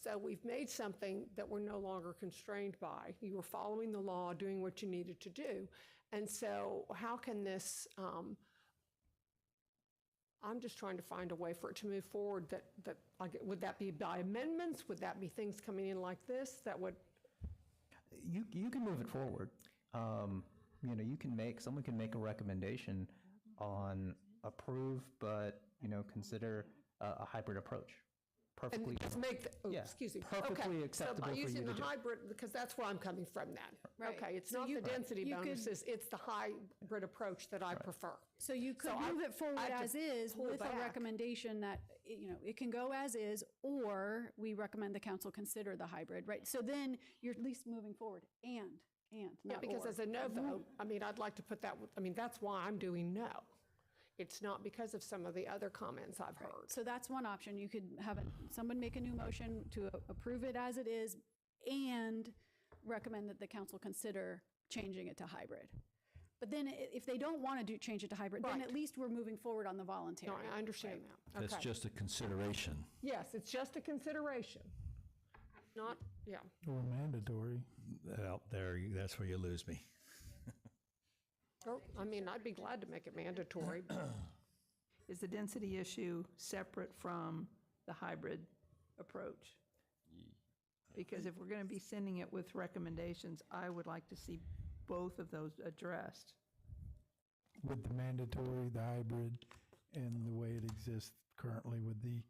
so we've made something that we're no longer constrained by. You were following the law, doing what you needed to do. And so how can this, I'm just trying to find a way for it to move forward would that be by amendments? Would that be things coming in like this that would? You can move it forward. Someone can make a recommendation on approve, but, consider a hybrid approach. Perfectly. And just make, excuse me. Perfectly Okay, acceptable so by for you using to the do. hybrid, because that's where I'm coming from then. Right. Okay, it's So not you- the density you could- bonuses, it's the hybrid approach that I prefer. So you could So move it forward I have to as is pull with back. a recommendation that, it can go as is, or we recommend the council consider the hybrid, right? So then you're at least moving forward. And Yeah, not because or. as a no vote, I mean, I'd like to put that, I mean, that's why I'm doing no. It's not because of some of the other comments I've heard. So that's one option. You could have someone make a new motion to approve it as it is and recommend that the council consider changing it to hybrid. But then if they don't want to change it to hybrid, then at least we're moving forward on the voluntary. No, I understand that. That's Okay. just a consideration. Yes, it's just a consideration. Not, yeah. Or mandatory. Out there, that's where you lose me. Or, I mean, I'd be glad to make it mandatory. Is the density issue separate from the hybrid approach? Because if we're going to be sending it with recommendations, I would like to see both of those addressed. With the mandatory, the hybrid, and the way it exists currently with the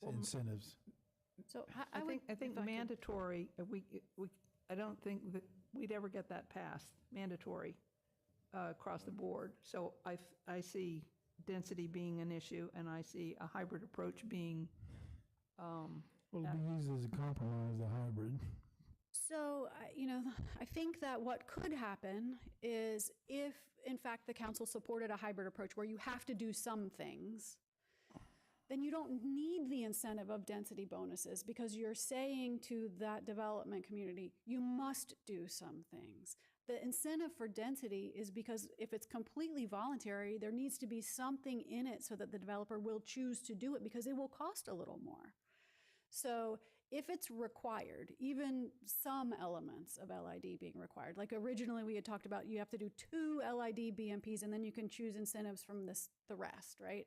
incentives. So I think mandatory, I don't think that we'd ever get that passed, mandatory across the board. So I see density being an issue, and I see a hybrid approach being. Well, it'd be used as a compromise, the hybrid. So, I think that what could happen is if, in fact, the council supported a hybrid approach where you have to do some things, then you don't need the incentive of density bonuses because you're saying to that development community, you must do some things. The incentive for density is because if it's completely voluntary, there needs to be something in it so that the developer will choose to do it because it will cost a little more. So if it's required, even some elements of LID being required, like originally we had talked about, you have to do 2 LID BMPs and then you can choose incentives from the rest, right?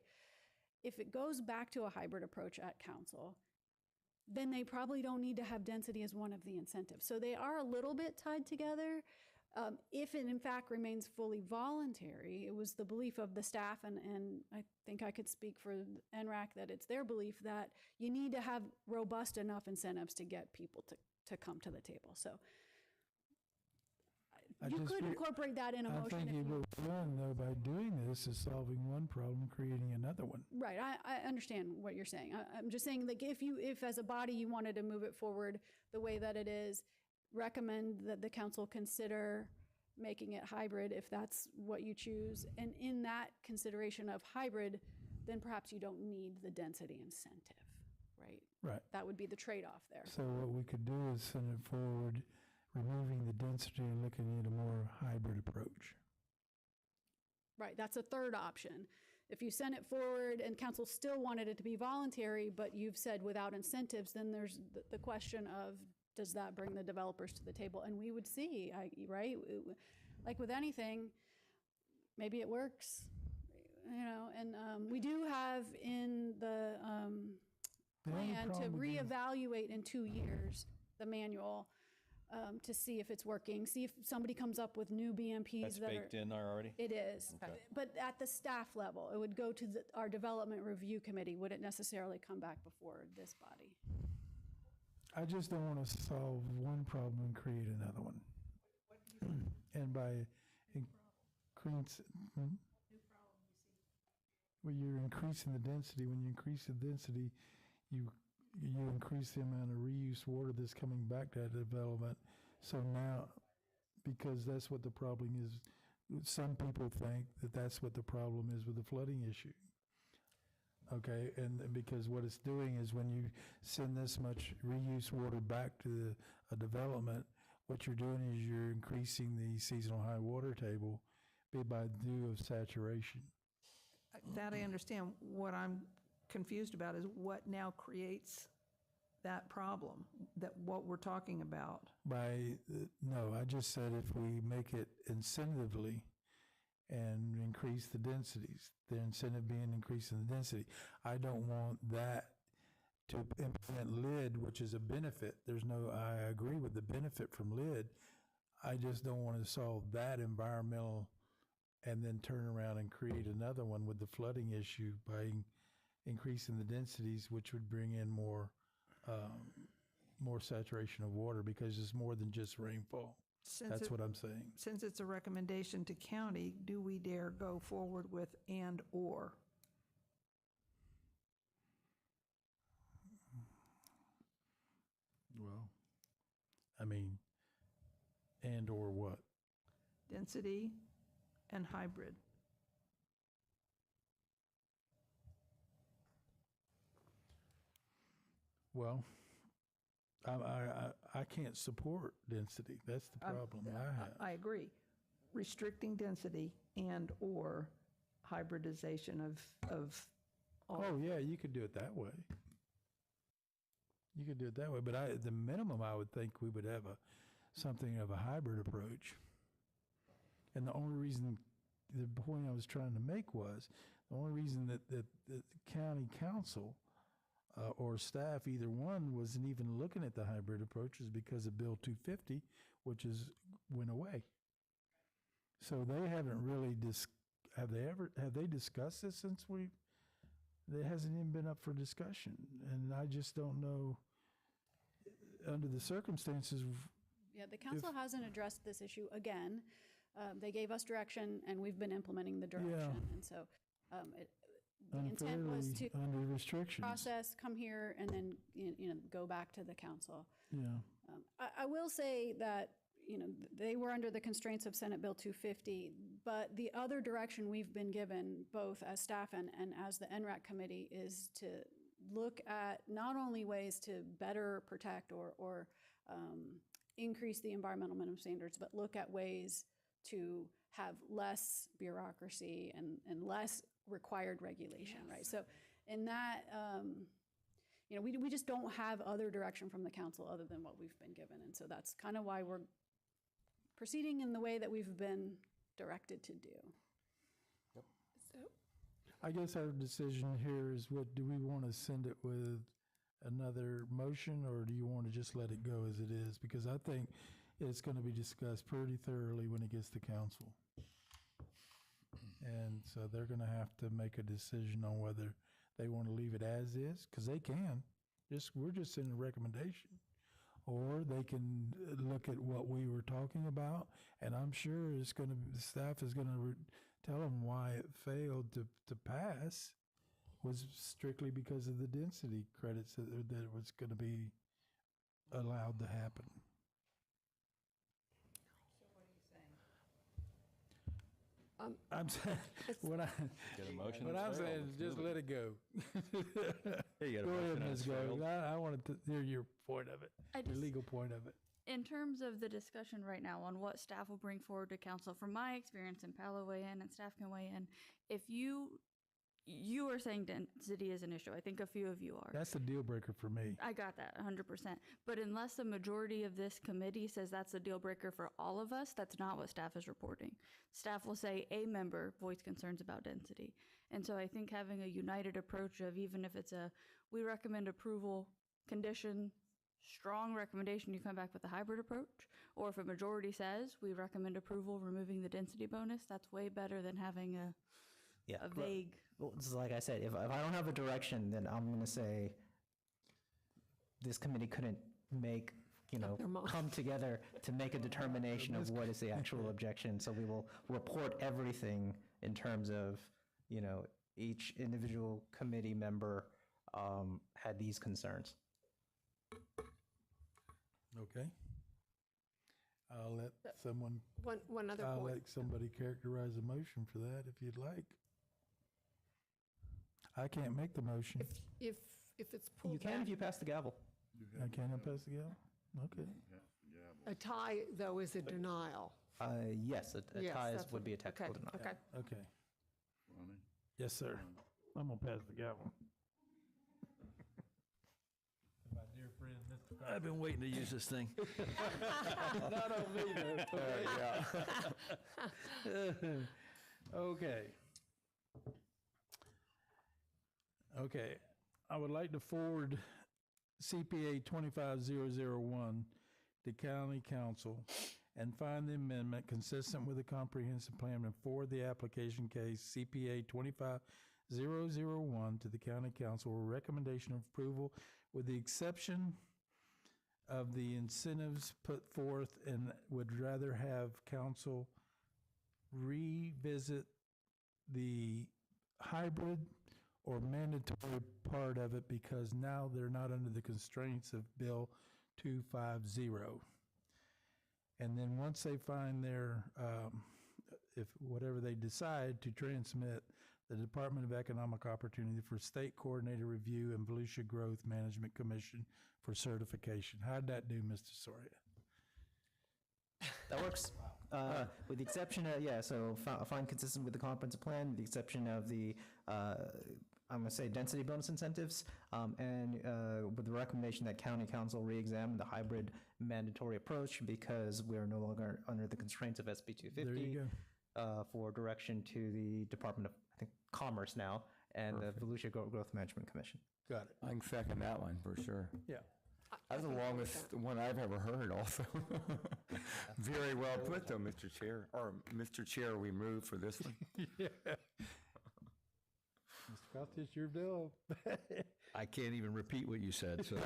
If it goes back to a hybrid approach at council, then they probably don't need to have density as one of the incentives. So they are a little bit tied together. If it in fact remains fully voluntary, it was the belief of the staff, and I think I could speak for NRAC that it's their belief that you need to have robust enough incentives to get people to come to the table. So you could incorporate that in a motion. I think you will win, though, by doing this is solving one problem, creating another one. Right, I understand what you're saying. I'm just saying that if as a body you wanted to move it forward the way that it is, recommend that the council consider making it hybrid if that's what you choose. And in that consideration of hybrid, then perhaps you don't need the density incentive, right? Right. That would be the trade-off there. So what we could do is send it forward, removing the density and looking at a more hybrid approach. Right, that's a third option. If you send it forward and council still wanted it to be voluntary, but you've said without incentives, then there's the question of, does that bring the developers to the table? And we would see, right? Like with anything, maybe it works, and we do have in the plan to reevaluate in 2 years the manual to see if it's working, see if somebody comes up with new BMPs That's baked in there already? It is. Okay. But at the staff level, it would go to our development review committee. Would it necessarily come back before this body? I just don't want to solve one problem and create another one. And by increasing, well, you're increasing the density. When you increase the density, you increase the amount of reuse water that's coming back to that development. So now, because that's what the problem is, some people think that that's what the problem is with the flooding issue. Okay, and because what it's doing is when you send this much reuse water back to a development, what you're doing is you're increasing the seasonal high water table by due of saturation. That I understand. What I'm confused about is what now creates that problem, that what we're talking about. No, I just said if we make it incentively and increase the densities, the incentive being increasing the density. I don't want that to implement LID, which is a benefit. I agree with the benefit from LID. I just don't want to solve that environmental and then turn around and create another one with the flooding issue by increasing the densities, which would bring in more saturation of water because it's more than just rainfall. That's what I'm saying. Since it's a recommendation to county, do we dare go forward with and/or? Well, I mean, and/or what? Density and hybrid. Well, I can't support density. That's the problem I have. I agree. Restricting density and/or hybridization of all. Oh, yeah, you could do it that way. You could do it that way, but the minimum, I would think we would have something of a hybrid approach. And the only reason, the point I was trying to make was, the only reason that the county council or staff, either one, wasn't even looking at the hybrid approach is because of Bill 250, which went away. So they haven't really have they discussed this since it hasn't even been up for discussion, and I just don't know, under the circumstances. Yeah, the council hasn't addressed this issue again. They gave us direction, and we've been implementing the direction. Yeah. And so the intent was to under restrictions. process, come here, and then go back to the council. Yeah. I will say that they were under the constraints of Senate Bill 250, but the other direction we've been given, both as staff and as the NRAC committee, is to look at not only ways to better protect or increase the environmental minimum standards, but look at ways to have less bureaucracy and less required regulation, right? So in that, we just don't have other direction from the council other than what we've been given. And so that's kind of why we're proceeding in the way that we've been directed to do. Yep. So I guess our decision here is, what do we want to send it with another motion, or do you want to just let it go as it is? Because I think it's going to be discussed pretty thoroughly when it gets to council. And so they're going to have to make a decision on whether they want to leave it as is, because they can. We're just sending a recommendation. Or they can look at what we were talking about, and I'm sure the staff is going to tell them why it failed to pass was strictly because of the density credits that was going to be allowed to happen. I'm saying, what I'm saying is just let it go. Here you Go got a ahead, motion Ms. that's Grove. failed. I wanted to hear your point of it, your legal point of it. In terms of the discussion right now on what staff will bring forward to council, from my experience, and Paolo weigh in and staff can weigh in, if you are saying density is an issue, I think a few of you are. That's a deal breaker for me. I got that 100%. But unless the majority of this committee says that's a deal breaker for all of us, that's not what staff is reporting. Staff will say a member voiced concerns about density. And so I think having a united approach of, even if it's we recommend approval, condition, strong recommendation, you come back with a hybrid approach, or if a majority says we recommend approval, removing the density bonus, that's way better than having a vague. Well, it's like I said, if I don't have a direction, then I'm going to say this committee couldn't come together to make a determination of what is the actual objection. So we will report everything in terms of, each individual committee member had these concerns. Okay. I'll let someone. One other I'll point. let somebody characterize a motion for that if you'd like. I can't make the motion. If it's pulled You can back, if you pass the gavel. I cannot pass the gavel? Okay. a tie, though, is a denial. Yes, a Yes, tie that's would be a what- technical okay, denial. okay. Okay. Yes, sir. I'm going to pass the gavel. My dear friend, Mr. Carter. I've been waiting to use this thing. Not on me, though. Okay. Okay. I would like to forward CPA 25001 to County Council and find the amendment consistent with the comprehensive plan and forward the application case CPA 25001 to the County Council with recommendation of approval with the exception of the incentives put forth, and would rather have council revisit the hybrid or mandatory part of it because now they're not under the constraints of Bill 250. And then once they find their, if whatever they decide to transmit, the Department of Economic Opportunity for State Coordinated Review and Volusia Growth Management Commission for certification. How'd that do, Mr. Soria? That works. With the exception of, so find consistent with the comprehensive plan, with the exception of the, I'm going to say density bonus incentives, and with the recommendation that county council re-examine the hybrid mandatory approach because we are no longer under the constraints of SB 250. There you go. For direction to the Department of, I think, Commerce now, and the Volusia Growth Management Commission. Got it. I can second that one for sure. Yeah. That's the longest one I've ever heard also. Very well put though, Mr. Chair. Or Mr. Chair, we move for this one. Yeah. Mr. Costa, it's your bill. I can't even repeat what you said, so.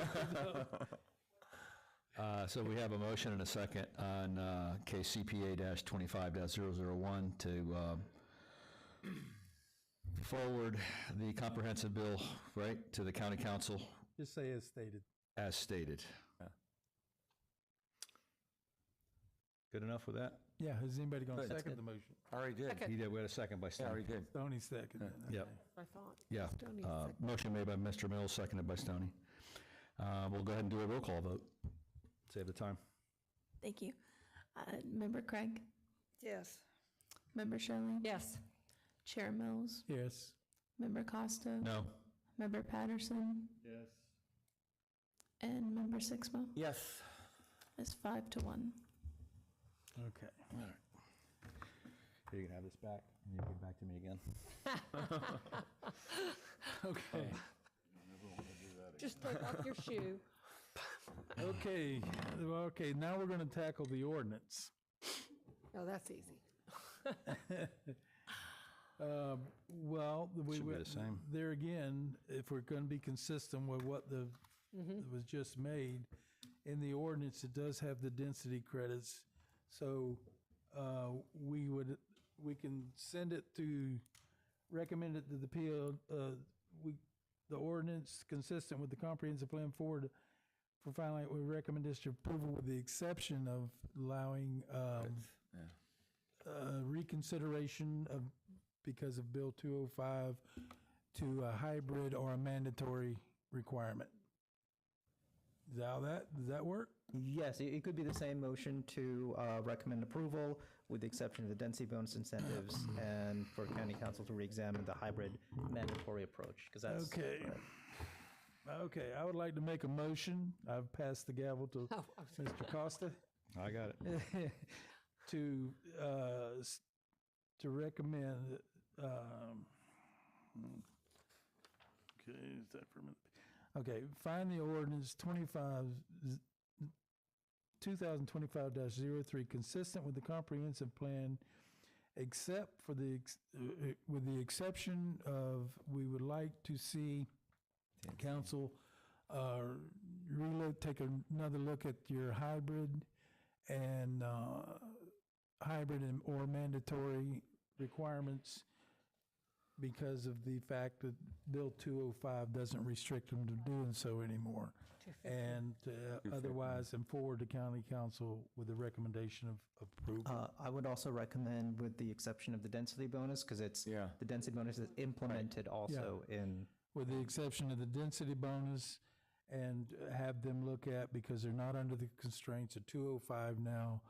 So we have a motion and a second on case CPA-25-001 to forward the comprehensive bill, right, to the county council Just say as stated. as stated. Good enough with that? Yeah, is anybody going to Good. second the motion? I already did. Second. He did, we had a second by Yeah, I Stoney. already did. Tony second. Yep. I thought. Yeah. Stoney Motion made by Mr. Mills, seconded by Stoney. We'll go ahead and do a roll call vote. Save the time. Thank you. Member Craig? Yes. Member Shirley? Yes. Chair Mills? Yes. Member Costa? No. Member Patterson? Yes. And Member Sixmo? Yes. It's 5-1. Okay. All right. You can have this back, and you give it back to me again. Okay. Just take off your shoe. Okay. Okay, now we're going to tackle the ordinance. Oh, that's easy. Well, we Should be went- the same. there again, if we're going to be consistent with what that was just made, in the ordinance, it does have the density credits. So we can send it to, recommend it to the the ordinance consistent with the comprehensive plan forward for finally, we recommend this approval with the exception of allowing reconsideration of, because of Bill 205, to a hybrid or a mandatory requirement. Is that, does that work? Yes, it could be the same motion to recommend approval with the exception of the density bonus incentives and for county council to reexamine the hybrid mandatory approach, because that's. Okay. Okay, I would like to make a motion. I've passed the gavel to Mr. Costa. I got it. To recommend, okay, is that for a minute? Okay, find the ordinance 2025-03 consistent with the comprehensive plan, except for with the exception of, we would like to see council take another look at your hybrid and or mandatory requirements because of the fact that Bill 205 doesn't restrict them to doing so anymore. And otherwise, and forward to county council with a recommendation of approval. I would also recommend with the exception of the density bonus, because it's, the density bonus is implemented also in. With the exception of the density bonus, and have them look at, because they're not under the constraints of 205 now,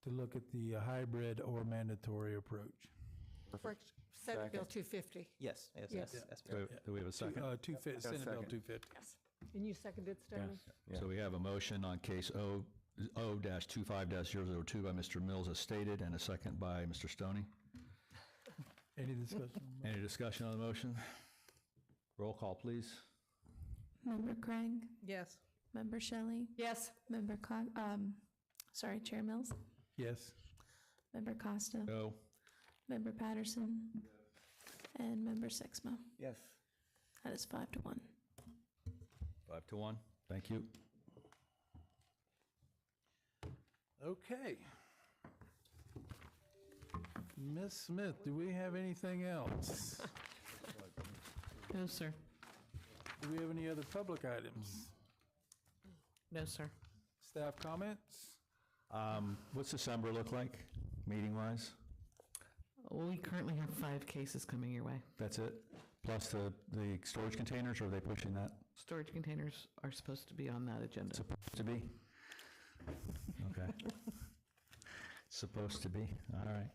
to look at the hybrid or mandatory approach. Senate Bill 250. Yes. Do we have a second? Senate Bill 250. Yes. And you seconded, Stoney? So we have a motion on case O-25-002 by Mr. Mills as stated, and a second by Mr. Stoney. Any discussion? Any discussion on the motion? Roll call, please. Member Craig? Yes. Member Shelley? Yes. Member Chair Mills? Yes. Member Costa? No. Member Patterson? And Member Sixmo? Yes. That is 5-1. 5-1. Thank you. Okay. Ms. Smith, do we have anything else? No, sir. Do we have any other public items? No, sir. Staff comments? What's December look like, meeting-wise? We currently have 5 cases coming your way. That's it? Plus the storage containers, or are they pushing that? Storage containers are supposed to be on that agenda. Supposed to be? Okay. Supposed to be, all right.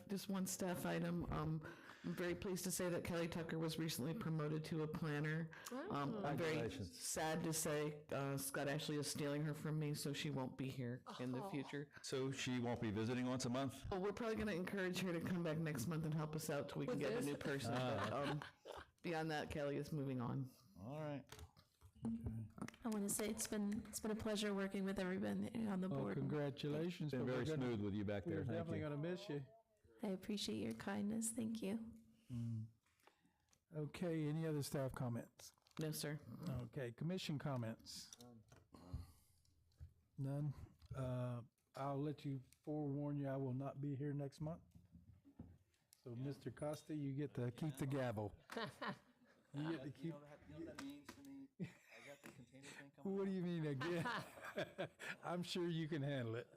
Just one staff item. I'm very pleased to say that Kelly Tucker was recently promoted to a planner. I'm very Congratulations. sad to say Scott Ashley is stealing her from me, so she won't be here in the future. So she won't be visiting once a month? Well, we're probably going to encourage her to come back next month and help us out till we can get a new person. But, beyond that, Kelly is moving on. All right. I want to say it's been a pleasure working with everyone on the Well, board. congratulations. Been but we're very gonna- smooth with you back there, We're thank definitely you. going to miss you. I appreciate your kindness. Thank you. Okay, any other staff comments? No, sir. Okay, commission comments? None? I'll let you forewarn you, I will not be here next month. So, Mr. Costa, you get to keep the gavel. You get to keep. You know what that means to me? I got the container thing coming. What do you mean again? I'm sure you can handle it.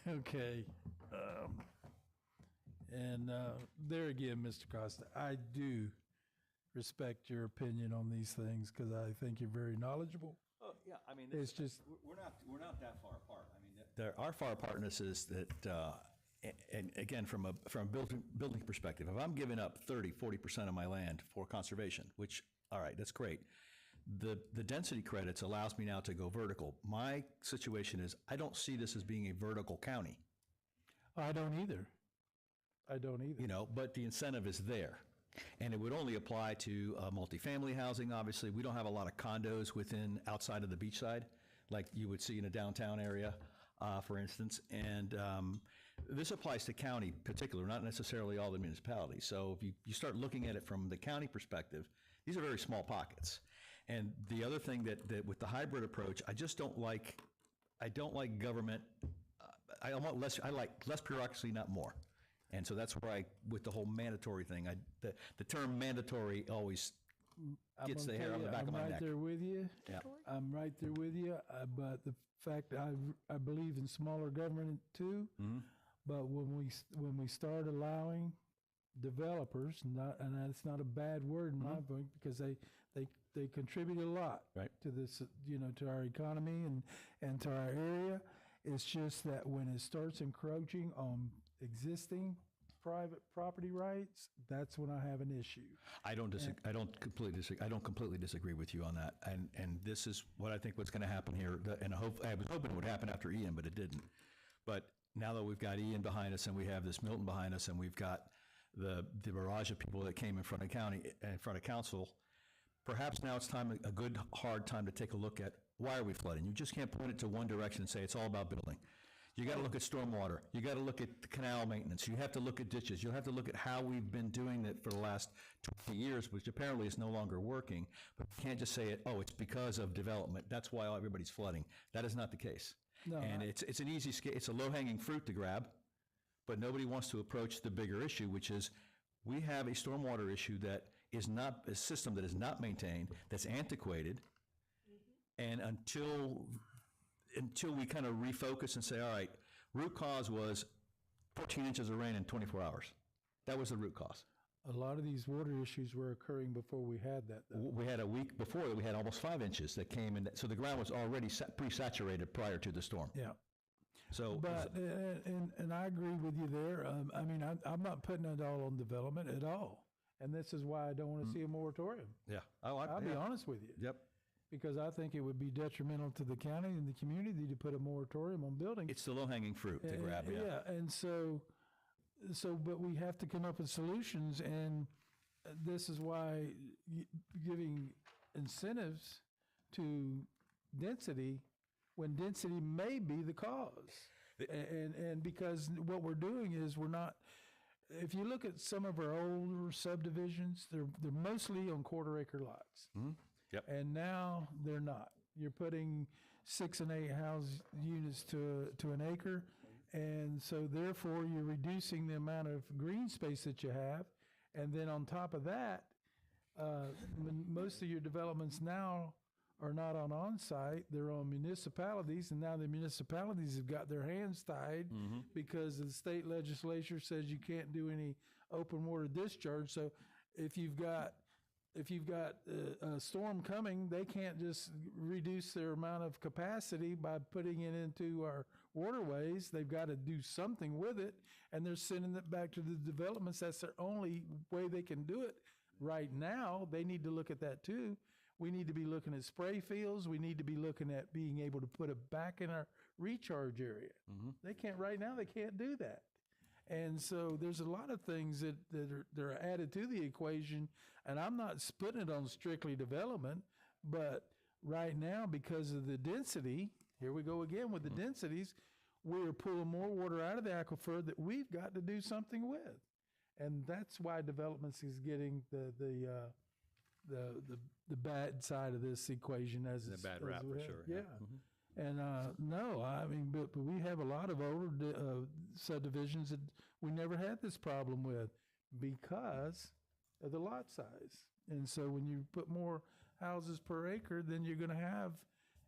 Okay. And there again, Mr. Costa, I do respect your opinion on these things because I think you're very knowledgeable. Oh, yeah, I mean, It's just, we're not that far apart. I mean, there are far apartness is that, and again, from a building perspective, if I'm giving up 30-40% of my land for conservation, which, all right, that's great. The density credits allows me now to go vertical. My situation is I don't see this as being a vertical county. I don't either. You know, but the incentive is there. And it would only apply to multifamily housing, obviously. We don't have a lot of condos outside of the beachside, like you would see in a downtown area, for instance. And this applies to county in particular, not necessarily all the municipalities. So if you start looking at it from the county perspective, these are very small pockets. And the other thing that with the hybrid approach, I don't like government. I like less bureaucracy, not more. And so that's where with the whole mandatory thing, the term mandatory always gets the hair on the back of my neck. I'm right there with you. Yeah. I'm right there with you. But the fact I believe in smaller government too. Mm-hmm. But when we start allowing developers, and that's not a bad word in my book, because they contribute a lot to this, to our economy and to our area. It's just that when it starts encroaching on existing private property rights, that's when I have an issue. I don't completely disagree with you on that. And this is what I think what's going to happen here. And I was hoping it would happen after Ian, but it didn't. But now that we've got Ian behind us and we have this Milton behind us and we've got the barrage of people that came in front of council, perhaps now it's time, a good hard time to take a look at why are we flooding? You just can't point it to one direction and say it's all about building. You got to look at stormwater. You got to look at the canal maintenance. You have to look at ditches. You'll have to look at how we've been doing it for the last 20 years, which apparently is no longer working. But you can't just say it's because of development. That's why everybody's flooding. That is not the case. No, and it's a low-hanging fruit to grab, but nobody wants to approach the bigger issue, which is we have a stormwater issue that is not a system that is not maintained, that's antiquated, and until we kind of refocus and say, all right, root cause was 14 inches of rain in 24 hours. That was the root cause. A lot of these water issues were occurring before we had that, though. We had a week before that we had almost 5 inches that came in, so the ground was already pre-saturated prior to the storm. Yeah. So, but and I agree with you there. I mean, I'm not putting it all on development at all, and this is why I don't want to see a moratorium. Yeah. I'll be honest with you. Yep. Because I think it would be detrimental to the county and the community to put a moratorium on building. It's the low-hanging fruit to grab, yeah. Yeah, and so, but we have to come up with solutions, and this is why giving incentives to density, when density may be the cause. And because what we're doing is we're not, if you look at some of our older subdivisions, they're mostly on quarter-acre lots. Mm-hmm. Yep. And now they're not. You're putting 6 and 8 house units to an acre, and so therefore you're reducing the amount of green space that you have. And then on top of that, most of your developments now are not on-site, they're on municipalities, and now the municipalities have got their hands tied because the state legislature says you can't do any open water discharge. So if you've got a storm coming, they can't just reduce their amount of capacity by putting it into our waterways. They've got to do something with it, and they're sending it back to the developments. That's their only way they can do it right now. They need to look at that too. We need to be looking at spray fields. We need to be looking at being able to put it back in our recharge area. They can't, right now, they can't do that. And so there's a lot of things that are added to the equation, and I'm not putting it on strictly development, but right now, because of the density, here we go again with the densities, we're pulling more water out of the aquifer that we've got to do something with. And that's why developments is getting the bad side of this equation as The it's bad as rap, we for have. sure. Yeah. And no, I mean, but we have a lot of older subdivisions that we never had this problem with because of the lot size. And so when you put more houses per acre, then you're going to have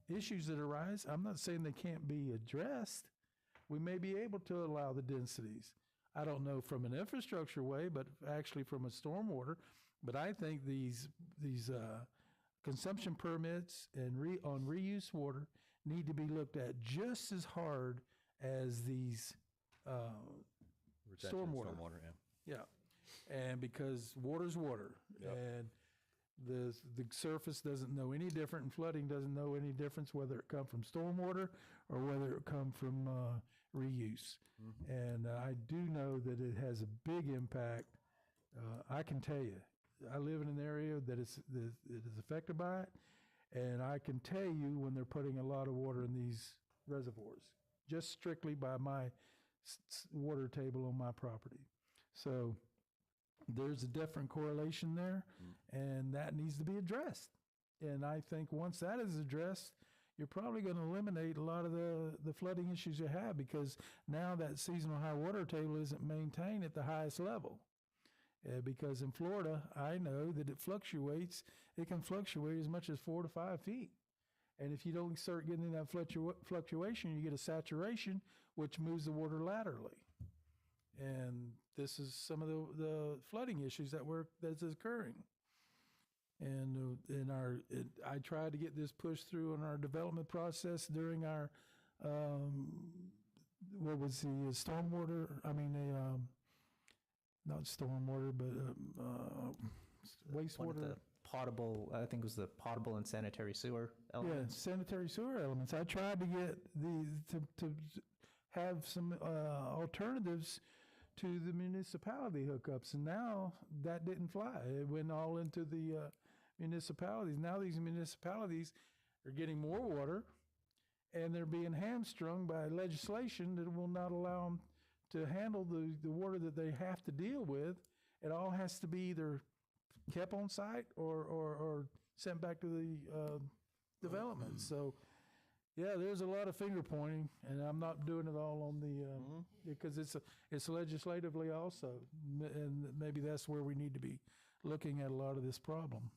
issues that arise. I'm not saying they can't be addressed. We may be able to allow the densities. I don't know from an infrastructure way, but actually from a stormwater. But I think these consumption permits and on reuse water need to be looked at just as hard as these stormwater. Yeah, and because water's water, and the surface doesn't know any different, and flooding doesn't know any difference whether it come from stormwater or whether it come from reuse. And I do know that it has a big impact. I can tell you, I live in an area that is affected by it, and I can tell you when they're putting a lot of water in these reservoirs, just strictly by my water table on my property. So there's a different correlation there, and that needs to be addressed. And I think once that is addressed, you're probably going to eliminate a lot of the flooding issues you have, because now that seasonal high water table isn't maintained at the highest level. Because in Florida, I know that it fluctuates. It can fluctuate as much as 4 to 5 feet. And if you don't start getting that fluctuation, you get a saturation, which moves the water laterally. And this is some of the flooding issues that's occurring. And I tried to get this pushed through in our development process during our, what was the stormwater, not stormwater, but wastewater. One of the potable, I think it was the potable and sanitary sewer elements. Yeah, sanitary sewer elements. I tried to get to have some alternatives to the municipality hookups, and now that didn't fly. It went all into the municipalities. Now these municipalities are getting more water, and they're being hamstrung by legislation that will not allow them to handle the water that they have to deal with. It all has to be either kept on site or sent back to the development. So, yeah, there's a lot of finger pointing, and I'm not doing it all on the because it's legislatively also, and maybe that's where we need to be looking at a lot of this problem.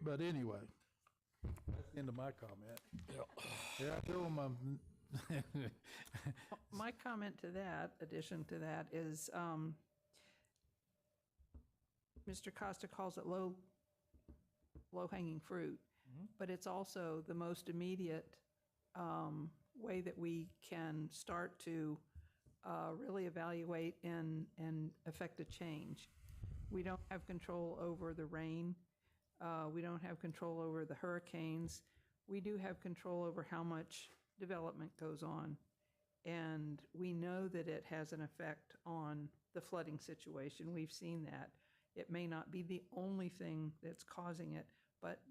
But anyway, that's the end of my comment. Yeah, I throw my. My comment to that, addition to that, is Mr. Costa calls it low-hanging fruit, but it's also the most immediate way that we can start to really evaluate and affect a change. We don't have control over the rain. We don't have control over the hurricanes. We do have control over how much development goes on, and we know that it has an effect on the flooding situation. We've seen that. It may not be the only thing that's causing it, but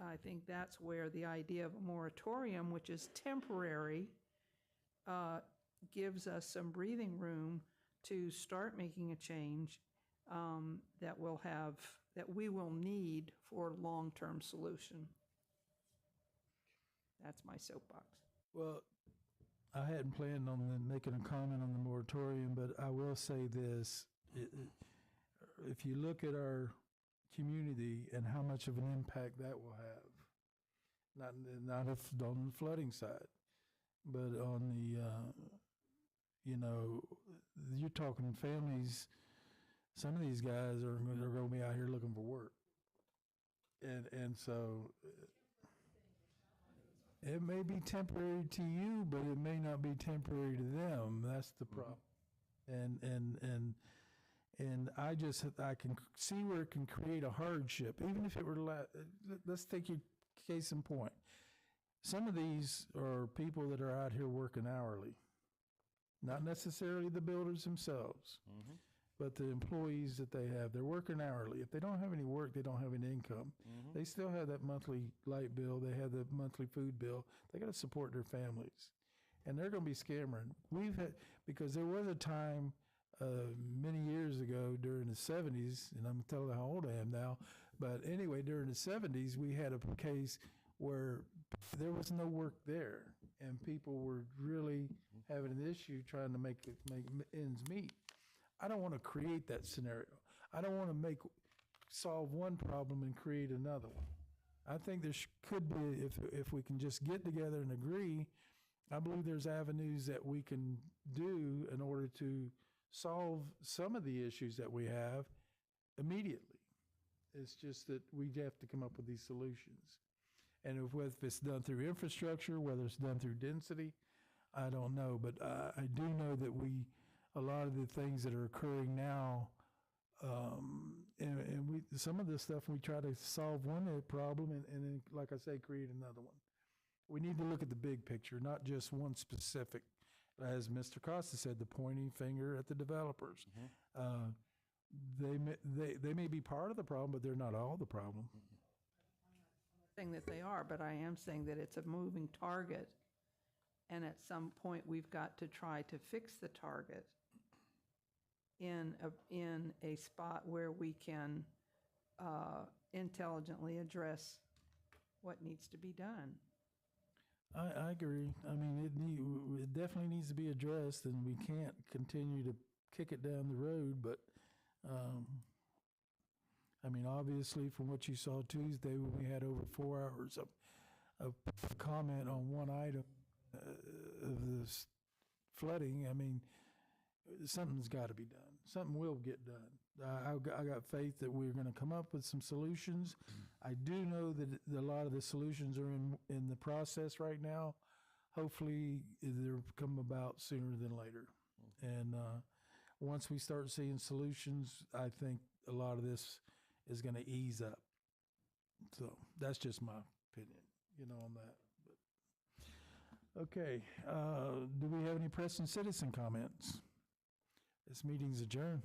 I think that's where the idea of a moratorium, which is temporary, gives us some breathing room to start making a change that we will need for long-term solution. That's my soapbox. Well, I hadn't planned on making a comment on the moratorium, but I will say this. If you look at our community and how much of an impact that will have, not on the flooding side, but on the, you're talking families, some of these guys are going to be out here looking for work. And so it may be temporary to you, but it may not be temporary to them. That's the problem. And I can see where it can create a hardship, even if it were, let's take your case in point. Some of these are people that are out here working hourly, not necessarily the builders themselves, but the employees that they have. They're working hourly. If they don't have any work, they don't have any income. They still have that monthly light bill. They have the monthly food bill. They got to support their families. And they're going to be scammering. Because there was a time many years ago during the 70s, and I'm telling you how old I am now, but anyway, during the 70s, we had a case where there was no work there, and people were really having an issue trying to make ends meet. I don't want to create that scenario. I don't want to solve one problem and create another one. I think there could be, if we can just get together and agree, I believe there's avenues that we can do in order to solve some of the issues that we have immediately. It's just that we have to come up with these solutions. And if it's done through infrastructure, whether it's done through density, I don't know. But I do know that a lot of the things that are occurring now, and some of this stuff, we try to solve one problem and then, like I say, create another one. We need to look at the big picture, not just one specific. As Mr. Costa said, the pointing finger at the developers. They may be part of the problem, but they're not all the problem. Saying that they are, but I am saying that it's a moving target, and at some point we've got to try to fix the target in a spot where we can intelligently address what needs to be done. I agree. I mean, it definitely needs to be addressed, and we can't continue to kick it down the road. But, I mean, obviously, from what you saw Tuesday, when we had over 4 hours of comment on one item of this flooding, I mean, something's got to be done. Something will get done. I got faith that we're going to come up with some solutions. I do know that a lot of the solutions are in the process right now. Hopefully, they'll come about sooner than later. And once we start seeing solutions, I think a lot of this is going to ease up. So that's just my opinion, on that. But, okay, do we have any press and citizen comments? This meeting's adjourned.